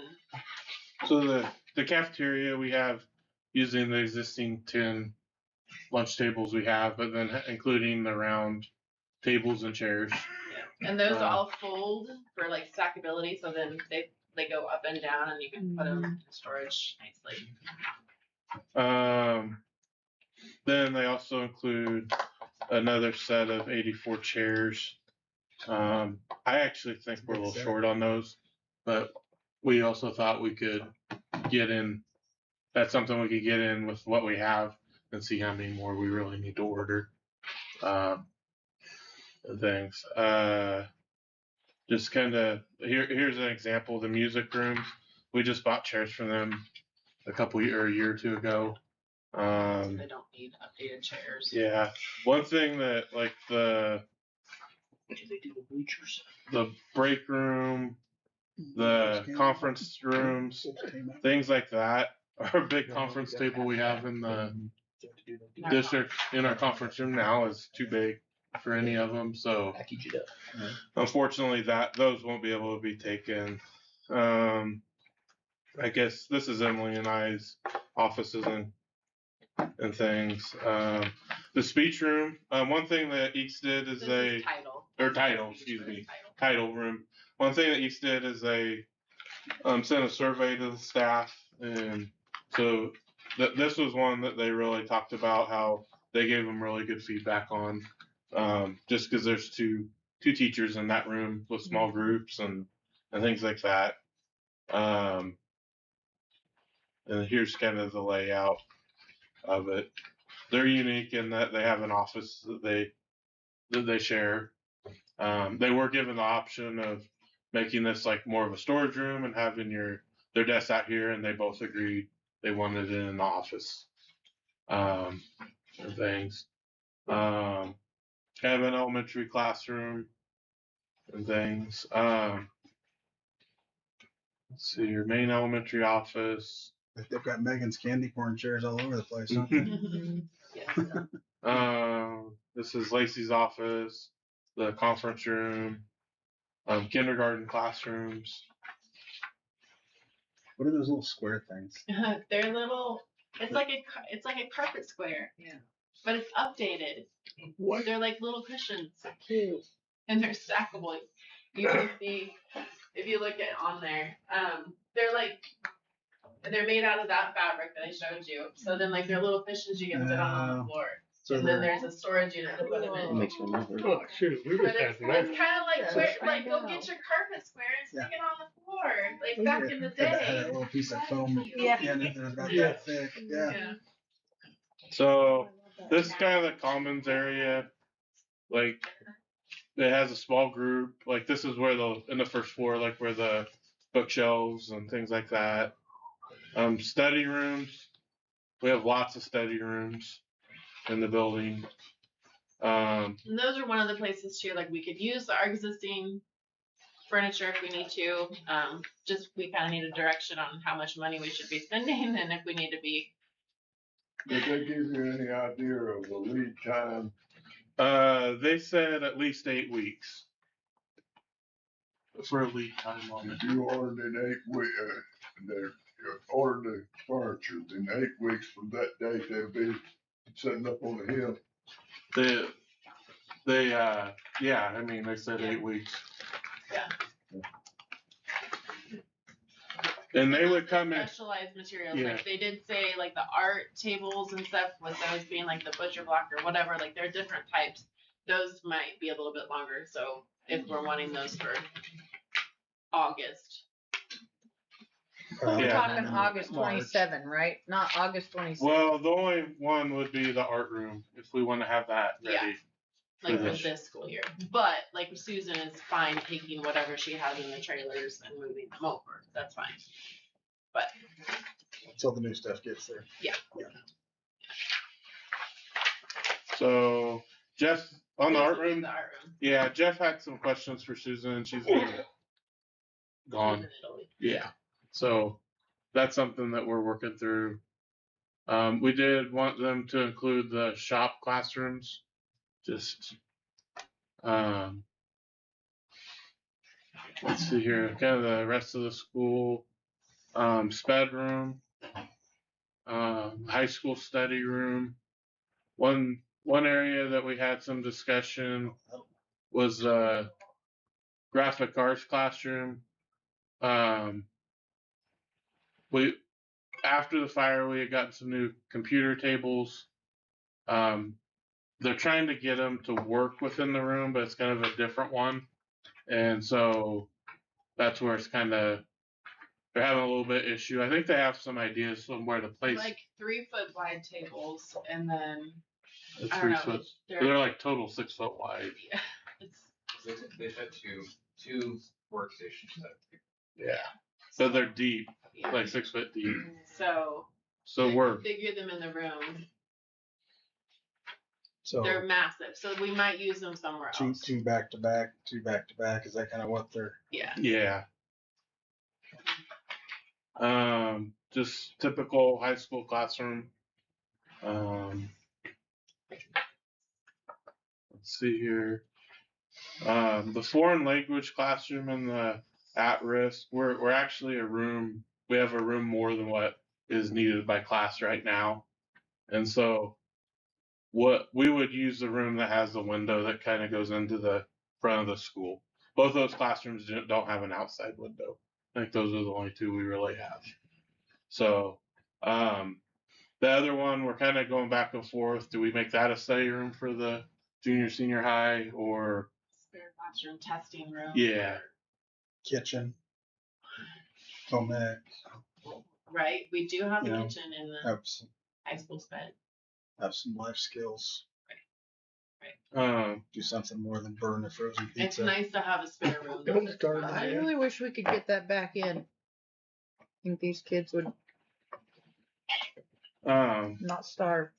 So the cafeteria we have using the existing 10 lunch tables we have, but then including the round tables and chairs. those all fold for like stackability, so then they go up and down, and you can put them in storage nicely. Then they also include another set of 84 chairs. I actually think we're a little short on those, but we also thought we could get in. That's something we could get in with what we have and see how many more we really need to order. Things. Just kind of here's an example. The music rooms. We just bought chairs from them a year or two ago. They don't need updated chairs. Yeah. One thing that like the break room, the conference rooms, things like that. Our big conference table we have in the district in our conference room now is too big for any of them. So unfortunately those won't be able to be taken. I guess this is Emily and I's offices and things. The speech room. One thing that Eats did is This they is title. or title, excuse me, title room. One thing that Eats did is they sent a survey to the staff, and so this was one that they really talked about how they gave them really good feedback on. Just because there's two teachers in that room with small groups and things like that. And here's kind of the layout of it. They're unique in that they have an office that they share. They were given the option of making this like more of a storage room and having their desks out here, and they both agreed they wanted it in the office. And things. Have an elementary classroom and things. Let's see, your main elementary office. They've got Megan's candy corn chairs all over the place, don't they? Yes. This is Lacey's office, the conference room, kindergarten classrooms. What are those little square things? They're little. It's like a carpet square. Yeah. But it's updated. What? They're like little cushions, Cute. and they're stackable. You can see if you look at on there. They're made out of that fabric that I showed you. So then like they're little cushions you can sit on the floor. So And then they're, there's a storage unit to put them in. Makes me nervous. Oh, shoot, we But just it's had kind that. of like Yeah, where, I like go know. get your carpet square and stick it on the floor, like had back in the that day. little piece of foam. Yeah. Yeah, that was about Yeah. that thick. Yeah. Yeah. So this is kind of the commons area. Like it has a small group. Like this is where in the first floor, like where the bookshelves and things like that. Study rooms. We have lots of study rooms in the building. And those are one of the places too. Like we could use our existing furniture if we need to. Just we kind of need a direction on how much money we should be spending, and if we need to be. Did they give you any idea of the lead time? They said at least 8 weeks for a lead time on it. If you ordered in 8 weeks, ordered the furniture, in 8 weeks from that date, they'll be setting up on the hill. Yeah, I mean, they said 8 weeks. Yeah. And they would come in. Specialized materials. Yeah. Like they did say like the art tables and stuff with those being like the butcher block or whatever, like they're different types. Those might be a little bit longer. So if we're wanting those for August. We're Yeah. talking August March. 27, right? Not August 26. Well, the only one would be the art room if we want to have that ready. Yeah. Like for Finish. this school year. But like Susan is fine taking whatever she has in the trailers and moving them over. That's fine. But Until the new stuff gets there. So Jeff on the art basically room. the art room. Yeah, Jeff had some questions for Susan. She's gone. In Italy. Yeah. So that's something that we're working through. We did want them to include the shop classrooms. Just let's see here, kind of the rest of the school. Sped room, high school study room. One area that we had some discussion was graphic arts classroom. We after the fire we had gotten some new computer tables. They're trying to get them to work within the room, but it's kind of a different one, and so that's where it's kind of they're having a little bit issue. I think they have some ideas somewhere to place Like 3 foot wide tables and then the I don't 3 know. foot. They're, They're like total 6 foot wide. yeah, it's They said two workstations. Yeah, so they're deep, yeah. like 6 foot deep. So So we're figure them in the room. So They're massive, so we might use them somewhere else. two back to back. Is that kind of what they're? Yeah. yeah. Just typical high school classroom. Let's see here. The foreign language classroom and the at risk. We're actually a room. We have a room more than what is needed by class right now, and so what we would use the room that has the window that kind of goes into the front of the school. Both those classrooms don't have an outside window. I think those are the only two we really have. So the other one, we're kind of going back and forth. Do we make that a study room for the junior, senior high, or Spare classroom testing room. yeah, Kitchen. Home ec. Right. We do have a Yeah. kitchen in the Have some, high school sped. life skills. um, Do something more than burn a frozen It's pizza. nice to have a spare room. Don't start I that. really wish we could get that back in. I think these kids would not starve.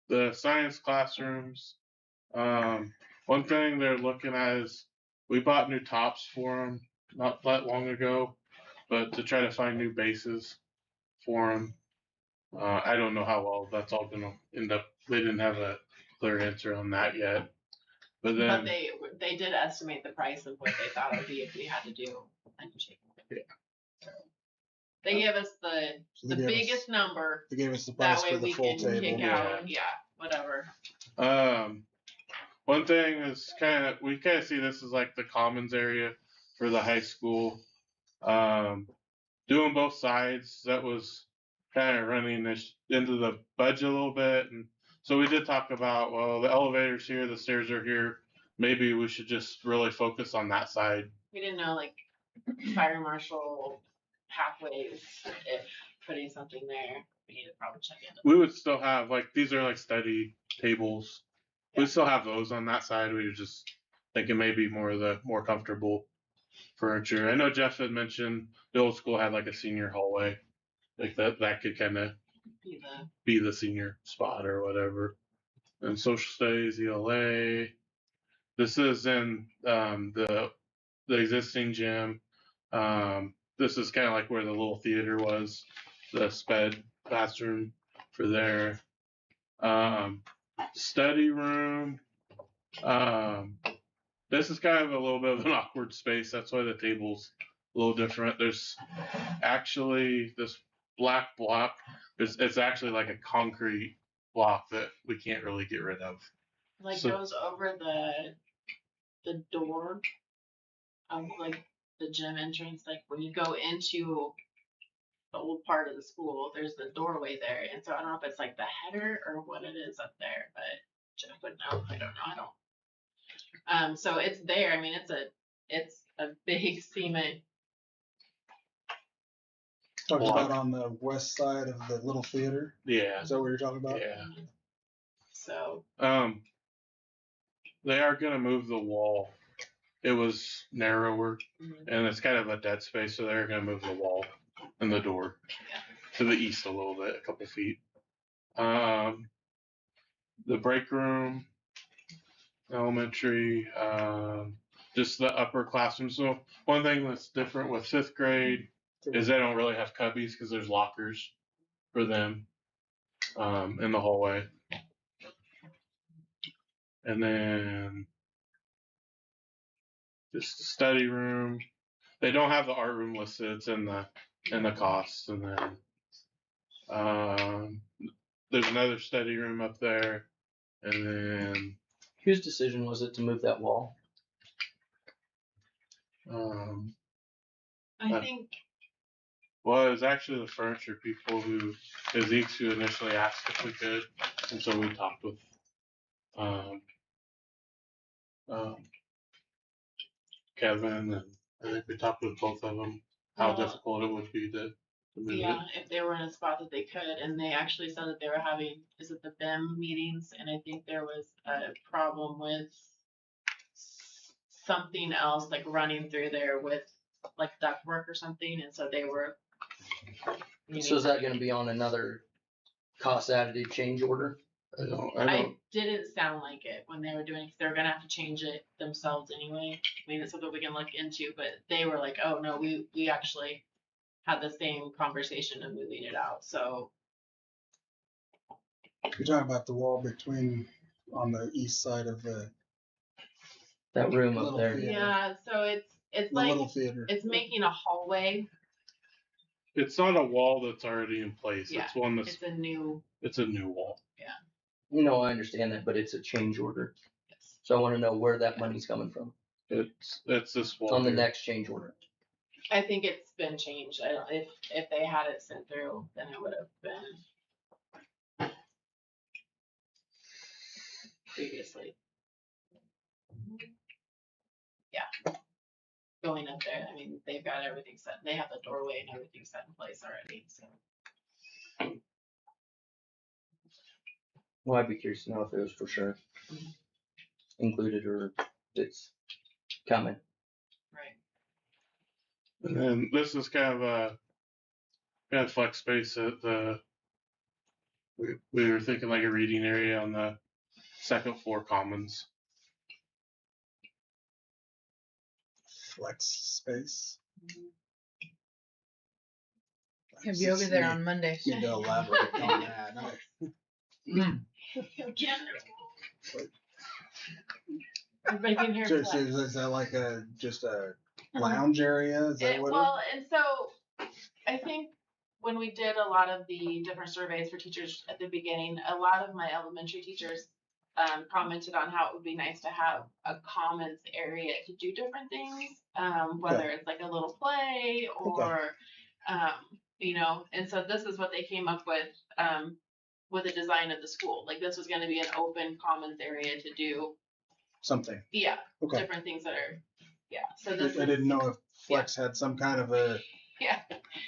the science classrooms. One thing they're looking at is we bought new tops for them not that long ago, but to try to find new bases for them. I don't know how well that's all going to end up they didn't have a clear answer on that yet. But then, But they did estimate the price of what they thought it would be if we had to do energy. Yeah. So they gave us the biggest number. They gave us the That price way for the we full can table. kick out, whatever. one thing is we kind of see this as like the commons area for the high school. Doing both sides, that was kind of running this into the budget a little bit. And so we did talk about, well, the elevator's here, the stairs are here. Maybe we should just really focus on that side. We didn't know like fire marshal pathways if putting something there. We need to probably check into. We would still have like these are like study tables. We still have those on that side. We were just thinking maybe more of the more comfortable furniture. I know Jeff had mentioned the old school had like a senior hallway, like that could kind of be the senior spot or whatever. And social studies, ELA. This is in the existing gym. This is kind of like where the little theater was, the sped classroom for there. Study room. This is kind of a little bit of an awkward space. That's why the table's a little different. There's actually this black block. It's actually like a concrete block that we can't really get rid of. Like goes over the door of like the gym entrance. Like when you go into the old part of the school, there's the doorway there. And so I don't know if it's like the header or what it is up there, but Jeff would know. I don't know. So it's there. I mean, it's a big cement. Talking about on the west side of the little theater. Yeah. Is that what you're talking about? Yeah. So. They are gonna move the wall. It was narrower, and it's kind of a dead space, so they're gonna move the wall and the door to the east a little bit, a couple feet. The break room, elementary, just the upper classroom. So one thing that's different with 5th grade is they don't really have cubbies because there's lockers for them in the hallway. And then just the study room. They don't have the art room listed. It's in the cost. And then there's another study room up there. And then whose decision was it to move that wall? I think. Well, it was actually the furniture people who initially asked if we could, and so we talked with Kevin, and I think we talked with both of them how difficult it would be to move it. If they were in a spot that they could, and they actually said that they were having, is it the BIM meetings, and I think there was a problem with something else like running through there with like ductwork or something, and so they were. So is that going to be on another cost additive change order? I didn't sound like it when they were doing it. They're gonna have to change it themselves anyway. I mean, it's something we can look into, but they were like, "Oh no, we actually had the same conversation of moving it out." So you're talking about the wall on the east side of that room up there. Theater. Yeah, so it's the like little theater. It's making a hallway. It's not a wall that's already in place. Yeah, it's one that's. It's a new wall. Yeah. No, I understand that, but it's a change order. Yes. So I want to know where that money's coming from. It's this wall on the here. next change order. I think it's been changed. I don't. If they had it sent through, then it would have been previously. Yeah. Going up there, I mean, they've got everything set. They have the doorway and everything set in place already. So. Well, I'd be curious to know if it was for sure included or if it's coming. Right. And then this is kind of flex space that we were thinking like a reading area on the second floor commons. Flex space. Have yoga there on Monday. Need to elaborate on that. Everybody can hear So, flex. is that like just a lounge area? Is that what? Well, and so I think when we did a lot of the different surveys for teachers at the beginning, a lot of my elementary teachers commented on how it would be nice to have a commons area to do different things, whether it's like a little play or, you know, and so this is what they came up with the design of the school. Like this was going to be an open commons area to do Something. different things that are, so this I didn't know if Flex had some kind of a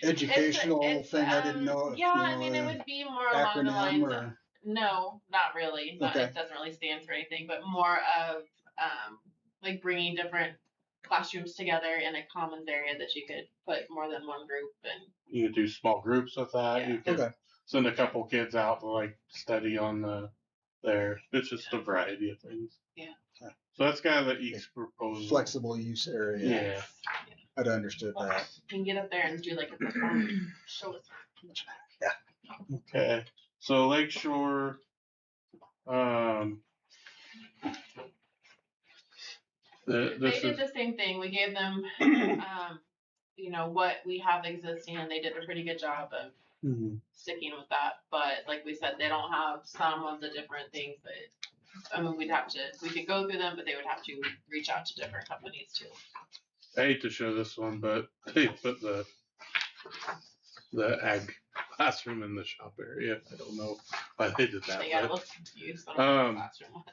educational thing. I didn't know if, I mean, it would be more along the acronym lines of, no, not really. It doesn't really stand for anything, but more of like bringing different classrooms together in a commons area that you could put more than one group in. You could do small groups with that. You could send a couple kids out to like study on it's just a variety of things. Yeah. So that's kind of the East proposal. Flexible use area. Yeah. I'd understood that. You can get up there and do like a performance show us. Yeah. Okay. So Lakeshore, They did the same thing. We gave them, you know, what we have existing, and they did a pretty good job of sticking with that. But like we said, they don't have some of the different things that, I mean, we could go through them, but they would have to reach out to different companies too. I hate to show this one, but they put the ag classroom in the shop area. I don't know why they did that. Yeah, I was confused on what the classroom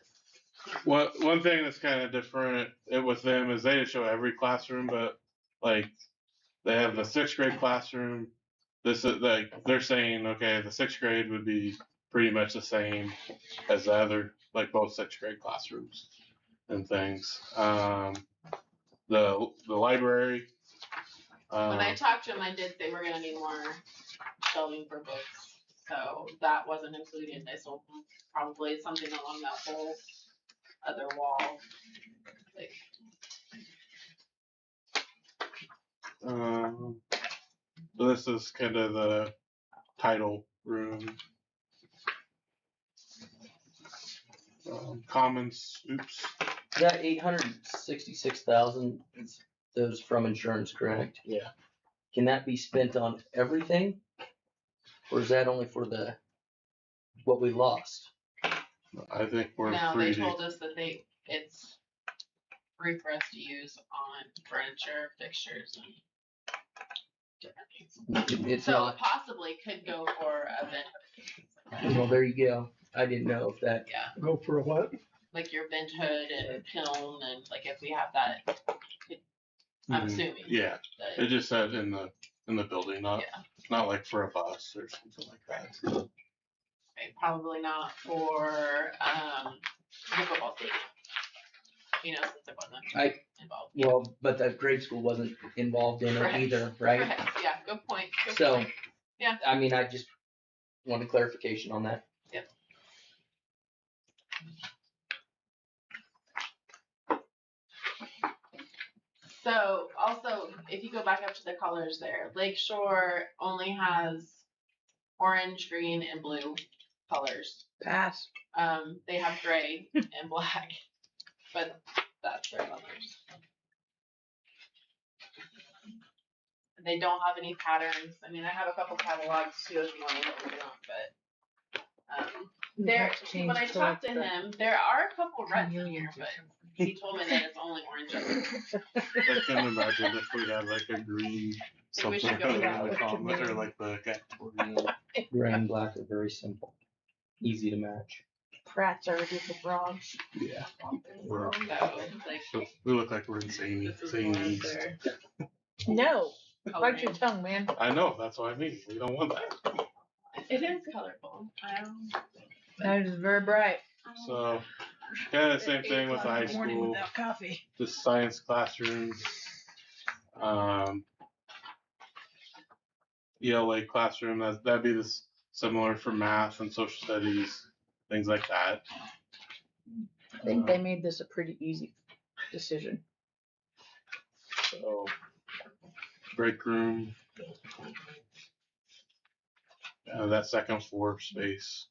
was. One thing that's kind of different with them is they didn't show every classroom, but like they have the 6th grade classroom. This is like they're saying, okay, the 6th grade would be pretty much the same as the other, like both 6th grade classrooms and things. The library. When I talked to them, I did say we're gonna need more shelving for books, so that wasn't included. I told them probably something along that whole other wall. Like, so this is kind of the title room. Commons. Oops. That 866,000 is those from insurance, correct? Yeah. Can that be spent on everything, or is that only for what we lost? I think we're no, free. they told us that it's free for us to use on furniture, fixtures, and different things. It's so not. It possibly could go for a vent. Well, there you go. I didn't know if that. Yeah. Go for a what? Like your vent hood and kiln, and like if we have that, I'm assuming. Yeah. It just said in the building, not like for a bus or something like that. Okay, probably not for the football stadium. You know, since it wasn't involved. Well, but the grade school wasn't involved in it either, right? Correct. Yeah, good point. So, yeah. I mean, I just wanted clarification on that. Yep. So also, if you go back up to the colors there, Lakeshore only has orange, green, and blue colors. Pass. They have gray and black, but that's their colors. They don't have any patterns. I mean, I have a couple catalogs too if you want to look at them, but when I talked to him, there are a couple reds in here, but he told me that it's only orange. I can imagine if we had like a green something on the comment or like the Gatorade. Gray and black are very simple, easy to match. Pratt's already the bronze. Yeah. So we look like we're insane. No. Bite your tongue, man. I know, that's what I mean. We don't want that. It is colorful. That is very bright. So, kind of the same thing with high school. Coffee. The science classrooms, ELA classroom. That'd be similar for math and social studies, things like that. I think they made this a pretty easy decision. So, break room. That second floor space.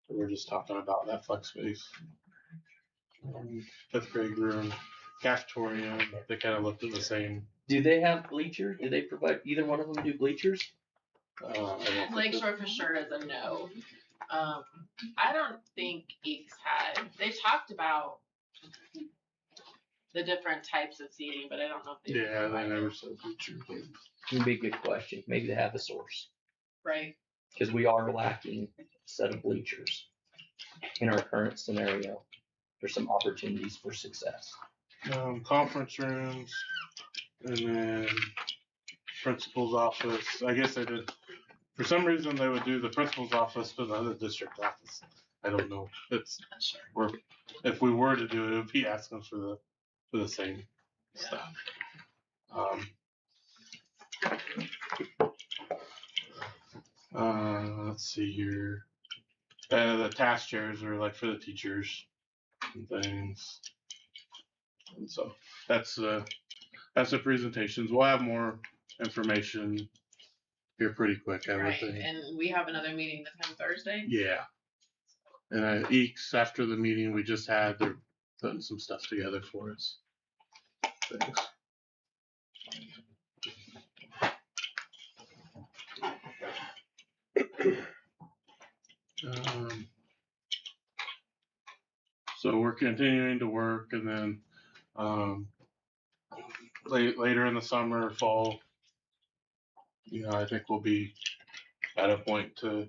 We're just talking about that flex space. Fifth grade room, cafeteria, they kind of looked at the same. Do they have bleachers? Do they provide, either one of them do bleachers? I don't think Lakeshore for sure is a no. I don't think Eeks had. They talked about the different types of seating, but I don't know if they. Yeah, they never said bleachers. Would be a good question. Maybe they have the source. Right. Because we are lacking a set of bleachers in our current scenario. There's some opportunities for success. Conference rooms, and then principal's office. I guess they did. For some reason, they would do the principal's office to the other district office. I don't know. If we were to do it, it would be asking for the same stuff. Let's see here. The task chairs are like for the teachers and things. And so that's the presentations. We'll have more information here pretty quick, I would Right. think. And we have another meeting this coming Thursday. Yeah. And Eeks, after the meeting we just had, they're putting some stuff together for us. Thanks. So we're continuing to work, and then later in the summer, fall, I think we'll be at a point to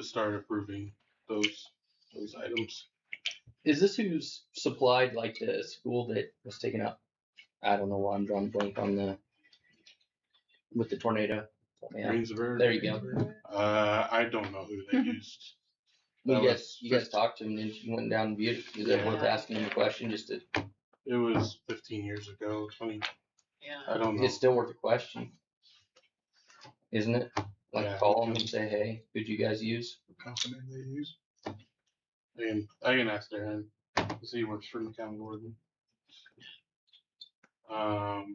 start approving those items. Is this who's supplied like the school that was taken up? I don't know why I'm drawing a blank on with the tornado. Yeah. Greensburg. There you go. I don't know who they used. You guys talked to him and you went down and viewed it. Is that worth asking him a question just to? It was 15 years ago, 20. Yeah. I don't know. It's still worth a question, isn't it? Like Yeah. call them and say, hey, who'd you guys use? What company they use? I can ask Darren, because he works for the county warden. Let's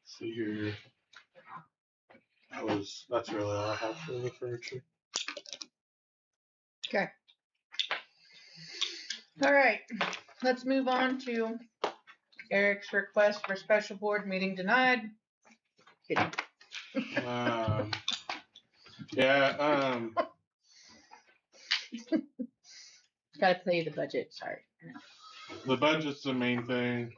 see here. That's really all I have for the furniture. Okay. All right. Let's move on to Eric's request for special board meeting denied. Kidding. Yeah. Gotta play the budget. Sorry. The budget's the main thing.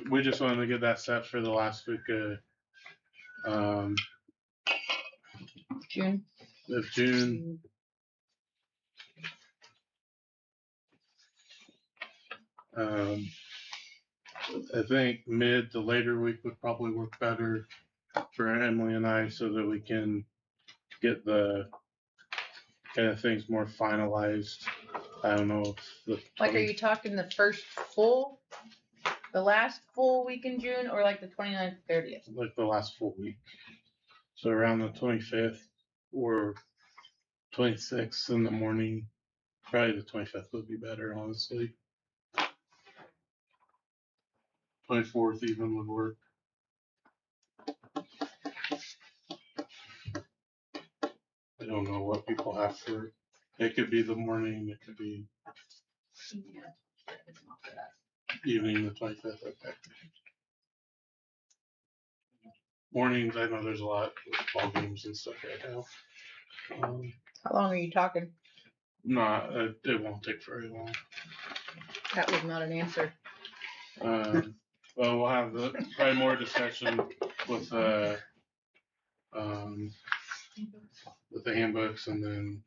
We just wanted to get that set for the last week of June. I think mid to later week would probably work better for Emily and I, so that we can get the kind of things more finalized. I don't know if Like, are you talking the last full week in June, or like the 29th, 30th? like the last full week. So around the 25th or 26th in the morning. Probably the 25th would be better, honestly. 24th even would work. I don't know what people have for. It could be the morning. It could be evening, the 25th. Okay. Mornings, I know there's a lot of ball games and stuff right now. How long are you talking? It won't take very long. That was not an answer. Well, we'll have probably more discussion with the handbooks, and then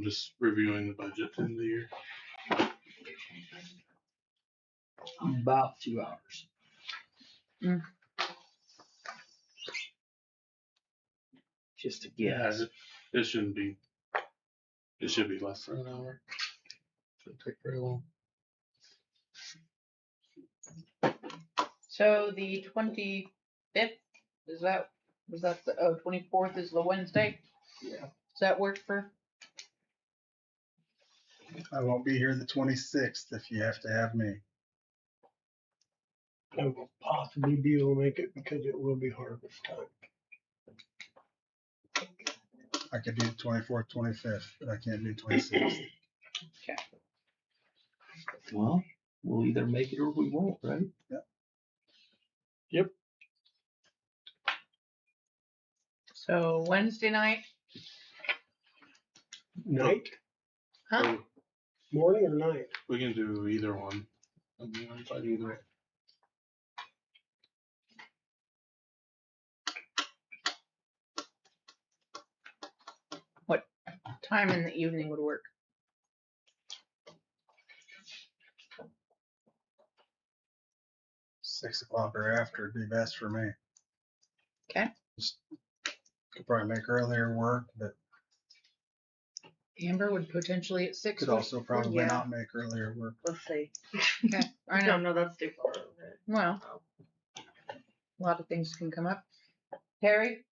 just reviewing the budget in the year. About 2 hours. Just to guess. It shouldn't be. It should be less than an hour. Shouldn't take very long. So the 25th, was that the 24th is the Wednesday? Yeah. Does that work for? I won't be here the 26th if you have to have me. I will possibly be able to make it because it will be harvest time. I could do 24th, 25th, but I can't do 26th. Well, we'll either make it or we won't, right? So Wednesday night, Night, huh? Or morning or night? we can do either one. I mean, I'm fine either way. Time in the evening would work. 6 o'clock or after would be best for me. Okay. Could probably make earlier work, but Amber would potentially at 6. could also probably Yeah. not make earlier work. Let's see. Okay. I I know. don't know, that's too far. Well, a lot of things can come up. Terry?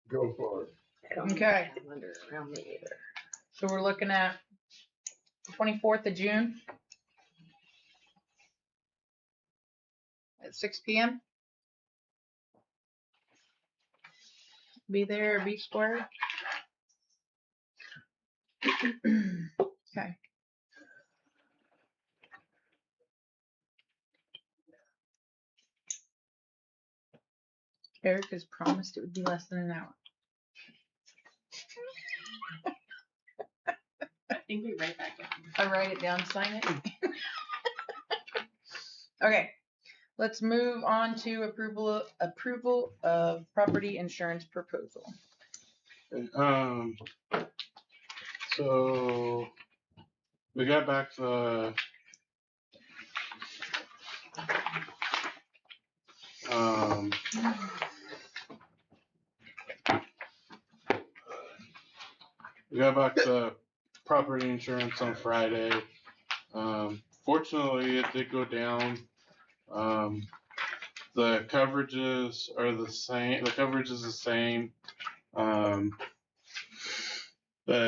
Go for it. Okay. Calendar around me either. So we're looking at 24th of June at 6 p.m. Be there, be square. Okay. Eric has promised it would be less than an hour. I think we write that down. I write it down, sign it. Okay, let's move on to approval of property insurance proposal. So we got back the property insurance on Friday. Fortunately, it did go down. The coverages are the same. The coverage is the same. But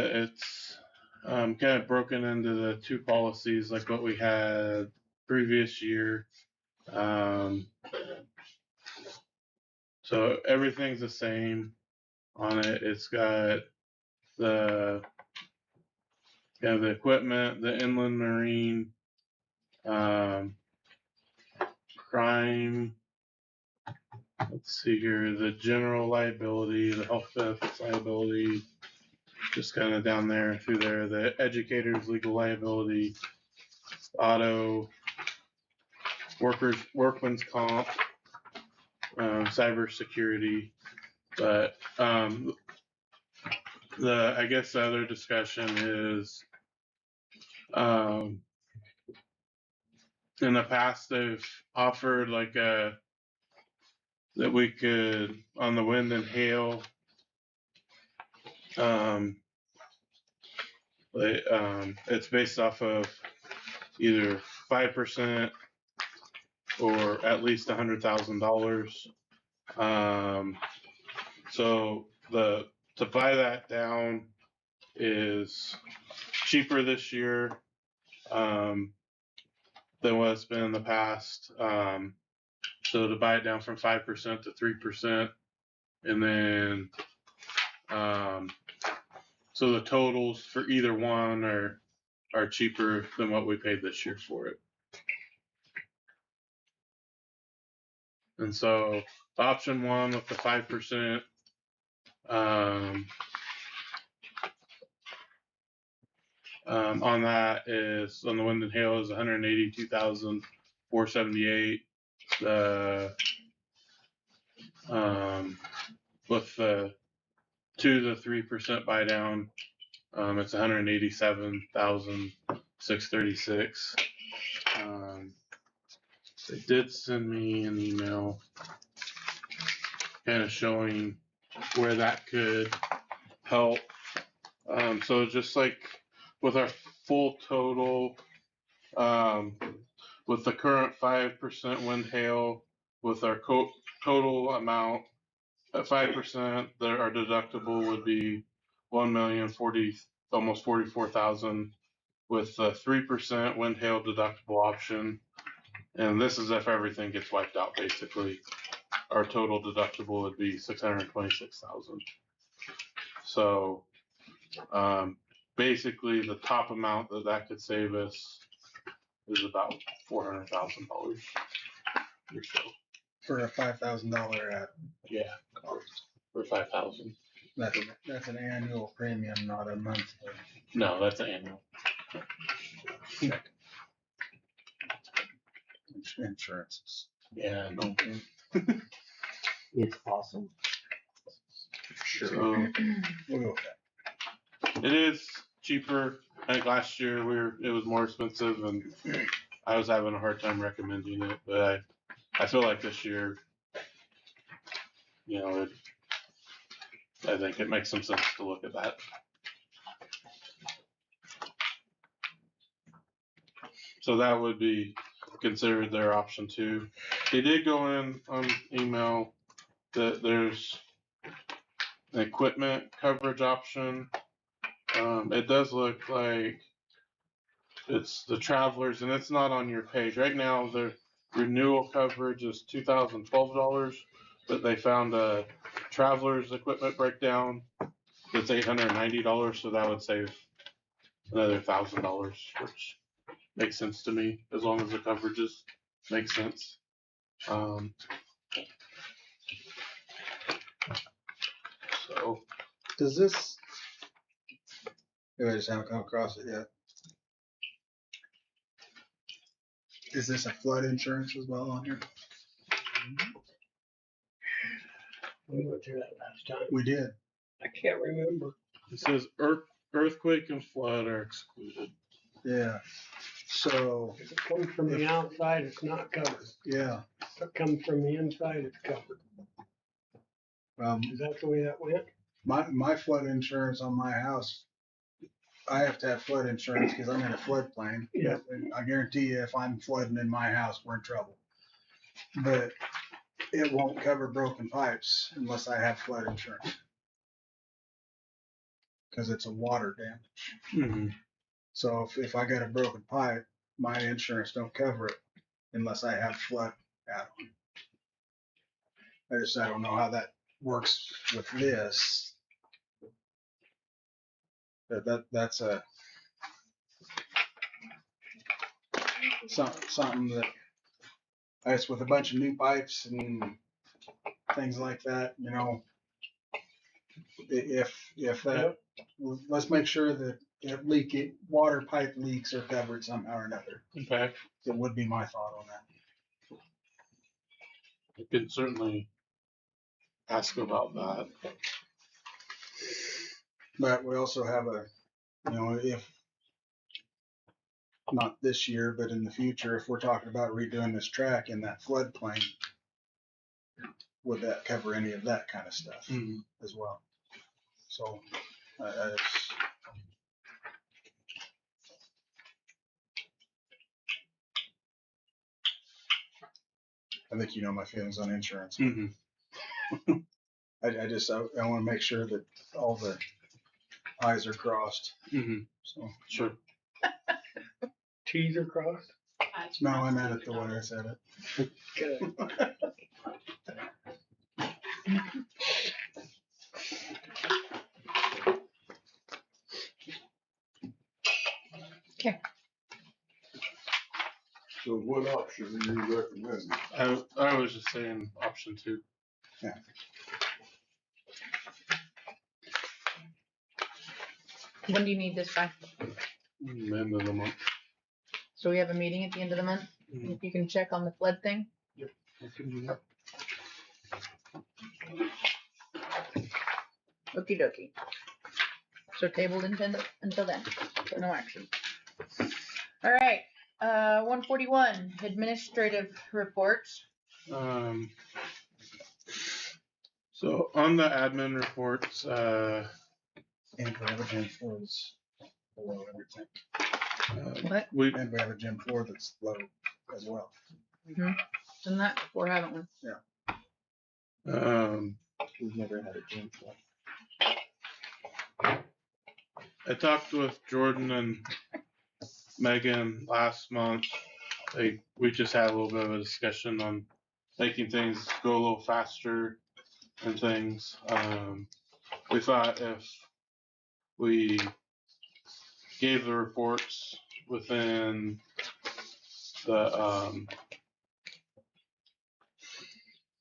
it's kind of broken into the two policies like what we had previous year. So everything's the same on it. It's got the equipment, the inland marine, crime. Let's see here, the general liability, the health benefits liability, just kind of down there through there, the educators legal liability, auto, workman's comp, cybersecurity. But I guess the other discussion is in the past they've offered like that we could on the wind and hail it's based off of either 5% or at least $100,000. So to buy that down is cheaper this year than what it's been in the past. So to buy it down from 5% to 3%, and then so the totals for either one are cheaper than what we paid this year for it. And so option one with the 5%, on that is on the wind and hail is $182,478. The with the 2 to 3% buy down, it's $187,636. They did send me an email kind of showing where that could help. So just like with our full total, with the current 5% wind hail, with our total amount at 5%, our deductible would be almost 44,000. With the 3% wind hail deductible option, And this is if everything gets wiped out, basically. Our total deductible would be $626,000. So, basically the top amount that could save us is about $400,000 or so. For a $5,000 ad. Yeah, for 5,000. That's an annual premium, not a monthly. No, that's annual. Insurances. Yeah, no. It's awesome. So We'll go with that. it is cheaper. I think last year it was more expensive, and I was having a hard time recommending it. But I feel like this year, I think it makes some sense to look at that. So that would be considered their option 2. They did go in on email that there's an equipment coverage option. It does look like it's the Travelers, and it's not on your page. Right now, the renewal coverage is $2,012, but they found a Travelers equipment breakdown that's $890, so that would save another $1,000, which makes sense to me as long as the coverages make sense. So Does this? I just haven't come across it yet. Is this a flood insurance as well on here? We went through that last time. We did. I can't remember. it says earthquake and flood are excluded. Yeah. So If it comes from the outside, it's not covered. yeah. If it comes from the inside, it's covered. Is that the way that went? My flood insurance on my house, I have to have flood insurance because I'm in a floodplain. Yeah. And I guarantee you, if I'm flooding in my house, we're in trouble. But it won't cover broken pipes unless I have flood insurance. Because it's a water damage. Mm-hmm. So if I got a broken pipe, my insurance don't cover it unless I have flood add-on. I don't know how that works with this. That's a something that I guess with a bunch of new pipes and things like that, if that, let's make sure that water pipe leaks are covered somehow or another. Okay. That would be my thought on that. You could certainly ask about that. But we also have if not this year, but in the future, if we're talking about redoing this track in that floodplain, would that cover any of that kind of stuff as well? So, I think you know my feelings on insurance. Mm-hmm. I want to make sure that all the I's are crossed. Mm-hmm. So sure. T's are crossed? No, I meant it the way I said it. Good. Okay. So what option are you recommending? I was just saying option 2. Yeah. When do you need this by? End of the month. So we have a meeting at the end of the month. Mhm. If you can check on the flood thing. I can do that. Okie dokie. So tabled until then. So no action. All right. 141 administrative reports. So on the admin reports, And we have a gym floor that's below everything. What? And we have a gym floor that's low as well. Done that before, haven't we? We've never had a gym floor. I talked with Jordan and Megan last month, like we just had a little bit of a discussion on making things go a little faster and things. We thought if we gave the reports within the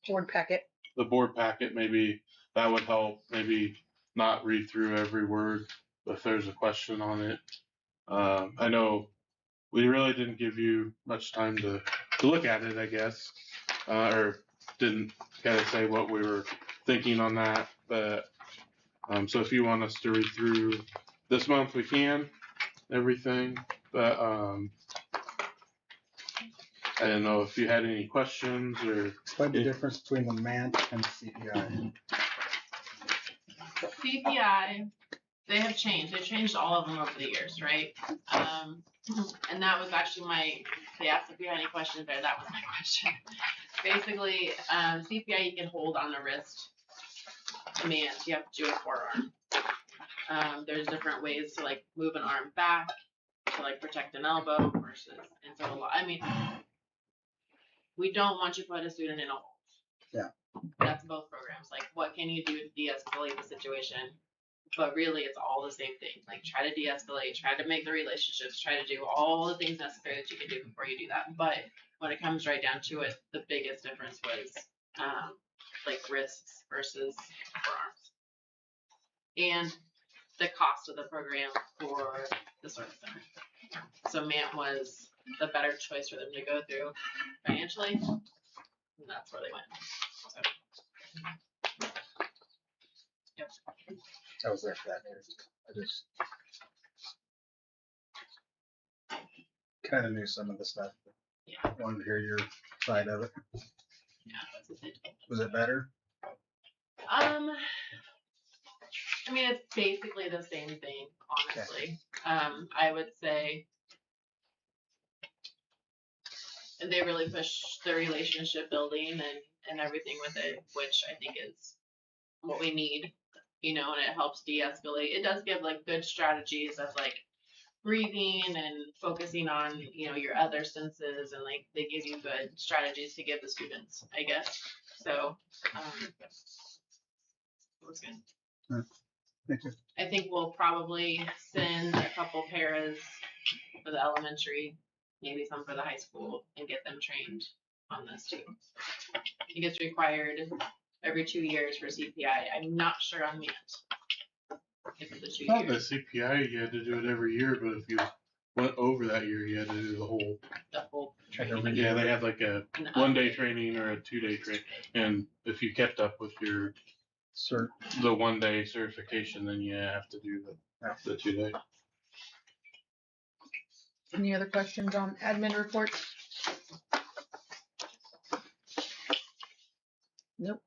Board packet. board packet, maybe that would help. Maybe not read through every word if there's a question on it. I know we really didn't give you much time to look at it, I guess, or didn't kind of say what we were thinking on that. But so if you want us to read through this month, we can everything. But I didn't know if you had any questions or Explain the difference between the MANT and the CPI. CPI, they have changed. They've changed all of them over the years, right? And that was actually they asked if you had any questions there. That was my question. Basically, CPI you can hold on the wrist command. You have to do a forearm. There's different ways to like move an arm back to like protect an elbow versus, and so I mean, we don't want you to put a student in a hold. Yeah. That's both programs. Like, what can you do to de-escalate the situation? But really, it's all the same thing. Like, try to de-escalate, try to make the relationships, try to do all the things necessary that you can do before you do that. But when it comes right down to it, the biggest difference was like wrists versus forearms, and the cost of the program for the service center. So MANT was the better choice for them to go through financially, and that's where they went. So, yep. I was there for that. I just kind of knew some of the stuff. Yeah. Wanted to hear your side of it. Yeah, that's the thing. Was it better? I mean, it's basically the same thing, honestly. I would say they really push the relationship building and everything with it, which I think is what we need, you know, and it helps de-escalate. It does give like good strategies of like breathing and focusing on, you know, your other senses, and like they give you good strategies to give the students, I guess. So, it was good. Thank you. I think we'll probably send a couple paras for the elementary, maybe some for the high school, and get them trained on this too. It gets required every 2 years for CPI. I'm not sure on MANT. If it's a 2 not years. the CPI. You had to do it every year, but if you went over that year, you had to do the whole. Training. Yeah, they had like a And, 1 day training or a 2 day training, and if you kept up with your the 1 day certification, then you have to do the 2 day. Any other questions on admin reports? Nope.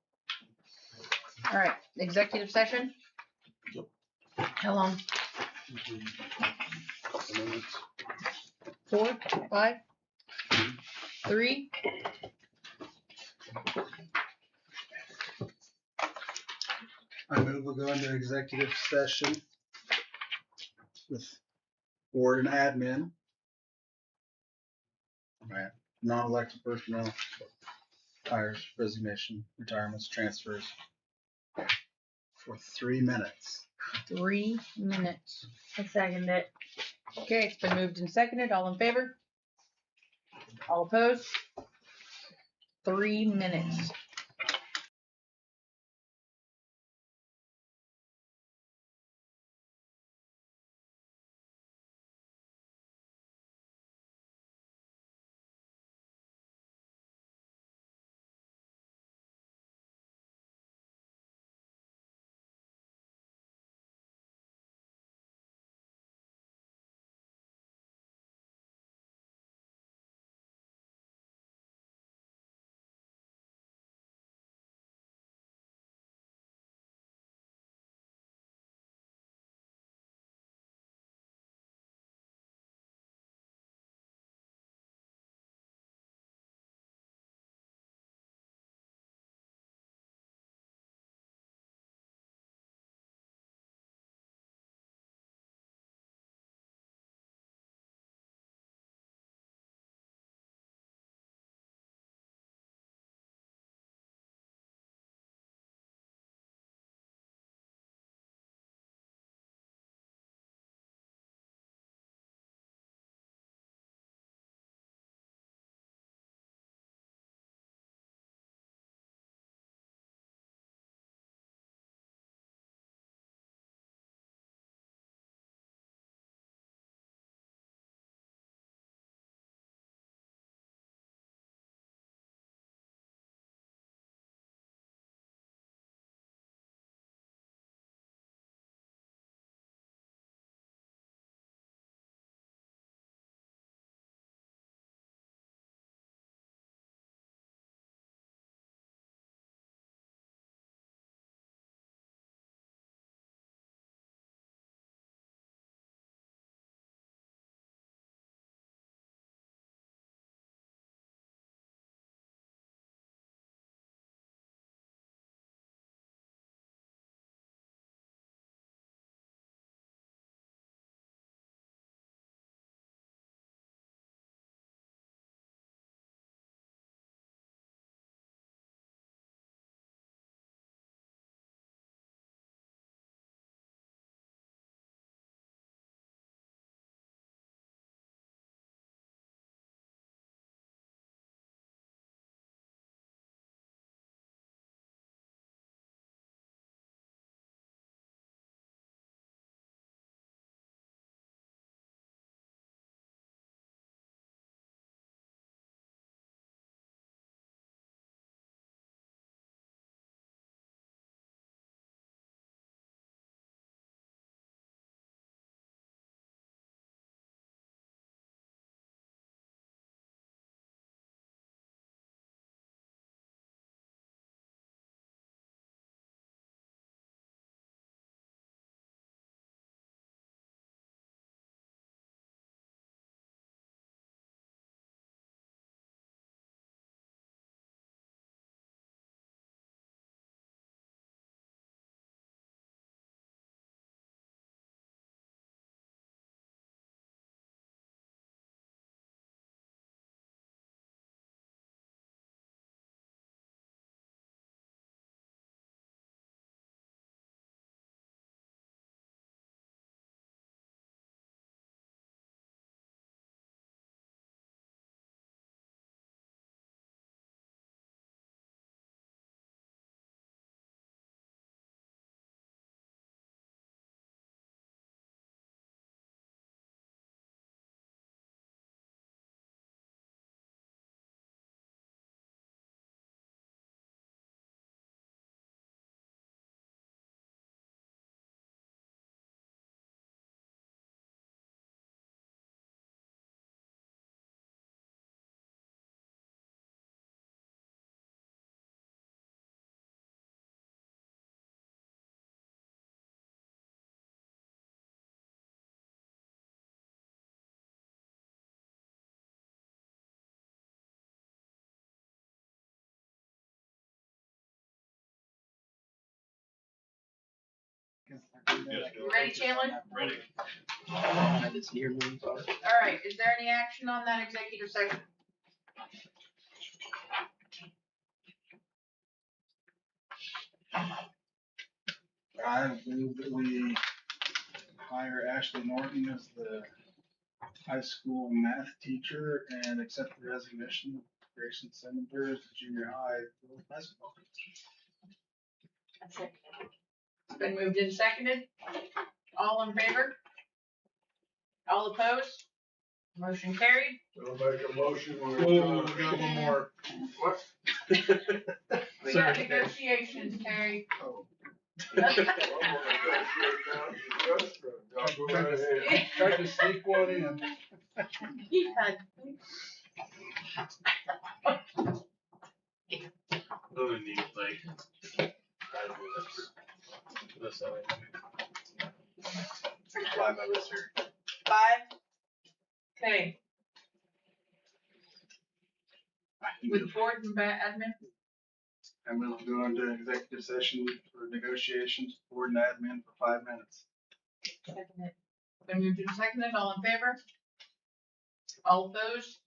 All right, executive session? Yep. How long? Couple minutes. 4, 5, 3? I move we'll go into executive session with board and admin. Right. Non-elected personnel, hires, resignation, retirements, transfers for 3 minutes. 3 minutes. I second it. Okay, it's been moved and seconded. All in favor? All opposed? 3 minutes. You ready, Chandler? Ready. I did see your movie. All right, is there any action on that executive session? I move that we hire Ashley Norton as the high school math teacher and accept the resignation of Grayson Senator as the junior high basketball coach. It's been moved and seconded. All in favor? All opposed? Motion carried. I'll make a motion. Whoa, we got one more. What? We got negotiations, Terry. Oh. I'm gonna negotiate down to the restaurant. Y'all go right ahead. Tried to sneak one in. He had. Really neat, like, this, 5 members here. 5. Okay. With board and admin. I'm going to go into executive session for negotiations, board and admin for 5 minutes. Seconded. Been moved and seconded. All in favor? All opposed?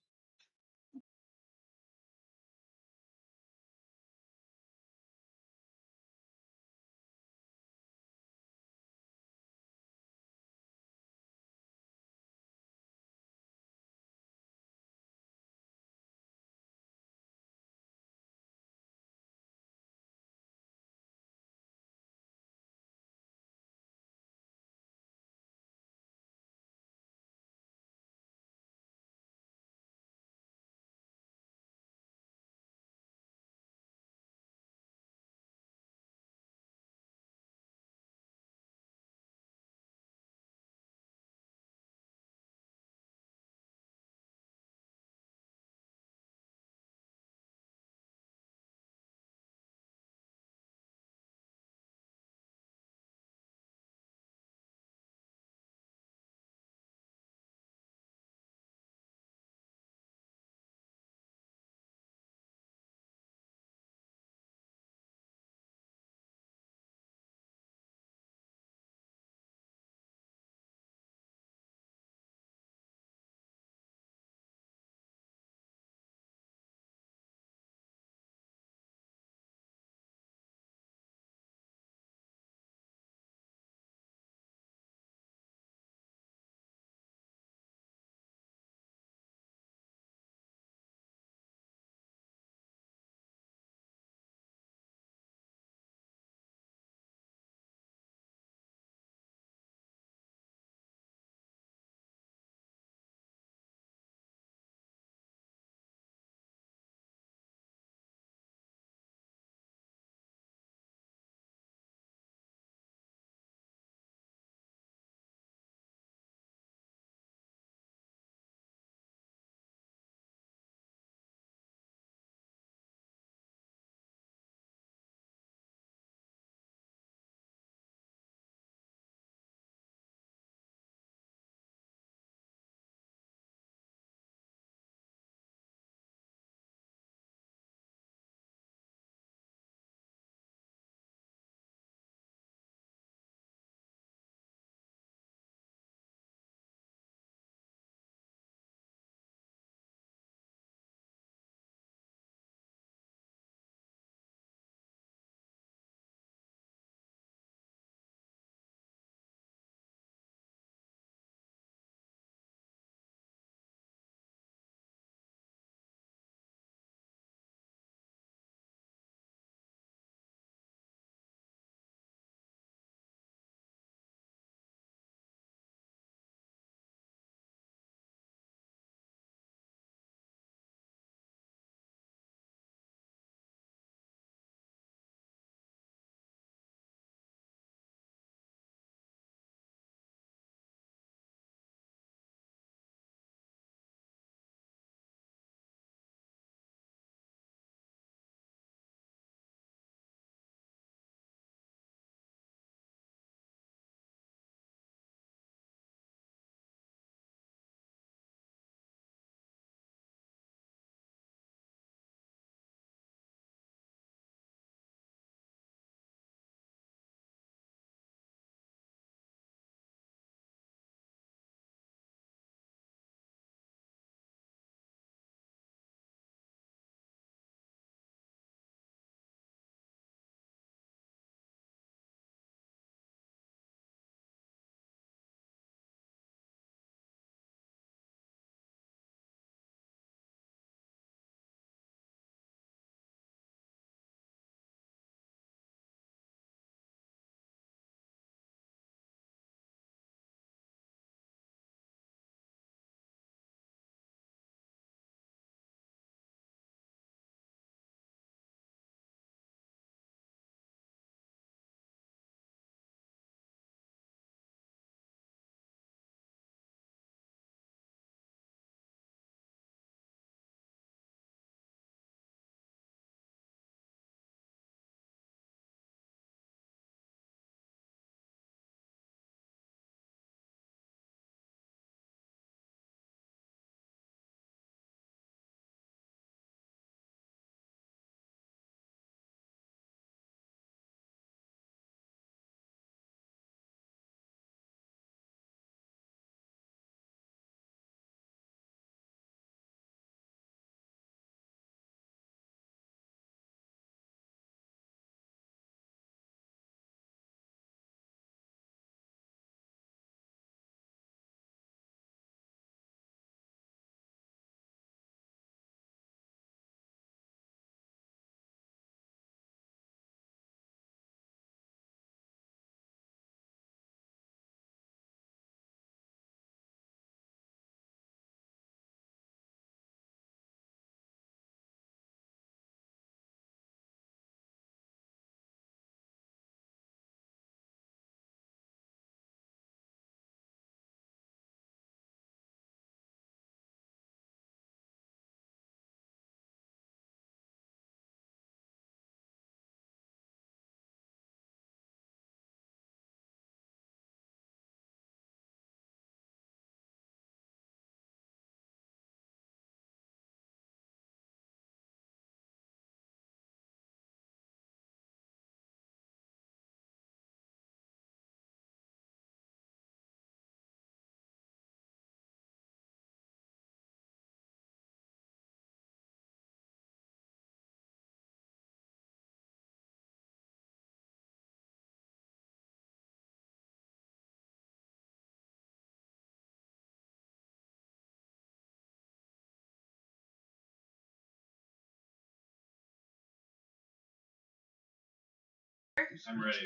I'm ready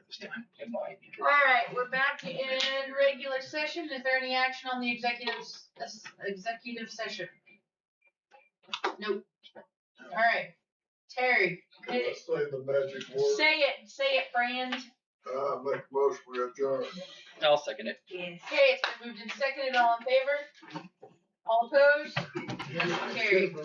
this time. All right, we're back in regular session. Is there any action on the executive session? Nope. All right, Terry. Let's say the magic word. Say it, Brand. Make a motion, we adjourn. I'll second it. Yes. Okay, it's been moved and seconded. All in favor? All opposed? Motion carried.